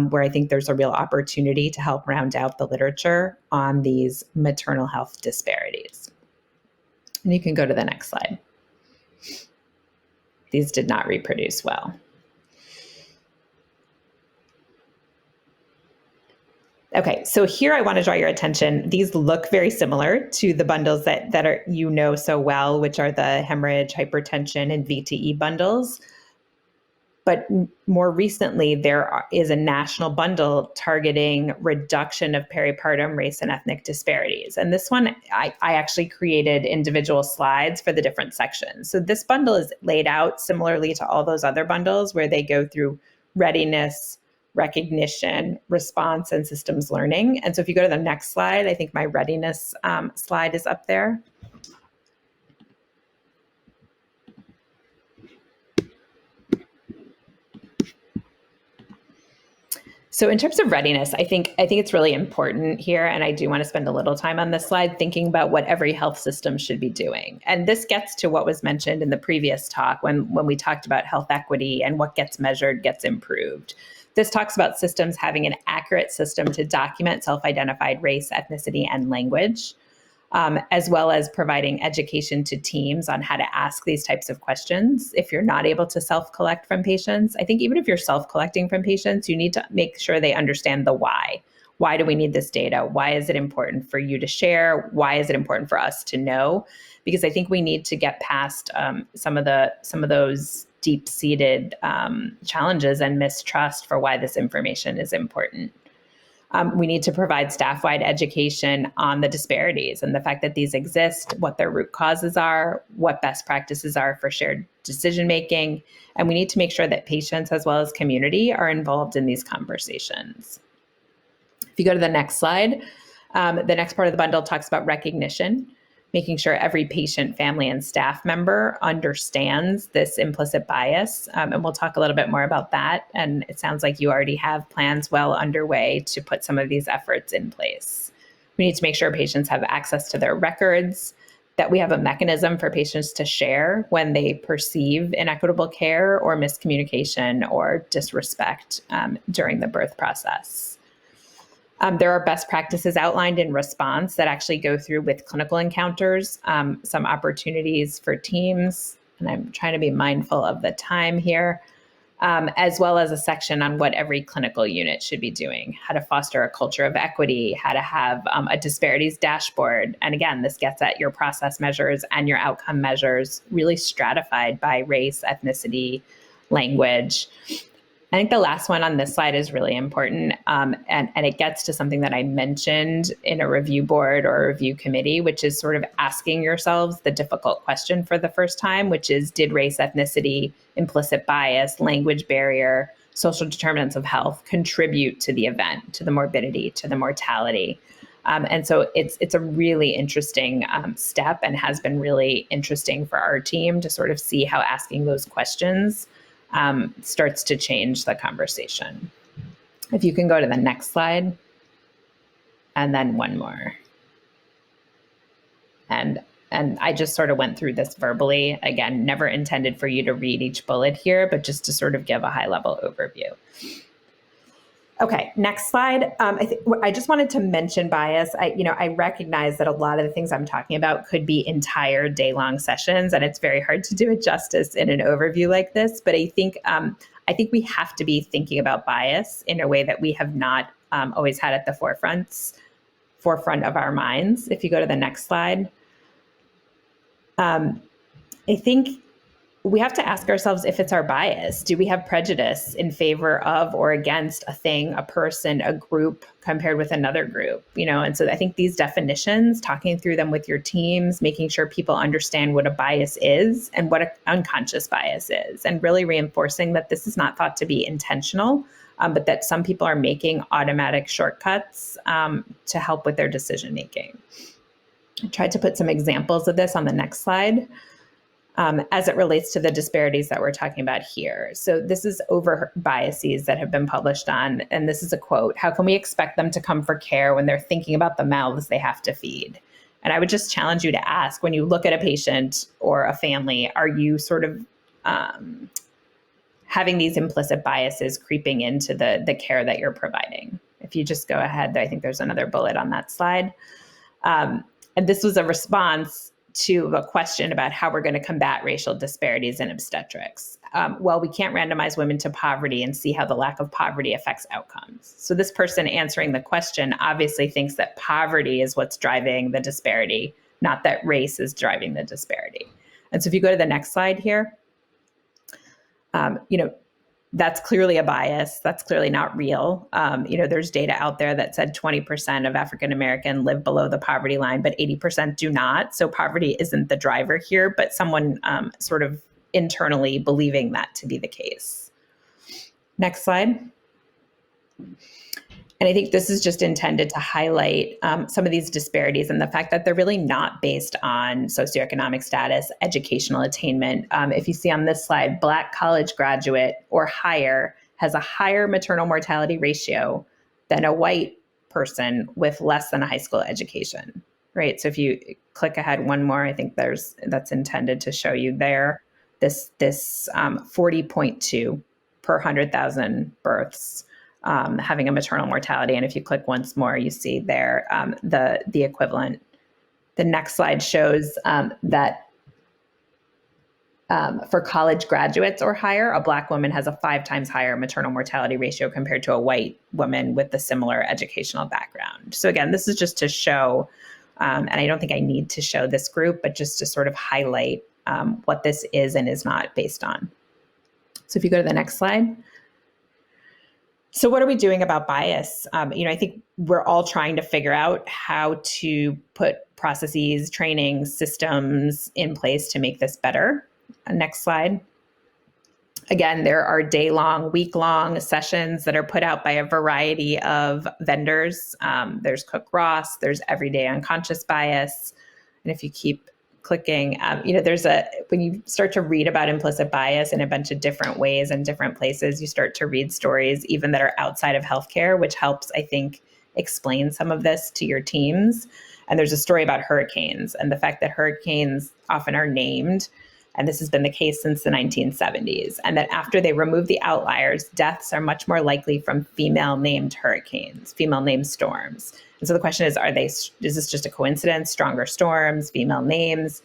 Speaker 9: where I think there's a real opportunity to help round out the literature on these maternal health disparities. And you can go to the next slide. These did not reproduce well. Okay, so here I want to draw your attention. These look very similar to the bundles that are so well, which are the hemorrhage, hypertension, and VTE bundles. But more recently, there is a national bundle targeting reduction of peripartum race and ethnic disparities. And this one, I actually created individual slides for the different sections. So this bundle is laid out similarly to all those other bundles where they go through readiness, recognition, response, and systems learning. And so if you go to the next slide, I think my readiness slide is up there. So in terms of readiness, I think it's really important here, and I do want to spend a little time on this slide thinking about what every health system should be doing. And this gets to what was mentioned in the previous talk when we talked about health equity and what gets measured gets improved. This talks about systems having an accurate system to document self-identified race, ethnicity, and language, as well as providing education to teams on how to ask these types of questions. If you're not able to self-collect from patients, I think even if you're self-collecting from patients, you need to make sure they understand the why. Why do we need this data? Why is it important for you to share? Why is it important for us to know? Because I think we need to get past some of those deep-seated challenges and mistrust for why this information is important. We need to provide staff-wide education on the disparities and the fact that these exist, what their root causes are, what best practices are for shared decision-making, and we need to make sure that patients as well as community are involved in these conversations. If you go to the next slide, the next part of the bundle talks about recognition, making sure every patient, family, and staff member understands this implicit bias. And we'll talk a little bit more about that. And it sounds like you already have plans well underway to put some of these efforts in place. We need to make sure patients have access to their records, that we have a mechanism for patients to share when they perceive inequitable care or miscommunication or disrespect during the birth process. There are best practices outlined in response that actually go through with clinical encounters, some opportunities for teams, and I'm trying to be mindful of the time here, as well as a section on what every clinical unit should be doing, how to foster a culture of equity, how to have a disparities dashboard. And again, this gets at your process measures and your outcome measures, really stratified by race, ethnicity, language. I think the last one on this slide is really important, and it gets to something that I mentioned in a review board or a review committee, which is sort of asking yourselves the difficult question for the first time, which is, did race, ethnicity, implicit bias, language barrier, social determinants of health contribute to the event, to the morbidity, to the mortality? And so it's a really interesting step, and has been really interesting for our team to sort of see how asking those questions starts to change the conversation. If you can go to the next slide, and then one more. And I just sort of went through this verbally. Again, never intended for you to read each bullet here, but just to sort of give a high-level overview. Okay, next slide. I just wanted to mention bias. I recognize that a lot of the things I'm talking about could be entire day-long sessions, and it's very hard to do it justice in an overview like this. But I think we have to be thinking about bias in a way that we have not always had at the forefront of our minds. If you go to the next slide, I think we have to ask ourselves if it's our bias. Do we have prejudice in favor of or against a thing, a person, a group compared with another group? And so I think these definitions, talking through them with your teams, making sure people understand what a bias is and what an unconscious bias is, and really reinforcing that this is not thought to be intentional, but that some people are making automatic shortcuts to help with their decision making. I tried to put some examples of this on the next slide. As it relates to the disparities that we're talking about here. So this is over biases that have been published on, and this is a quote: "How can we expect them to come for care when they're thinking about the mouths they have to feed?" And I would just challenge you to ask, when you look at a patient or a family, are you sort of having these implicit biases creeping into the care that you're providing? If you just go ahead, I think there's another bullet on that slide. And this was a response to a question about how we're going to combat racial disparities in obstetrics. Well, we can't randomize women to poverty and see how the lack of poverty affects outcomes. So this person answering the question obviously thinks that poverty is what's driving the disparity, not that race is driving the disparity. And so if you go to the next slide here, that's clearly a bias. That's clearly not real. There's data out there that said 20% of African American live below the poverty line, but 80% do not. So poverty isn't the driver here, but someone sort of internally believing that to be the case. Next slide. And I think this is just intended to highlight some of these disparities and the fact that they're really not based on socioeconomic status, educational attainment. If you see on this slide, Black college graduate or higher has a higher maternal mortality ratio than a white person with less than a high school education, right? So if you click ahead one more, I think that's intended to show you there, this 40.2 per 100,000 births. Having a maternal mortality. And if you click once more, you see there the equivalent. The next slide shows that for college graduates or higher, a Black woman has a 5 times higher maternal mortality ratio compared to a white woman with a similar educational background. So again, this is just to show, and I don't think I need to show this group, but just to sort of highlight what this is and is not based on. So if you go to the next slide. So what are we doing about bias? I think we're all trying to figure out how to put processes, training, systems in place to make this better. Next slide. Again, there are day-long, week-long sessions that are put out by a variety of vendors. There's Cook Ross, there's Everyday Unconscious Bias. And if you keep clicking, when you start to read about implicit bias in a bunch of different ways and different places, you start to read stories even that are outside of healthcare, which helps, I think, explain some of this to your teams. And there's a story about hurricanes and the fact that hurricanes often are named, and this has been the case since the 1970s, and that after they remove the outliers, deaths are much more likely from female-named hurricanes, female-named storms. And so the question is this just a coincidence? Stronger storms, female names?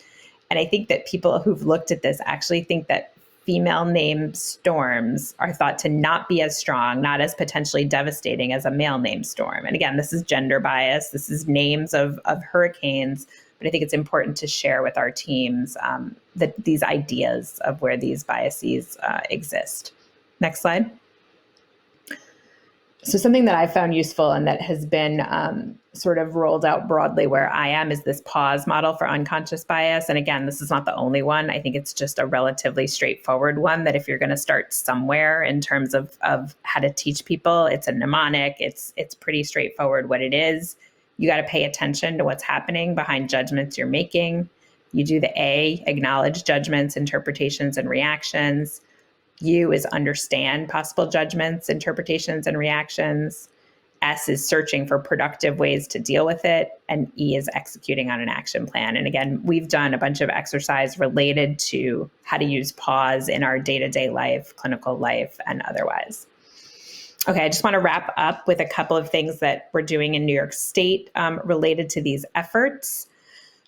Speaker 9: And I think that people who've looked at this actually think that female named storms are thought to not be as strong, not as potentially devastating as a male named storm. And again, this is gender bias. This is names of hurricanes. But I think it's important to share with our teams these ideas of where these biases exist. Next slide. So something that I found useful and that has been sort of rolled out broadly where I am is this pause model for unconscious bias. And again, this is not the only one. I think it's just a relatively straightforward one that if you're going to start somewhere in terms of how to teach people, it's a mnemonic. It's pretty straightforward what it is. You got to pay attention to what's happening behind judgments you're making. You do the A, acknowledge judgments, interpretations, and reactions. U is understand possible judgments, interpretations, and reactions. S is searching for productive ways to deal with it. And E is executing on an action plan. And again, we've done a bunch of exercise related to how to use pause in our day-to-day life, clinical life, and otherwise. Okay, I just want to wrap up with a couple of things that we're doing in New York State related to these efforts.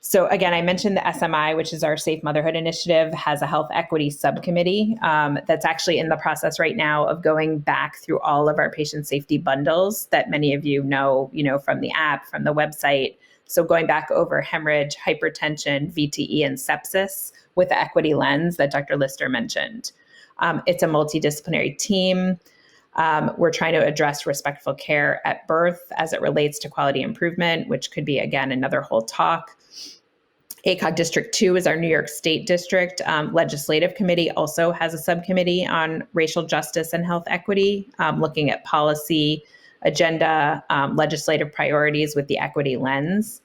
Speaker 9: So again, I mentioned the SMI, which is our Safe Motherhood Initiative, has a health equity subcommittee that's actually in the process right now of going back through all of our patient safety bundles that many of you know from the app, from the website. So going back over hemorrhage, hypertension, VTE, and sepsis with the equity lens that Dr. Lister mentioned. It's a multidisciplinary team. We're trying to address respectful care at birth as it relates to quality improvement, which could be, again, another whole talk. ACOG District 2 is our New York State district. Legislative Committee also has a subcommittee on racial justice and health equity, looking at policy, agenda, legislative priorities with the equity lens.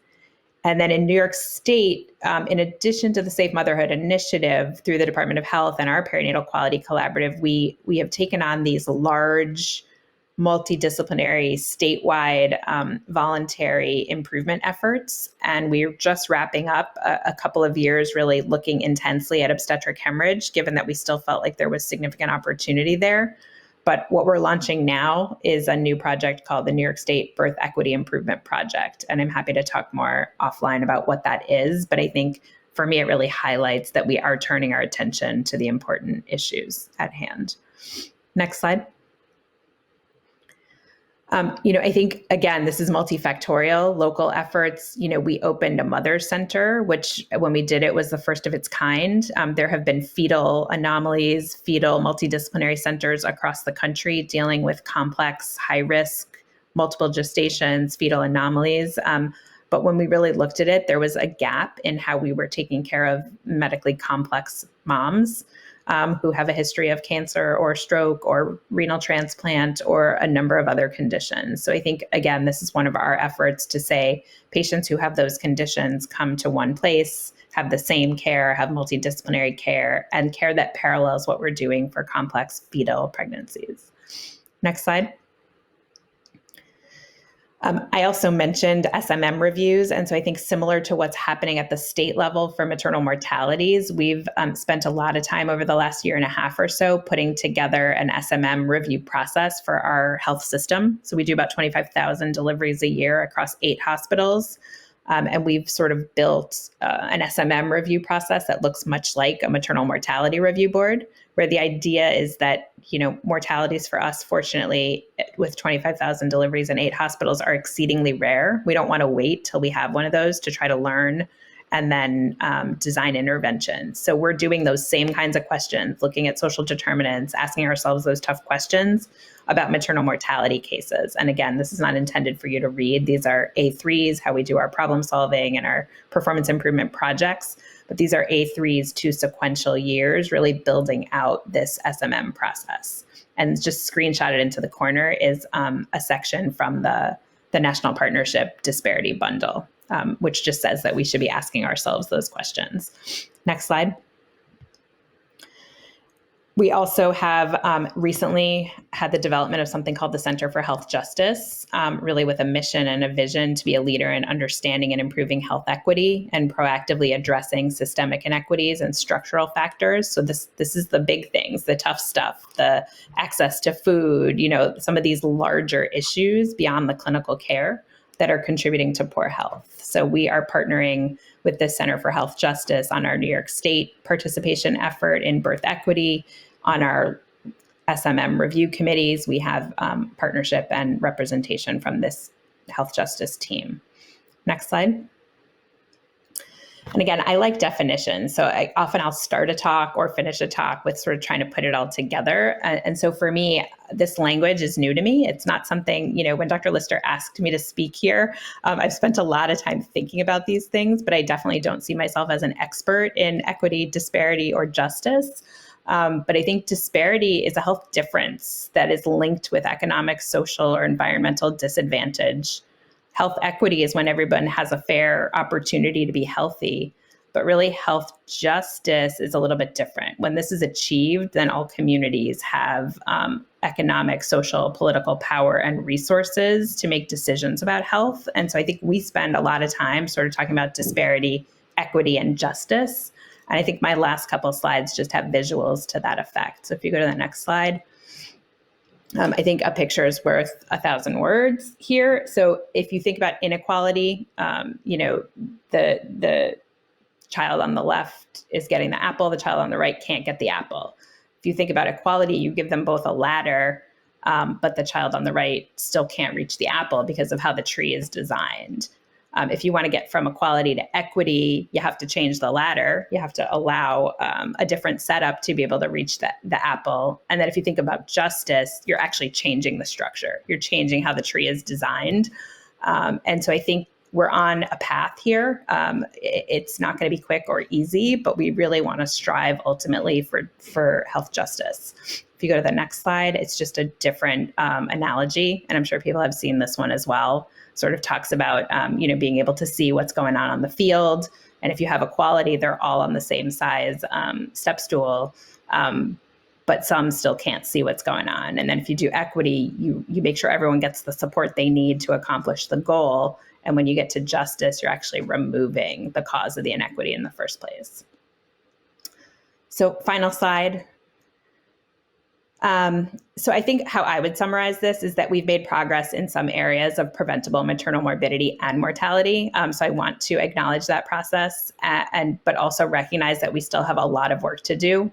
Speaker 9: And then in New York State, in addition to the Safe Motherhood Initiative through the Department of Health and our Perinatal Quality Collaborative, we have taken on these large multidisciplinary statewide voluntary improvement efforts. And we're just wrapping up a couple of years really looking intensely at obstetric hemorrhage, given that we still felt like there was significant opportunity there. But what we're launching now is a new project called the New York State Birth Equity Improvement Project. And I'm happy to talk more offline about what that is. But I think for me, it really highlights that we are turning our attention to the important issues at hand. Next slide. I think, again, this is multifactorial, local efforts. We opened a mother center, which when we did it was the first of its kind. There have been fetal anomalies, fetal multidisciplinary centers across the country dealing with complex, high risk, multiple gestations, fetal anomalies. But when we really looked at it, there was a gap in how we were taking care of medically complex moms. who have a history of cancer or stroke or renal transplant or a number of other conditions. So I think, again, this is one of our efforts to say patients who have those conditions come to one place, have the same care, have multidisciplinary care, and care that parallels what we're doing for complex fetal pregnancies. Next slide. I also mentioned SMM reviews. And so I think similar to what's happening at the state level for maternal mortalities, we've spent a lot of time over the last year and a half or so putting together an SMM review process for our health system. So we do about 25,000 deliveries a year across 8 hospitals. And we've sort of built an SMM review process that looks much like a maternal mortality review board, where the idea is that, mortalities for us, fortunately, with 25,000 deliveries in 8 hospitals are exceedingly rare. We don't want to wait till we have one of those to try to learn and then design interventions. So we're doing those same kinds of questions, looking at social determinants, asking ourselves those tough questions about maternal mortality cases. And again, this is not intended for you to read. These are A3s, how we do our problem solving and our performance improvement projects. But these are A3s to sequential years, really building out this SMM process. And just screenshotted into the corner is a section from the National Partnership Disparity Bundle, which just says that we should be asking ourselves those questions. Next slide. We also have recently had the development of something called the Center for Health Justice, really with a mission and a vision to be a leader in understanding and improving health equity and proactively addressing systemic inequities and structural factors. So this is the big things, the tough stuff, the access to food, some of these larger issues beyond the clinical care that are contributing to poor health. So we are partnering with the Center for Health Justice on our New York State participation effort in birth equity. On our SMM review committees, we have partnership and representation from this health justice team. Next slide. And again, I like definitions. So I'll start a talk or finish a talk with sort of trying to put it all together. And so for me, this language is new to me. It's not something, when Dr. Lister asked me to speak here, I've spent a lot of time thinking about these things, but I definitely don't see myself as an expert in equity, disparity, or justice. But I think disparity is a health difference that is linked with economic, social, or environmental disadvantage. Health equity is when everyone has a fair opportunity to be healthy, but really health justice is a little bit different. When this is achieved, then all communities have economic, social, political power and resources to make decisions about health. And so I think we spend a lot of time sort of talking about disparity, equity, and justice. And I think my last couple of slides just have visuals to that effect. So if you go to the next slide, I think a picture is worth 1,000 words here. So if you think about inequality, the child on the left is getting the apple, the child on the right can't get the apple. If you think about equality, you give them both a ladder, but the child on the right still can't reach the apple because of how the tree is designed. If you want to get from equality to equity, you have to change the ladder. You have to allow a different setup to be able to reach the apple. And then if you think about justice, you're actually changing the structure. You're changing how the tree is designed. And so I think we're on a path here. It's not going to be quick or easy, but we really want to strive ultimately for health justice. If you go to the next slide, it's just a different analogy. And I'm sure people have seen this one as well. Sort of talks about, being able to see what's going on the field. And if you have equality, they're all on the same size step stool, but some still can't see what's going on. And then if you do equity, you make sure everyone gets the support they need to accomplish the goal. And when you get to justice, you're actually removing the cause of the inequity in the first place. So final slide. So I think how I would summarize this is that we've made progress in some areas of preventable maternal morbidity and mortality. So I want to acknowledge that process, but also recognize that we still have a lot of work to do.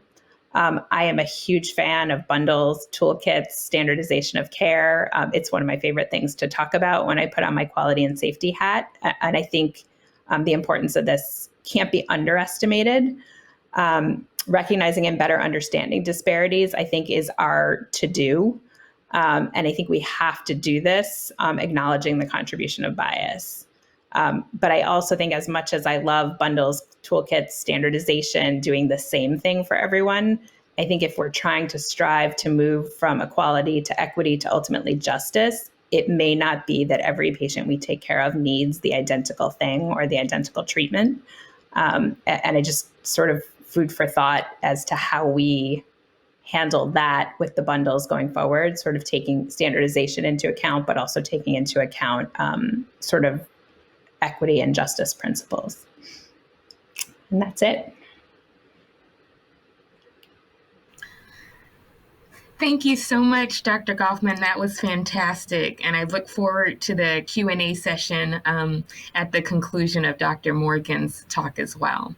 Speaker 9: I am a huge fan of bundles, toolkits, standardization of care. It's one of my favorite things to talk about when I put on my quality and safety hat. And I think the importance of this can't be underestimated. Recognizing and better understanding disparities, I think, is our to-do. And I think we have to do this, acknowledging the contribution of bias. But I also think, as much as I love bundles, toolkits, standardization, doing the same thing for everyone, I think if we're trying to strive to move from equality to equity to ultimately justice, it may not be that every patient we take care of needs the identical thing or the identical treatment. And I just sort of food for thought as to how we handle that with the bundles going forward, sort of taking standardization into account, but also taking into account sort of equity and justice principles. And that's it.
Speaker 8: Thank you so much, Dr. Goffman. That was fantastic. And I look forward to the Q&A session at the conclusion of Dr. Morgan's talk as well.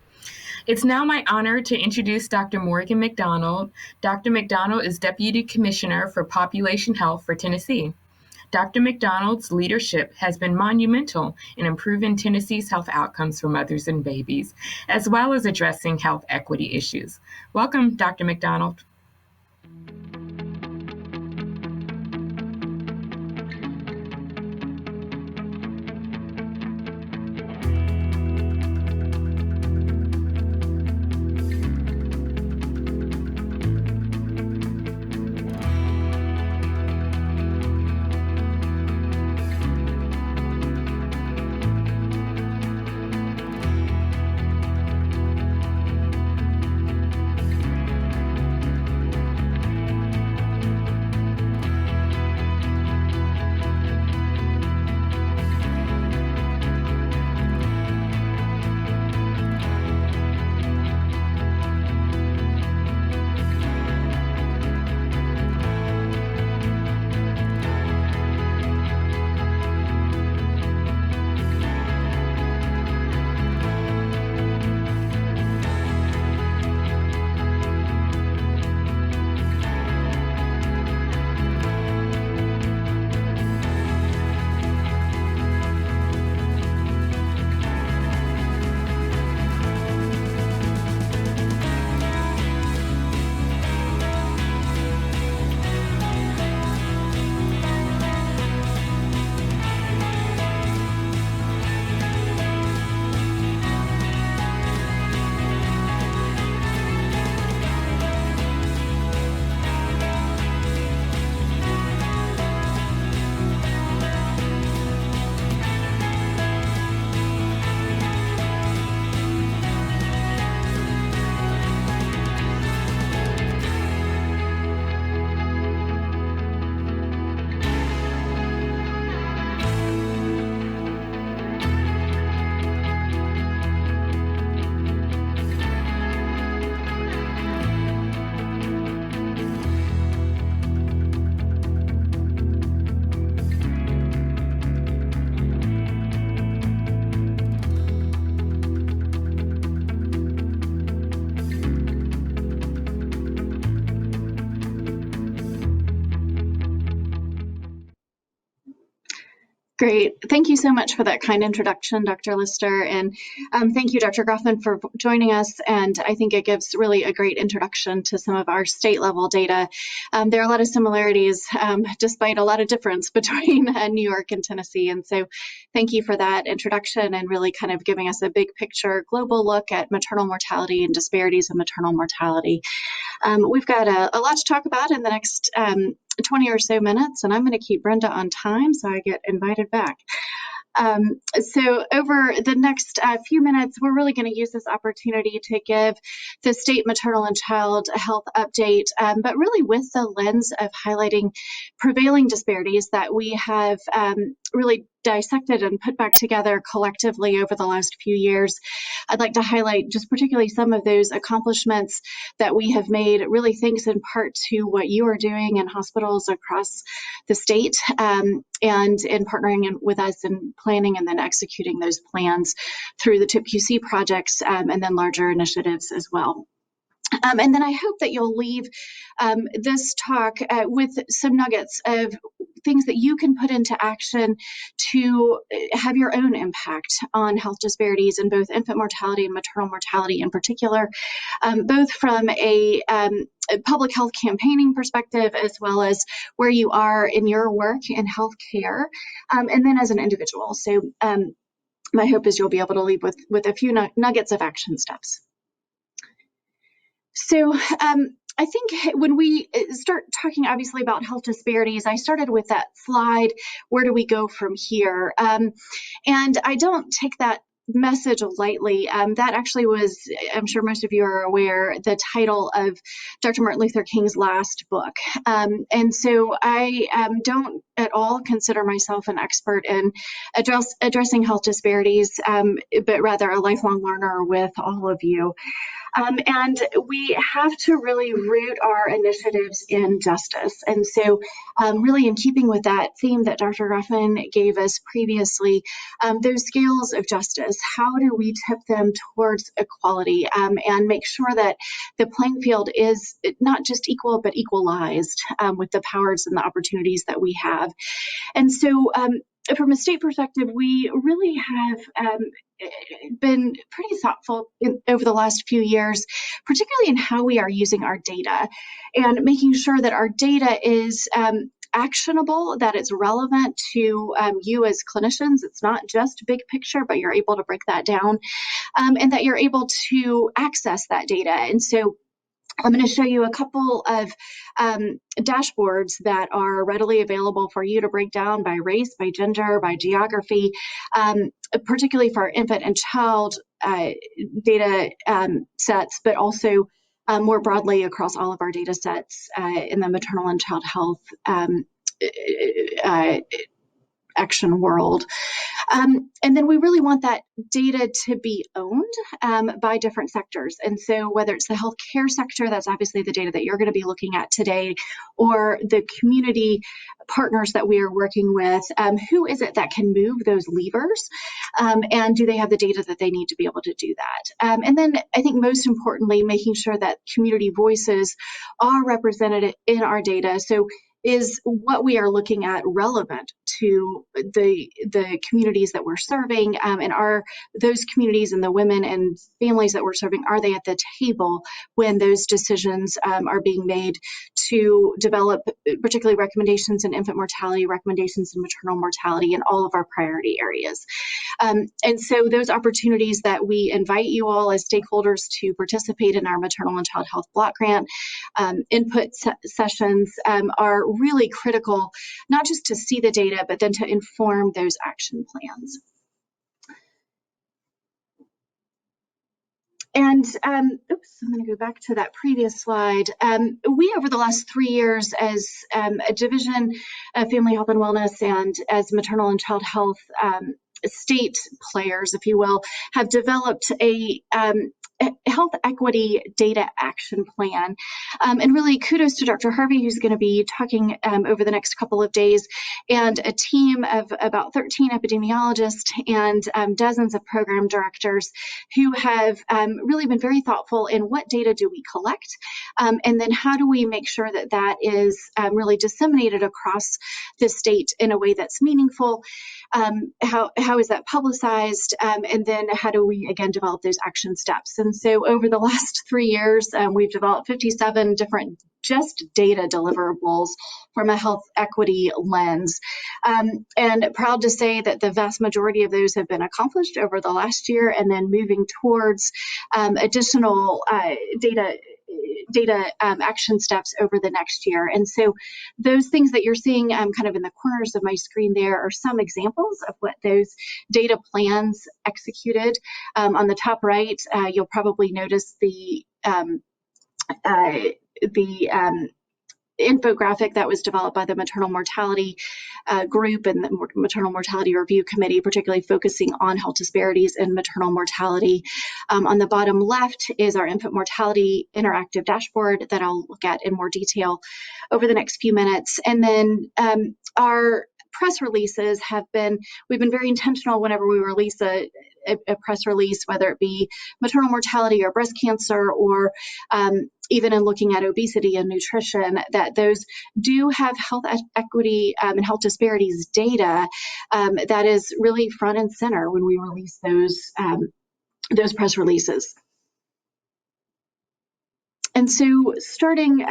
Speaker 8: It's now my honor to introduce Dr. Morgan McDonald. Dr. McDonald is Deputy Commissioner for Population Health for Tennessee. Dr. McDonald's leadership has been monumental in improving Tennessee's health outcomes for mothers and babies, as well as addressing health equity issues. Welcome, Dr. McDonald.
Speaker 10: Great. Thank you so much for that kind introduction, Dr. Lister. And thank you, Dr. Goffman, for joining us. And I think it gives really a great introduction to some of our state level data. There are a lot of similarities, despite a lot of difference between New York and Tennessee. And so thank you for that introduction and really kind of giving us a big picture, global look at maternal mortality and disparities in maternal mortality. We've got a lot to talk about in the next 20 or so minutes, and I'm going to keep Brenda on time so I get invited back. So over the next few minutes, we're really going to use this opportunity to give the state maternal and child health update, but really with the lens of highlighting prevailing disparities that we have really dissected and put back together collectively over the last few years. I'd like to highlight just particularly some of those accomplishments that we have made, really thanks in part to what you are doing in hospitals across the state and in partnering with us in planning and then executing those plans through the TIPQC projects and then larger initiatives as well. And then I hope that you'll leave this talk with some nuggets of things that you can put into action to have your own impact on health disparities in both infant mortality and maternal mortality in particular, both from a public health campaigning perspective as well as where you are in your work in healthcare, and then as an individual. So my hope is you'll be able to leave with a few nuggets of action steps. So I think when we start talking obviously about health disparities, I started with that slide, where do we go from here? And I don't take that message lightly. That actually was, I'm sure most of you are aware, the title of Dr. Martin Luther King's last book. And so I don't at all consider myself an expert in addressing health disparities, but rather a lifelong learner with all of you. And we have to really root our initiatives in justice. And so, really, in keeping with that theme that Dr. Ruffin gave us previously, those scales of justice, how do we tip them towards equality and make sure that the playing field is not just equal, but equalized with the powers and the opportunities that we have? And so, from a state perspective, we really have been pretty thoughtful over the last few years, particularly in how we are using our data and making sure that our data is actionable, that it's relevant to you as clinicians. It's not just big picture, but you're able to break that down and that you're able to access that data. And so I'm going to show you a couple of dashboards that are readily available for you to break down by race, by gender, by geography, particularly for infant and child data sets, but also more broadly across all of our data sets in the maternal and child health action world. And then we really want that data to be owned by different sectors. And so whether it's the healthcare sector, that's obviously the data that you're going to be looking at today, or the community partners that we are working with, who is it that can move those levers? And do they have the data that they need to be able to do that? And then I think most importantly, making sure that community voices are represented in our data. So is what we are looking at relevant to the communities that we're serving, and are those communities and the women and families that we're serving, are they at the table when those decisions are being made to develop particularly recommendations in infant mortality, recommendations in maternal mortality, and all of our priority areas. And so those opportunities that we invite you all as stakeholders to participate in our maternal and child health block grant input sessions are really critical, not just to see the data, but then to inform those action plans. And I'm going to go back to that previous slide. We, over the last 3 years, as a division of family health and wellness and as maternal and child health state players, if you will, have developed a health equity data action plan. And really kudos to Dr. Harvey, who's going to be talking over the next couple of days, and a team of about 13 epidemiologists and dozens of program directors who have really been very thoughtful in what data do we collect, and then how do we make sure that that is really disseminated across the state in a way that's meaningful. How is that publicized? And then how do we, again, develop those action steps? And so over the last 3 years, we've developed 57 different just data deliverables from a health equity lens. And proud to say that the vast majority of those have been accomplished over the last year, and then moving towards additional data action steps over the next year. And so those things that you're seeing kind of in the corners of my screen there are some examples of what those data plans executed. On the top right, you'll probably notice the infographic that was developed by the maternal mortality group and the maternal mortality review committee, particularly focusing on health disparities in maternal mortality. On the bottom left is our infant mortality interactive dashboard that I'll look at in more detail over the next few minutes. And then our press releases we've been very intentional whenever we release a press release, whether it be maternal mortality or breast cancer, or even in looking at obesity and nutrition, that those do have health equity and health disparities data that is really front and center when we release those press releases. And so starting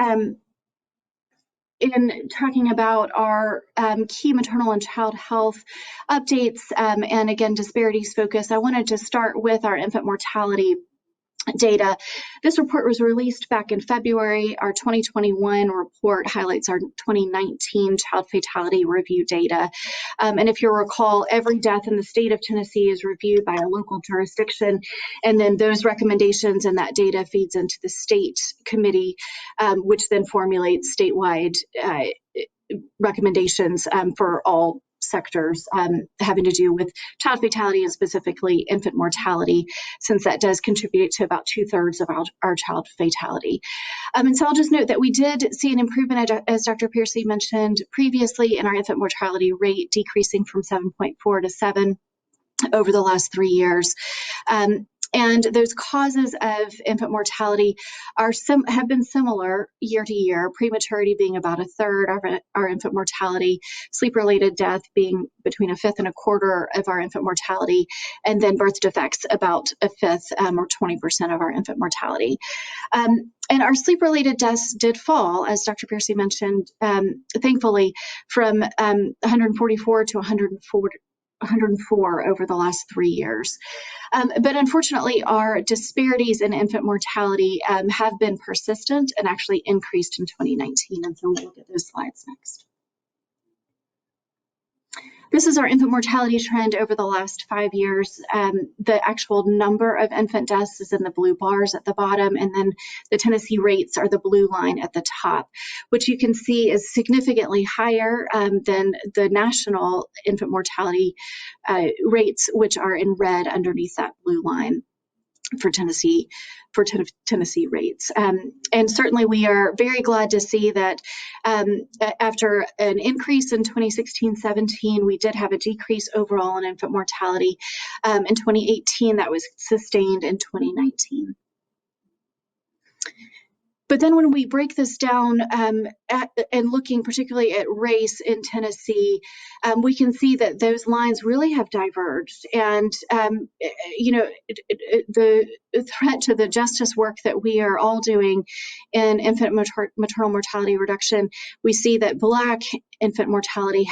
Speaker 10: in talking about our key maternal and child health updates and again, disparities focus, I wanted to start with our infant mortality data. This report was released back in February. Our 2021 report highlights our 2019 child fatality review data. And if you recall, every death in the state of Tennessee is reviewed by a local jurisdiction, and then those recommendations and that data feeds into the state committee, which then formulates statewide recommendations for all sectors having to do with child fatality and specifically infant mortality, since that does contribute to about 2/3 of our child fatality. And so I'll just note that we did see an improvement, as Dr. Piercy mentioned previously, in our infant mortality rate, decreasing from 7.4 to 7 over the last 3 years. And those causes of infant mortality have been similar year to year, prematurity being about 1/3 of our infant mortality, sleep-related death being between 1/5 and 1/4 of our infant mortality, and then birth defects about 1/5 or 20% of our infant mortality. And our sleep-related deaths did fall, as Dr. Piercy mentioned, thankfully, from 144 to 104 over the last 3 years. But unfortunately, our disparities in infant mortality have been persistent and actually increased in 2019. And so we'll look at those slides next. This is our infant mortality trend over the last 5 years. The actual number of infant deaths is in the blue bars at the bottom, and then the Tennessee rates are the blue line at the top, which you can see is significantly higher than the national infant mortality rates, which are in red underneath that blue line for Tennessee rates. And certainly we are very glad to see that after an increase in 2016-17, we did have a decrease overall in infant mortality. In 2018, that was sustained in 2019. But then when we break this down and looking particularly at race in Tennessee, we can see that those lines really have diverged. And, the threat to the justice work that we are all doing in infant maternal mortality reduction, we see that Black infant mortality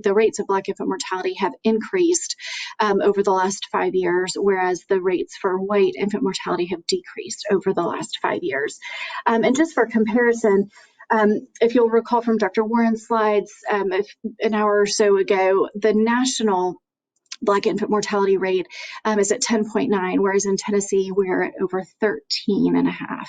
Speaker 10: the rates of Black infant mortality have increased over the last 5 years, whereas the rates for white infant mortality have decreased over the last 5 years. And just for comparison, if you'll recall from Dr. Warren's slides an hour or so ago, the national Black infant mortality rate is at 10.9, whereas in Tennessee, we're at over 13.5.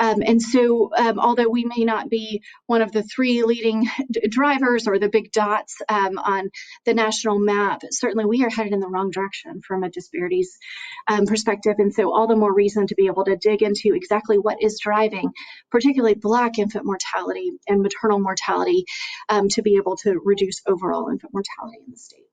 Speaker 10: And so although we may not be one of the 3 leading drivers or the big dots on the national map, certainly we are headed in the wrong direction from a disparities perspective. And so all the more reason to be able to dig into exactly what is driving, particularly Black infant mortality and maternal mortality, to be able to reduce overall infant mortality in the state.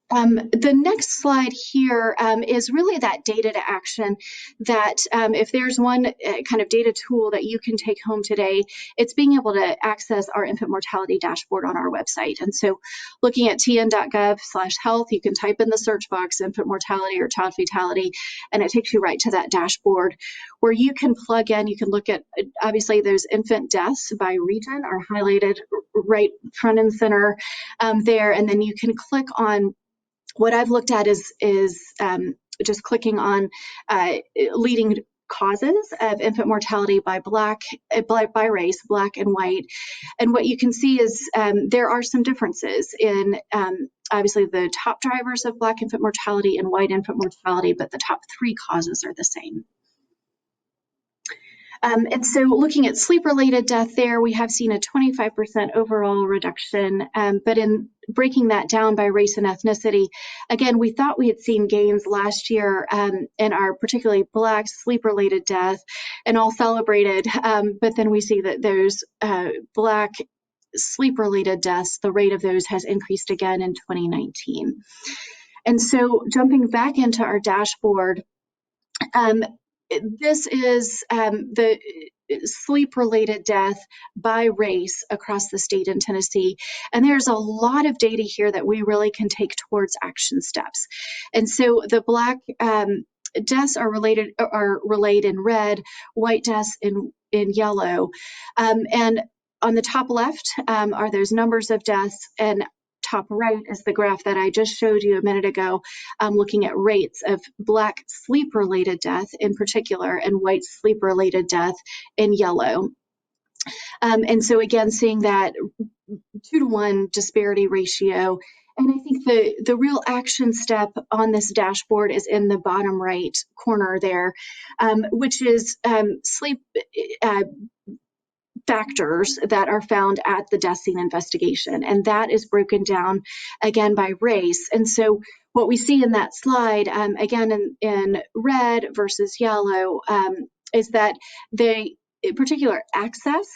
Speaker 10: The next slide here is really that data to action that if there's one kind of data tool that you can take home today, it's being able to access our infant mortality dashboard on our website. And so looking at tn.gov/health, you can type in the search box infant mortality or child fatality, and it takes you right to that dashboard where you can plug in, you can look at, obviously those infant deaths by region are highlighted right front and center there, and then you can click on what I've looked at is just clicking on leading causes of infant mortality by by race, Black and white. And what you can see is there are some differences in obviously the top drivers of Black infant mortality and white infant mortality, but the top 3 causes are the same. And so looking at sleep-related death there, we have seen a 25% overall reduction, but in breaking that down by race and ethnicity, again, we thought we had seen gains last year in our particularly Black sleep-related death, and all celebrated, but then we see that those Black sleep-related deaths, the rate of those has increased again in 2019. And so jumping back into our dashboard, this is the sleep-related death by race across the state in Tennessee. And there's a lot of data here that we really can take towards action steps. And so the Black deaths are relayed in red, white deaths in yellow. And on the top left are those numbers of deaths, and top right is the graph that I just showed you a minute ago, looking at rates of Black sleep-related death in particular and white sleep-related death in yellow. And so again, seeing that 2-to-1 disparity ratio. And I think the real action step on this dashboard is in the bottom right corner there, which is sleep factors that are found at the death scene investigation. And that is broken down again by race. And so what we see in that slide, again in red versus yellow, is that in particular, access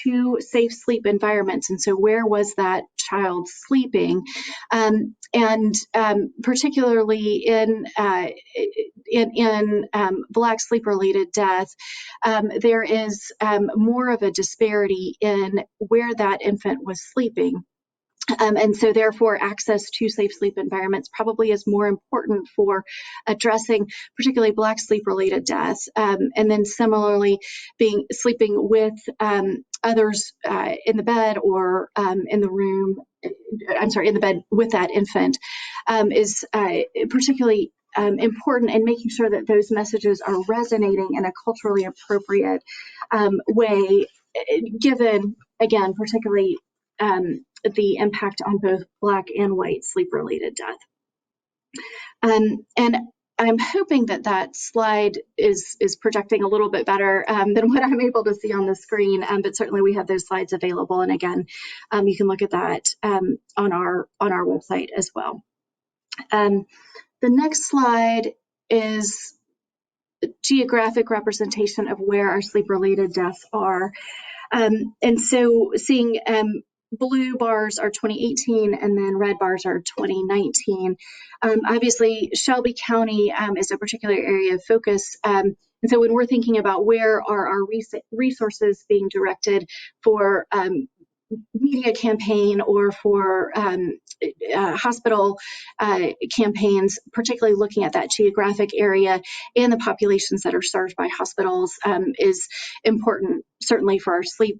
Speaker 10: to safe sleep environments. And so where was that child sleeping? And particularly in Black sleep-related death, there is more of a disparity in where that infant was sleeping. And so therefore, access to safe sleep environments probably is more important for addressing particularly Black sleep-related deaths. And then similarly, sleeping with others in the bed or in the room, in the bed with that infant is particularly important in making sure that those messages are resonating in a culturally appropriate way, given, again, particularly the impact on both Black and white sleep-related death. And I'm hoping that slide is projecting a little bit better than what I'm able to see on the screen, but certainly we have those slides available. And again, you can look at that on our website as well. The next slide is geographic representation of where our sleep-related deaths are. And so seeing blue bars are 2018 and then red bars are 2019. Obviously, Shelby County is a particular area of focus. And so when we're thinking about where are our resources being directed for media campaign or for hospital campaigns, particularly looking at that geographic area and the populations that are served by hospitals is important, certainly for our sleep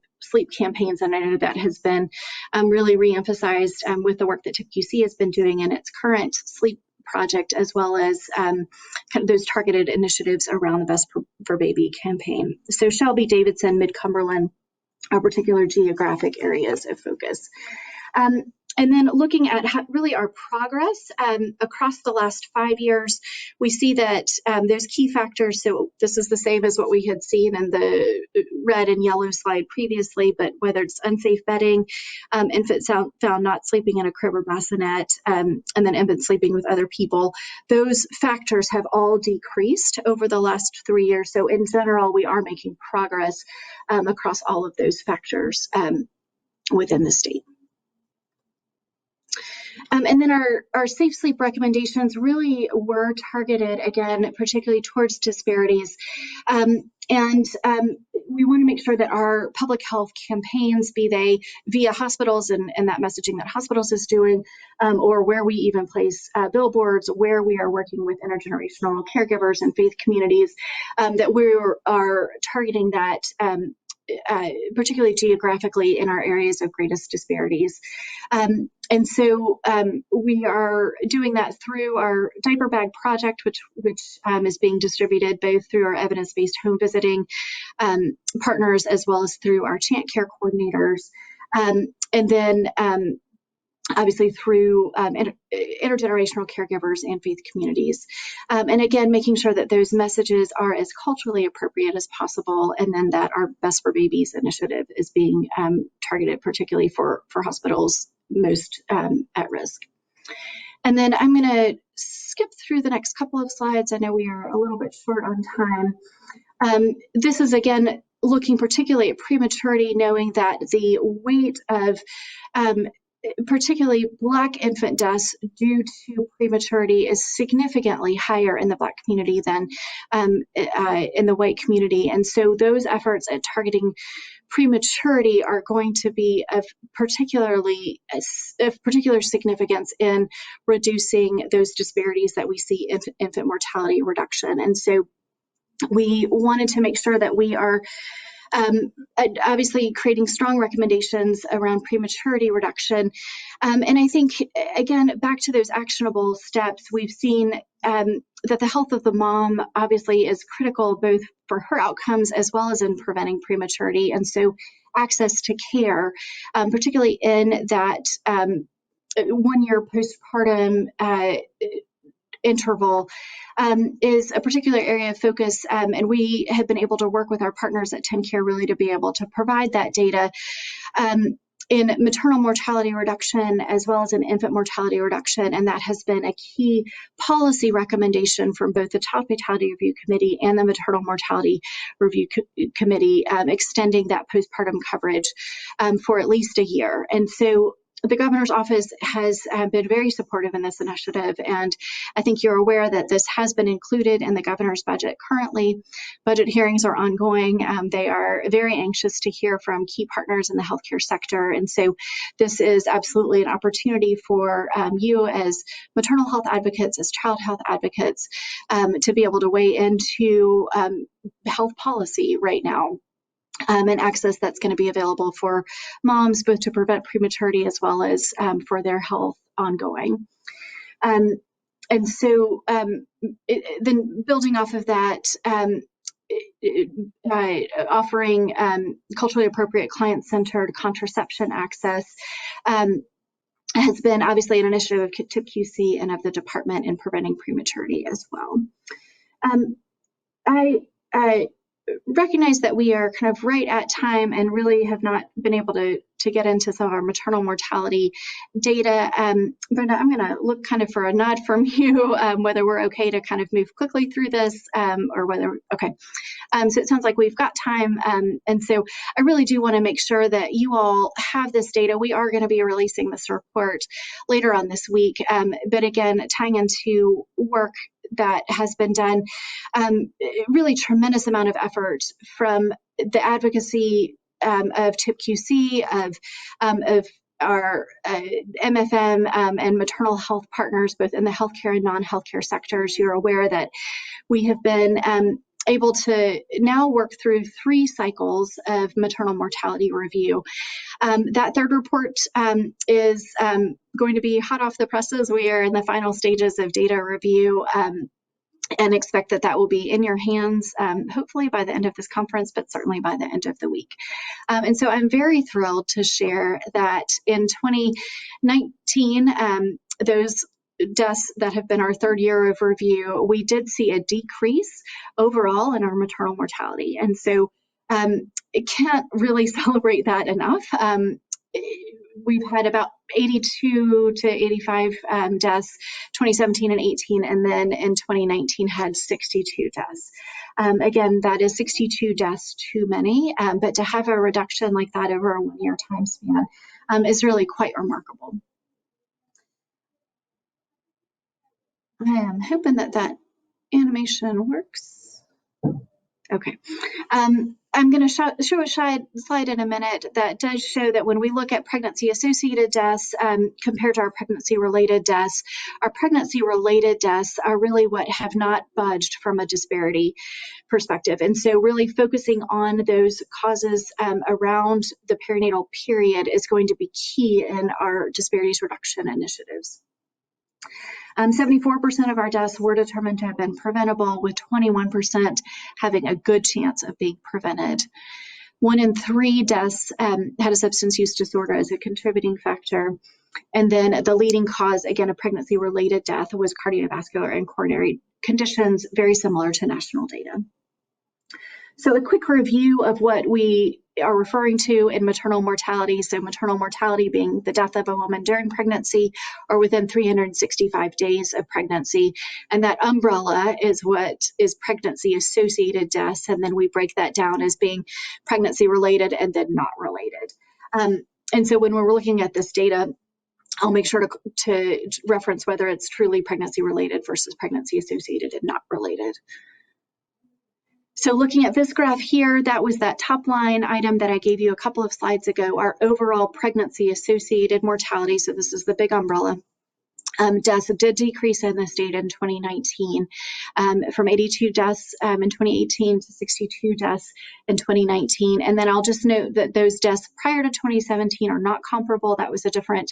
Speaker 10: campaigns. And I know that has been really reemphasized with the work that TIPQC has been doing in its current sleep project, as well as kind of those targeted initiatives around the Best for Baby campaign. So Shelby, Davidson, Mid-Cumberland are particular geographic areas of focus. And then looking at really our progress across the last 5 years, we see that there's key factors. So this is the same as what we had seen in the red and yellow slide previously, but whether it's unsafe bedding, infants found not sleeping in a crib or bassinet, and then infants sleeping with other people, those factors have all decreased over the last 3 years. So in general, we are making progress across all of those factors within the state. And then our safe sleep recommendations really were targeted, again, particularly towards disparities. And we want to make sure that our public health campaigns, be they via hospitals and that messaging that hospitals is doing, or where we even place billboards, where we are working with intergenerational caregivers and faith communities, that we are targeting that particularly geographically in our areas of greatest disparities. And so we are doing that through our diaper bag project, which is being distributed both through our evidence-based home visiting partners as well as through our chant care coordinators. And then obviously through intergenerational caregivers and faith communities. And again, making sure that those messages are as culturally appropriate as possible, and then that our Best for Babies initiative is being targeted particularly for hospitals most at risk. And then I'm going to skip through the next couple of slides. I know we are a little bit short on time. This is, again, looking particularly at prematurity, knowing that the weight of particularly Black infant deaths due to prematurity is significantly higher in the Black community than in the white community. And so those efforts at targeting prematurity are going to be of particular significance in reducing those disparities that we see in infant mortality reduction. And so we wanted to make sure that we are obviously creating strong recommendations around prematurity reduction. And I think, again, back to those actionable steps, we've seen that the health of the mom obviously is critical both for her outcomes as well as in preventing prematurity. And so access to care, particularly in that 1 year postpartum interval, is a particular area of focus, and we have been able to work with our partners at TennCare really to be able to provide that data in maternal mortality reduction as well as in infant mortality reduction, and that has been a key policy recommendation from both the Child Fatality Review Committee and the Maternal Mortality Review Committee, extending that postpartum coverage for at least a year. And so the governor's office has been very supportive in this initiative, and I think you're aware that this has been included in the governor's budget currently. Budget hearings are ongoing. They are very anxious to hear from key partners in the healthcare sector, and so this is absolutely an opportunity for you as maternal health advocates, as child health advocates, to be able to weigh into health policy right now. And access that's going to be available for moms, both to prevent prematurity as well as for their health ongoing. And so then building off of that, offering culturally appropriate client-centered contraception access has been obviously an initiative of TIPQC and of the department in preventing prematurity as well. I recognize that we are kind of right at time and really have not been able to get into some of our maternal mortality data. Brenda, I'm going to look kind of for a nod from you, whether we're okay to kind of move quickly through this or whether, okay. So it sounds like we've got time. And so I really do want to make sure that you all have this data. We are going to be releasing this report later on this week. But again, tying into work that has been done, really tremendous amount of effort from the advocacy of TIPQC, of our MFM and maternal health partners, both in the healthcare and non-healthcare sectors. You're aware that we have been able to now work through 3 cycles of maternal mortality review. That third report is going to be hot off the presses. We are in the final stages of data review and expect that will be in your hands, hopefully by the end of this conference, but certainly by the end of the week. And so I'm very thrilled to share that in 2019, those deaths that have been our third year of review, we did see a decrease overall in our maternal mortality. And so it can't really celebrate that enough. We've had about 82 to 85 deaths, 2017 and 18, and then in 2019 had 62 deaths. Again, that is 62 deaths too many, but to have a reduction like that over a 1 year time span is really quite remarkable. I am hoping that animation works. Okay. I'm going to show a slide in a minute that does show that when we look at pregnancy-associated deaths compared to our pregnancy-related deaths, our pregnancy-related deaths are really what have not budged from a disparity perspective. And so really focusing on those causes around the perinatal period is going to be key in our disparities reduction initiatives. 74% of our deaths were determined to have been preventable, with 21% having a good chance of being prevented. 1 in 3 deaths had a substance use disorder as a contributing factor. And then the leading cause, again, of pregnancy-related death was cardiovascular and coronary conditions, very similar to national data. So a quick review of what we are referring to in maternal mortality. So maternal mortality being the death of a woman during pregnancy or within 365 days of pregnancy. And that umbrella is what is pregnancy-associated deaths. And then we break that down as being pregnancy-related and then not related. And so when we're looking at this data, I'll make sure to reference whether it's truly pregnancy-related versus pregnancy-associated and not related. So looking at this graph here, that was that top line item that I gave you a couple of slides ago, our overall pregnancy-associated mortality. So this is the big umbrella. Deaths did decrease in the state in 2019, from 82 deaths in 2018 to 62 deaths in 2019. And then I'll just note that those deaths prior to 2017 are not comparable. That was a different,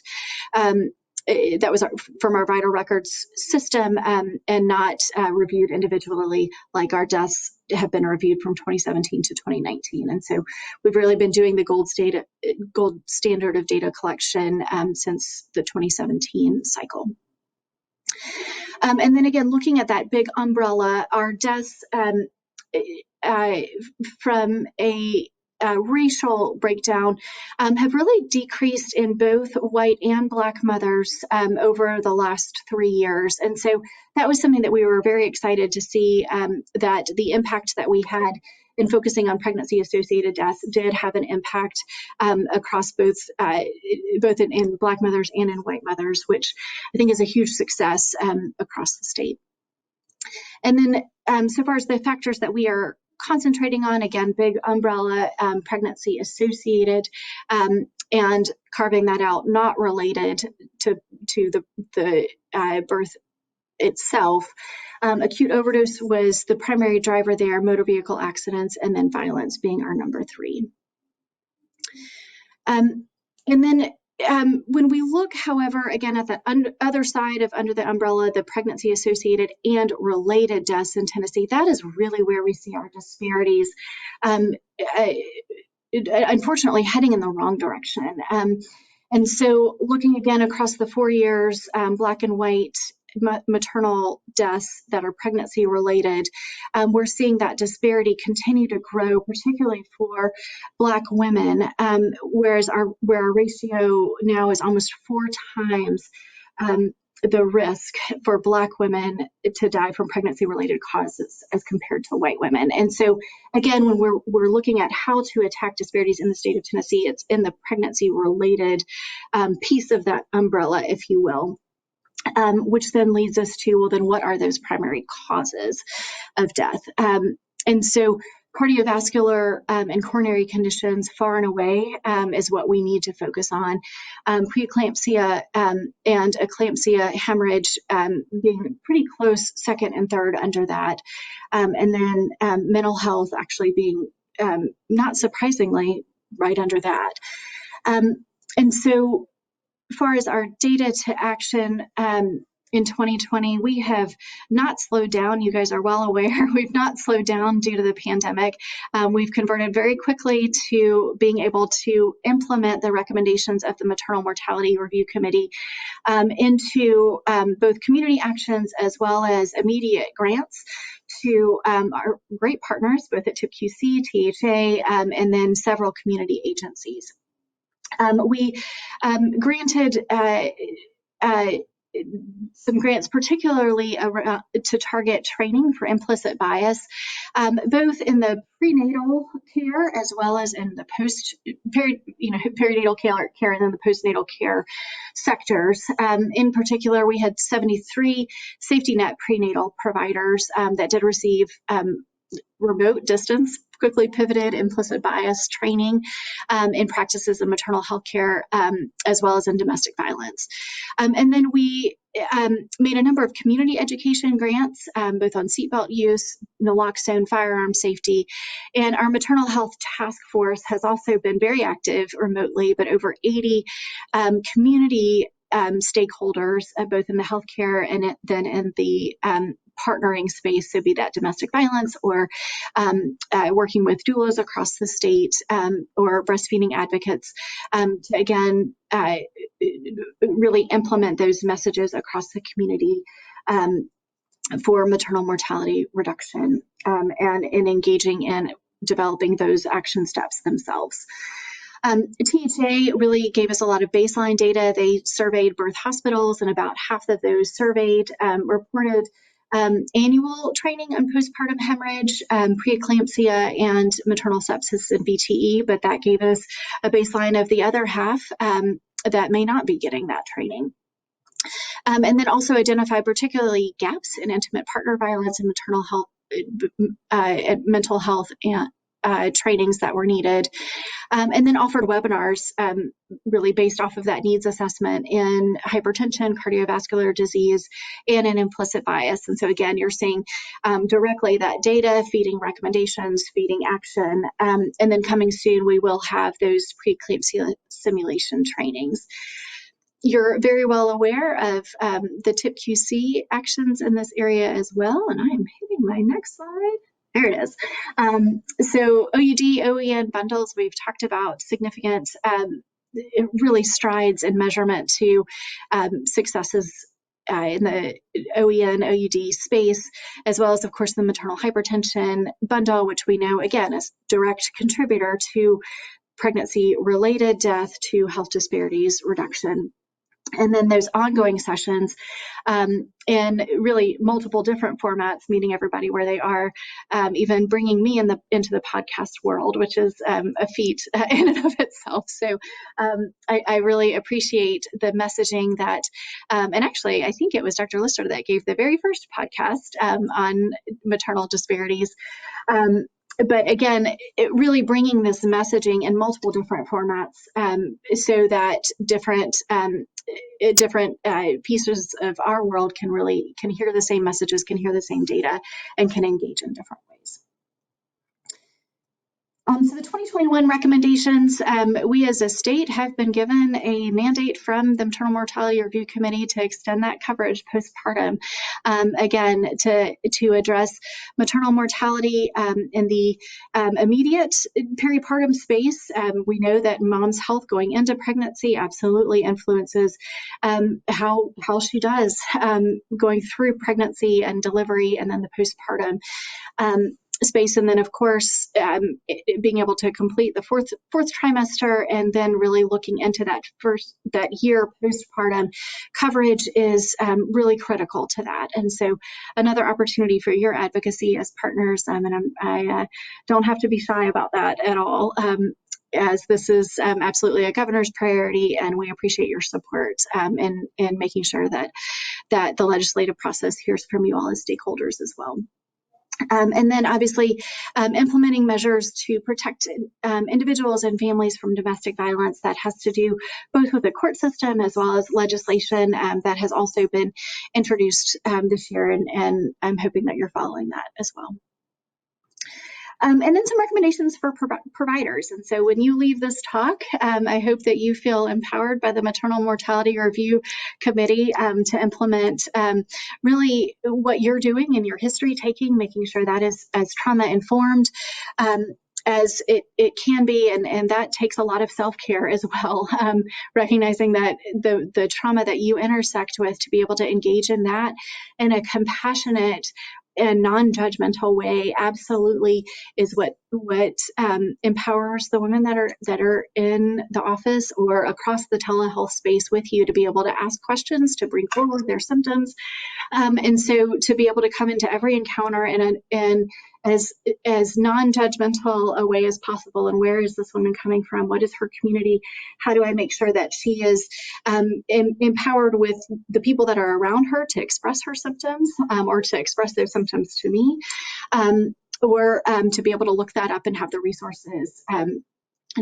Speaker 10: that was from our vital records system, and not reviewed individually like our deaths have been reviewed from 2017 to 2019. And so we've really been doing the gold standard of data collection since the 2017 cycle. And then again, looking at that big umbrella, our deaths from a racial breakdown have really decreased in both white and Black mothers over the last 3 years. And so that was something that we were very excited to see, that the impact that we had in focusing on pregnancy-associated deaths did have an impact across both in Black mothers and in white mothers, which I think is a huge success across the state. And then so far as the factors that we are concentrating on, again, big umbrella, pregnancy-associated, and carving that out, not related to the birth itself. Acute overdose was the primary driver there, motor vehicle accidents, and then violence being our number 3. And then when we look, however, again, at the other side of under the umbrella, the pregnancy-associated and related deaths in Tennessee, that is really where we see our disparities, unfortunately, heading in the wrong direction. And so looking again across the 4 years, Black and white maternal deaths that are pregnancy related, we're seeing that disparity continue to grow, particularly for Black women, whereas our ratio now is almost 4 times the risk for Black women to die from pregnancy related causes as compared to white women. And so again, when we're looking at how to attack disparities in the state of Tennessee, it's in the pregnancy related piece of that umbrella, if you will. Which then leads us to, well, then what are those primary causes of death? And so cardiovascular and coronary conditions far and away is what we need to focus on. Preeclampsia and eclampsia, hemorrhage being pretty close second and third under that. And then mental health actually being, not surprisingly, right under that. And so far as our data to action in 2020, we have not slowed down. You guys are well aware we've not slowed down due to the pandemic. We've converted very quickly to being able to implement the recommendations of the Maternal Mortality Review Committee into both community actions as well as immediate grants to our great partners, both at TIPQC, THA, and then several community agencies. We granted some grants, particularly to target training for implicit bias, both in the prenatal care as well as in the perinatal care and then the postnatal care sectors. In particular, we had 73 safety net prenatal providers that did receive remote distance, quickly pivoted implicit bias training in practices of maternal health care, as well as in domestic violence. And then we made a number of community education grants, both on seatbelt use, naloxone, firearm safety, and our maternal health task force has also been very active remotely, but over 80 community stakeholders, both in the healthcare and then in the partnering space, so be that domestic violence or working with doulas across the state or breastfeeding advocates to, again, really implement those messages across the community for maternal mortality reduction and in engaging in developing those action steps themselves. THA really gave us a lot of baseline data. They surveyed birth hospitals, and about half of those surveyed reported annual training on postpartum hemorrhage, preeclampsia, and maternal sepsis and VTE, but that gave us a baseline of the other half that may not be getting that training. And then also identify particularly gaps in intimate partner violence and maternal health, mental health and trainings that were needed. and then offered webinars really based off of that needs assessment in hypertension, cardiovascular disease, and an implicit bias. And so again, you're seeing directly that data feeding recommendations, feeding action, and then coming soon, we will have those preeclampsia simulation trainings. You're very well aware of the TIP-QC actions in this area as well, and I'm hitting my next slide. There it is. So OUD, OEN bundles, we've talked about significant really strides in measurement to successes in the OEN, OUD space, as well as, of course, the maternal hypertension bundle, which we know, again, is direct contributor to pregnancy-related death, to health disparities reduction. And then those ongoing sessions in really multiple different formats, meeting everybody where they are, even bringing me into the podcast world, which is a feat in and of itself. So I really appreciate the messaging that, and actually, I think it was Dr. Lister that gave the very first podcast on maternal disparities. But again, really bringing this messaging in multiple different formats so that different pieces of our world can hear the same messages, can hear the same data, and can engage in different ways. So the 2021 recommendations, we as a state have been given a mandate from the Maternal Mortality Review Committee to extend that coverage postpartum, again, to address maternal mortality in the immediate peripartum space. We know that mom's health going into pregnancy absolutely influences how she does going through pregnancy and delivery, and then the postpartum space. And then, of course, being able to complete the fourth trimester, and then really looking into that year postpartum coverage is really critical to that. And so another opportunity for your advocacy as partners, and I don't have to be shy about that at all, as this is absolutely a governor's priority, and we appreciate your support in making sure that the legislative process hears from you all as stakeholders as well. And then obviously implementing measures to protect individuals and families from domestic violence. That has to do both with the court system as well as legislation that has also been introduced this year, and I'm hoping that you're following that as well. And then some recommendations for providers. And so when you leave this talk, I hope that you feel empowered by the Maternal Mortality Review Committee to implement really what you're doing in your history taking, making sure that is as trauma informed as it can be, and that takes a lot of self-care as well, recognizing that the trauma that you intersect with, to be able to engage in that in a compassionate and non-judgmental way absolutely is what empowers the women that are in the office or across the telehealth space with you, to be able to ask questions, to bring forward their symptoms, and so to be able to come into every encounter in as non-judgmental a way as possible. And where is this woman coming from? What is her community? How do I make sure that she is empowered with the people that are around her to express her symptoms, or to express those symptoms to me, or to be able to look that up and have the resources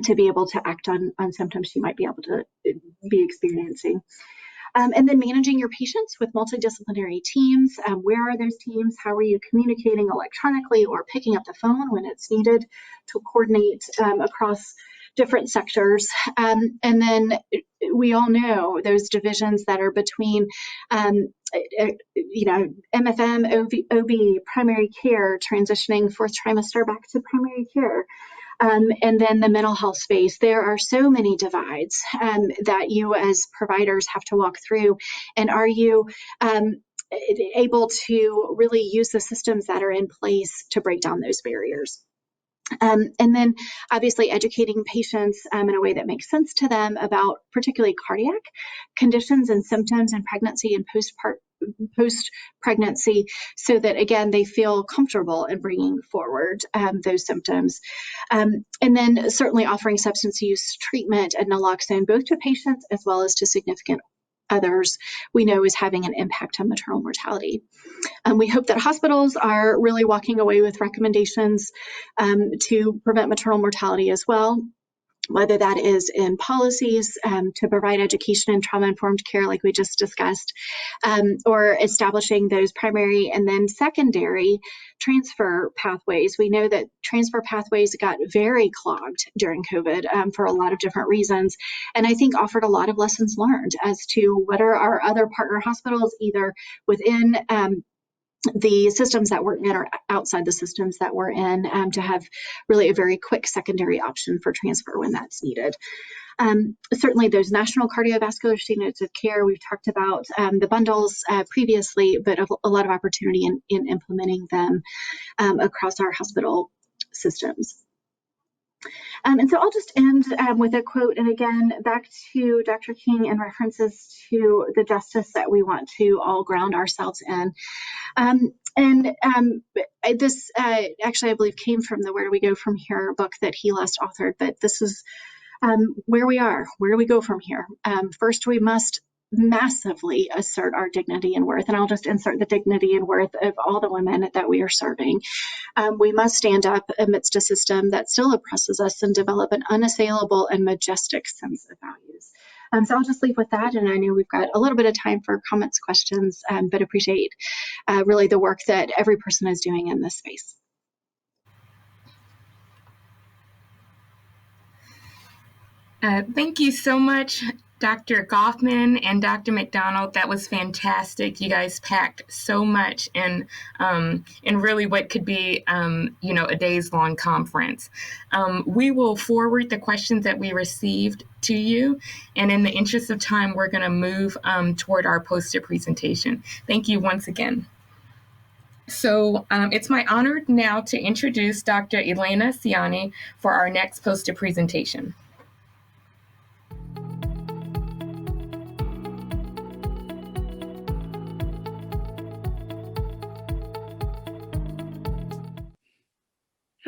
Speaker 10: to be able to act on symptoms she might be able to be experiencing. And then managing your patients with multidisciplinary teams. Where are those teams? How are you communicating electronically or picking up the phone when it's needed to coordinate across different sectors? And then we all know those divisions that are between, MFM, OB, primary care, transitioning fourth trimester back to primary care. And then the mental health space. There are so many divides that you as providers have to walk through. And are you able to really use the systems that are in place to break down those barriers? And then obviously educating patients in a way that makes sense to them about particularly cardiac conditions and symptoms in pregnancy and post-pregnancy, so that, again, they feel comfortable in bringing forward those symptoms. And then certainly offering substance use treatment and naloxone, both to patients as well as to significant others we know is having an impact on maternal mortality. We hope that hospitals are really walking away with recommendations to prevent maternal mortality as well. whether that is in policies to provide education and trauma-informed care like we just discussed, or establishing those primary and then secondary transfer pathways. We know that transfer pathways got very clogged during COVID for a lot of different reasons, and I think offered a lot of lessons learned as to what are our other partner hospitals, either within the systems that we're in or outside the systems that we're in, to have really a very quick secondary option for transfer when that's needed. Certainly those national cardiovascular standards of care, we've talked about the bundles previously, but a lot of opportunity in implementing them across our hospital systems. And so I'll just end with a quote, and again, back to Dr. King and references to the justice that we want to all ground ourselves in. This actually, I believe, came from the Where Do We Go From Here book that he last authored, but this is where we are. Where do we go from here? First, we must massively assert our dignity and worth, and I'll just insert the dignity and worth of all the women that we are serving. We must stand up amidst a system that still oppresses us and develop an unassailable and majestic sense of values. So I'll just leave with that, and I know we've got a little bit of time for comments, questions, but appreciate really the work that every person is doing in this space.
Speaker 8: Thank you so much, Dr. Goffman and Dr. McDonald. That was fantastic. You guys packed so much in really what could be, a days-long conference. We will forward the questions that we received to you, and in the interest of time, we're going to move toward our poster presentation. Thank you once again. So it's my honor now to introduce Dr. Elena Ciani for our next poster presentation.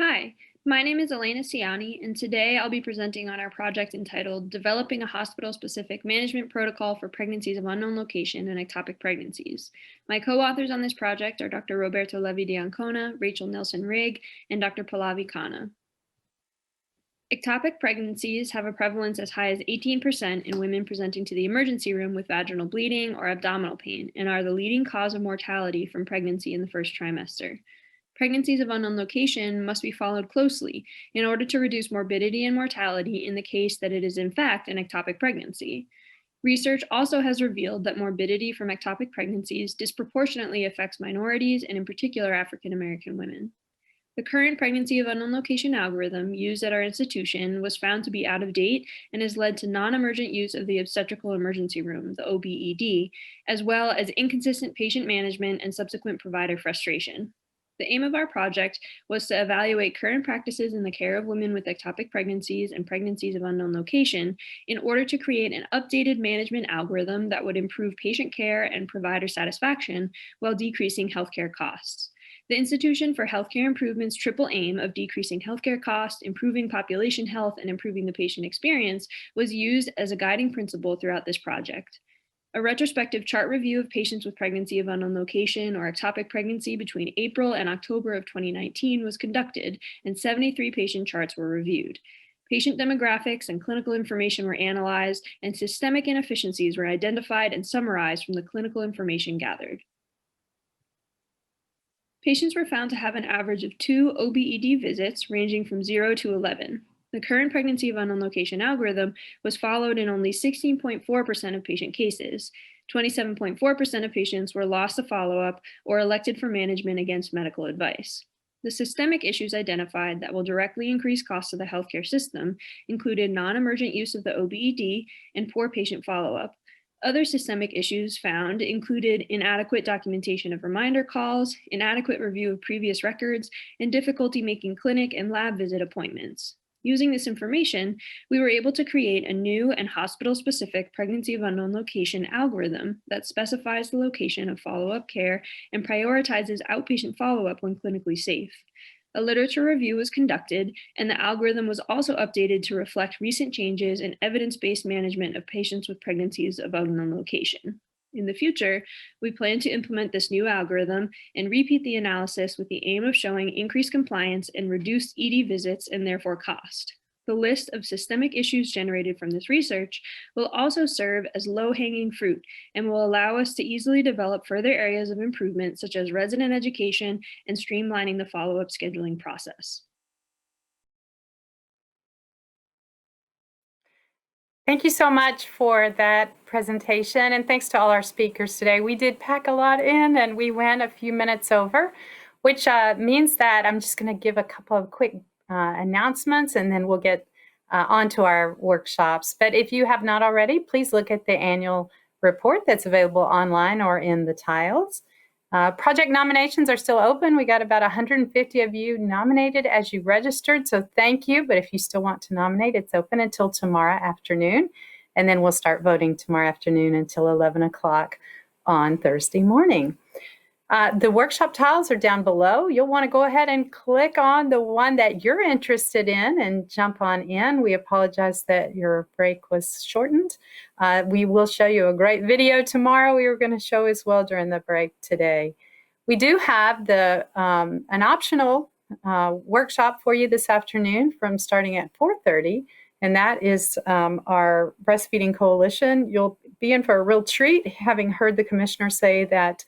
Speaker 11: Hi, my name is Elena Ciani, and today I'll be presenting on our project entitled Developing a Hospital-Specific Management Protocol for Pregnancies of Unknown Location and Ectopic Pregnancies. My co-authors on this project are Dr. Roberto Levi de Ancona, Rachel Nelson-Rigg, and Dr. Pallavi Khanna. Ectopic pregnancies have a prevalence as high as 18% in women presenting to the emergency room with vaginal bleeding or abdominal pain, and are the leading cause of mortality from pregnancy in the first trimester. Pregnancies of unknown location must be followed closely in order to reduce morbidity and mortality in the case that it is in fact an ectopic pregnancy. Research also has revealed that morbidity from ectopic pregnancies disproportionately affects minorities and in particular African American women. The current pregnancy of unknown location algorithm used at our institution was found to be out of date and has led to non-emergent use of the obstetrical emergency room, the OBED, as well as inconsistent patient management and subsequent provider frustration. The aim of our project was to evaluate current practices in the care of women with ectopic pregnancies and pregnancies of unknown location in order to create an updated management algorithm that would improve patient care and provider satisfaction while decreasing healthcare costs. The Institution for Healthcare Improvement's triple aim of decreasing healthcare costs, improving population health, and improving the patient experience was used as a guiding principle throughout this project. A retrospective chart review of patients with pregnancy of unknown location or ectopic pregnancy between April and October of 2019 was conducted, and 73 patient charts were reviewed. Patient demographics and clinical information were analyzed, and systemic inefficiencies were identified and summarized from the clinical information gathered. Patients were found to have an average of 2 OBED visits ranging from 0 to 11. The current pregnancy of unknown location algorithm was followed in only 16.4% of patient cases. 27.4% of patients were lost to follow-up or elected for management against medical advice. The systemic issues identified that will directly increase costs of the healthcare system included non-emergent use of the OBED and poor patient follow-up. Other systemic issues found included inadequate documentation of reminder calls, inadequate review of previous records, and difficulty making clinic and lab visit appointments. Using this information, we were able to create a new and hospital-specific pregnancy of unknown location algorithm that specifies the location of follow-up care and prioritizes outpatient follow-up when clinically safe. A literature review was conducted, and the algorithm was also updated to reflect recent changes in evidence-based management of patients with pregnancies of unknown location. In the future, we plan to implement this new algorithm and repeat the analysis with the aim of showing increased compliance and reduced ED visits and therefore cost. The list of systemic issues generated from this research will also serve as low-hanging fruit and will allow us to easily develop further areas of improvement, such as resident education and streamlining the follow-up scheduling process.
Speaker 1: Thank you so much for that presentation, and thanks to all our speakers today. We did pack a lot in, and we went a few minutes over, which means that I'm just going to give a couple of quick announcements, and then we'll get on to our workshops. But if you have not already, please look at the annual report that's available online or in the tiles. Project nominations are still open. We got about 150 of you nominated as you registered, so thank you. But if you still want to nominate, it's open until tomorrow afternoon, and then we'll start voting tomorrow afternoon until 11 o'clock on Thursday morning. The workshop tiles are down below. You'll want to go ahead and click on the one that you're interested in and jump on in. We apologize that your break was shortened. We will show you a great video tomorrow. We were going to show as well during the break today. We do have an optional workshop for you this afternoon from starting at 4:30, and that is our Breastfeeding Coalition. You'll be in for a real treat, having heard the commissioner say that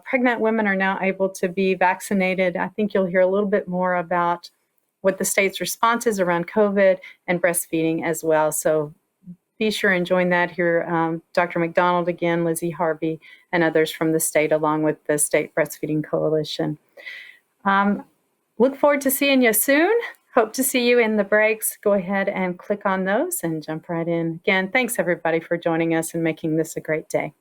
Speaker 1: pregnant women are now able to be vaccinated. I think you'll hear a little bit more about what the state's response is around COVID and breastfeeding as well. So be sure and join that here. Dr. McDonald again, Lizzie Harvey, and others from the state, along with the State Breastfeeding Coalition. Look forward to seeing you soon. Hope to see you in the breaks. Go ahead and click on those and jump right in. Again, thanks everybody for joining us and making this a great day.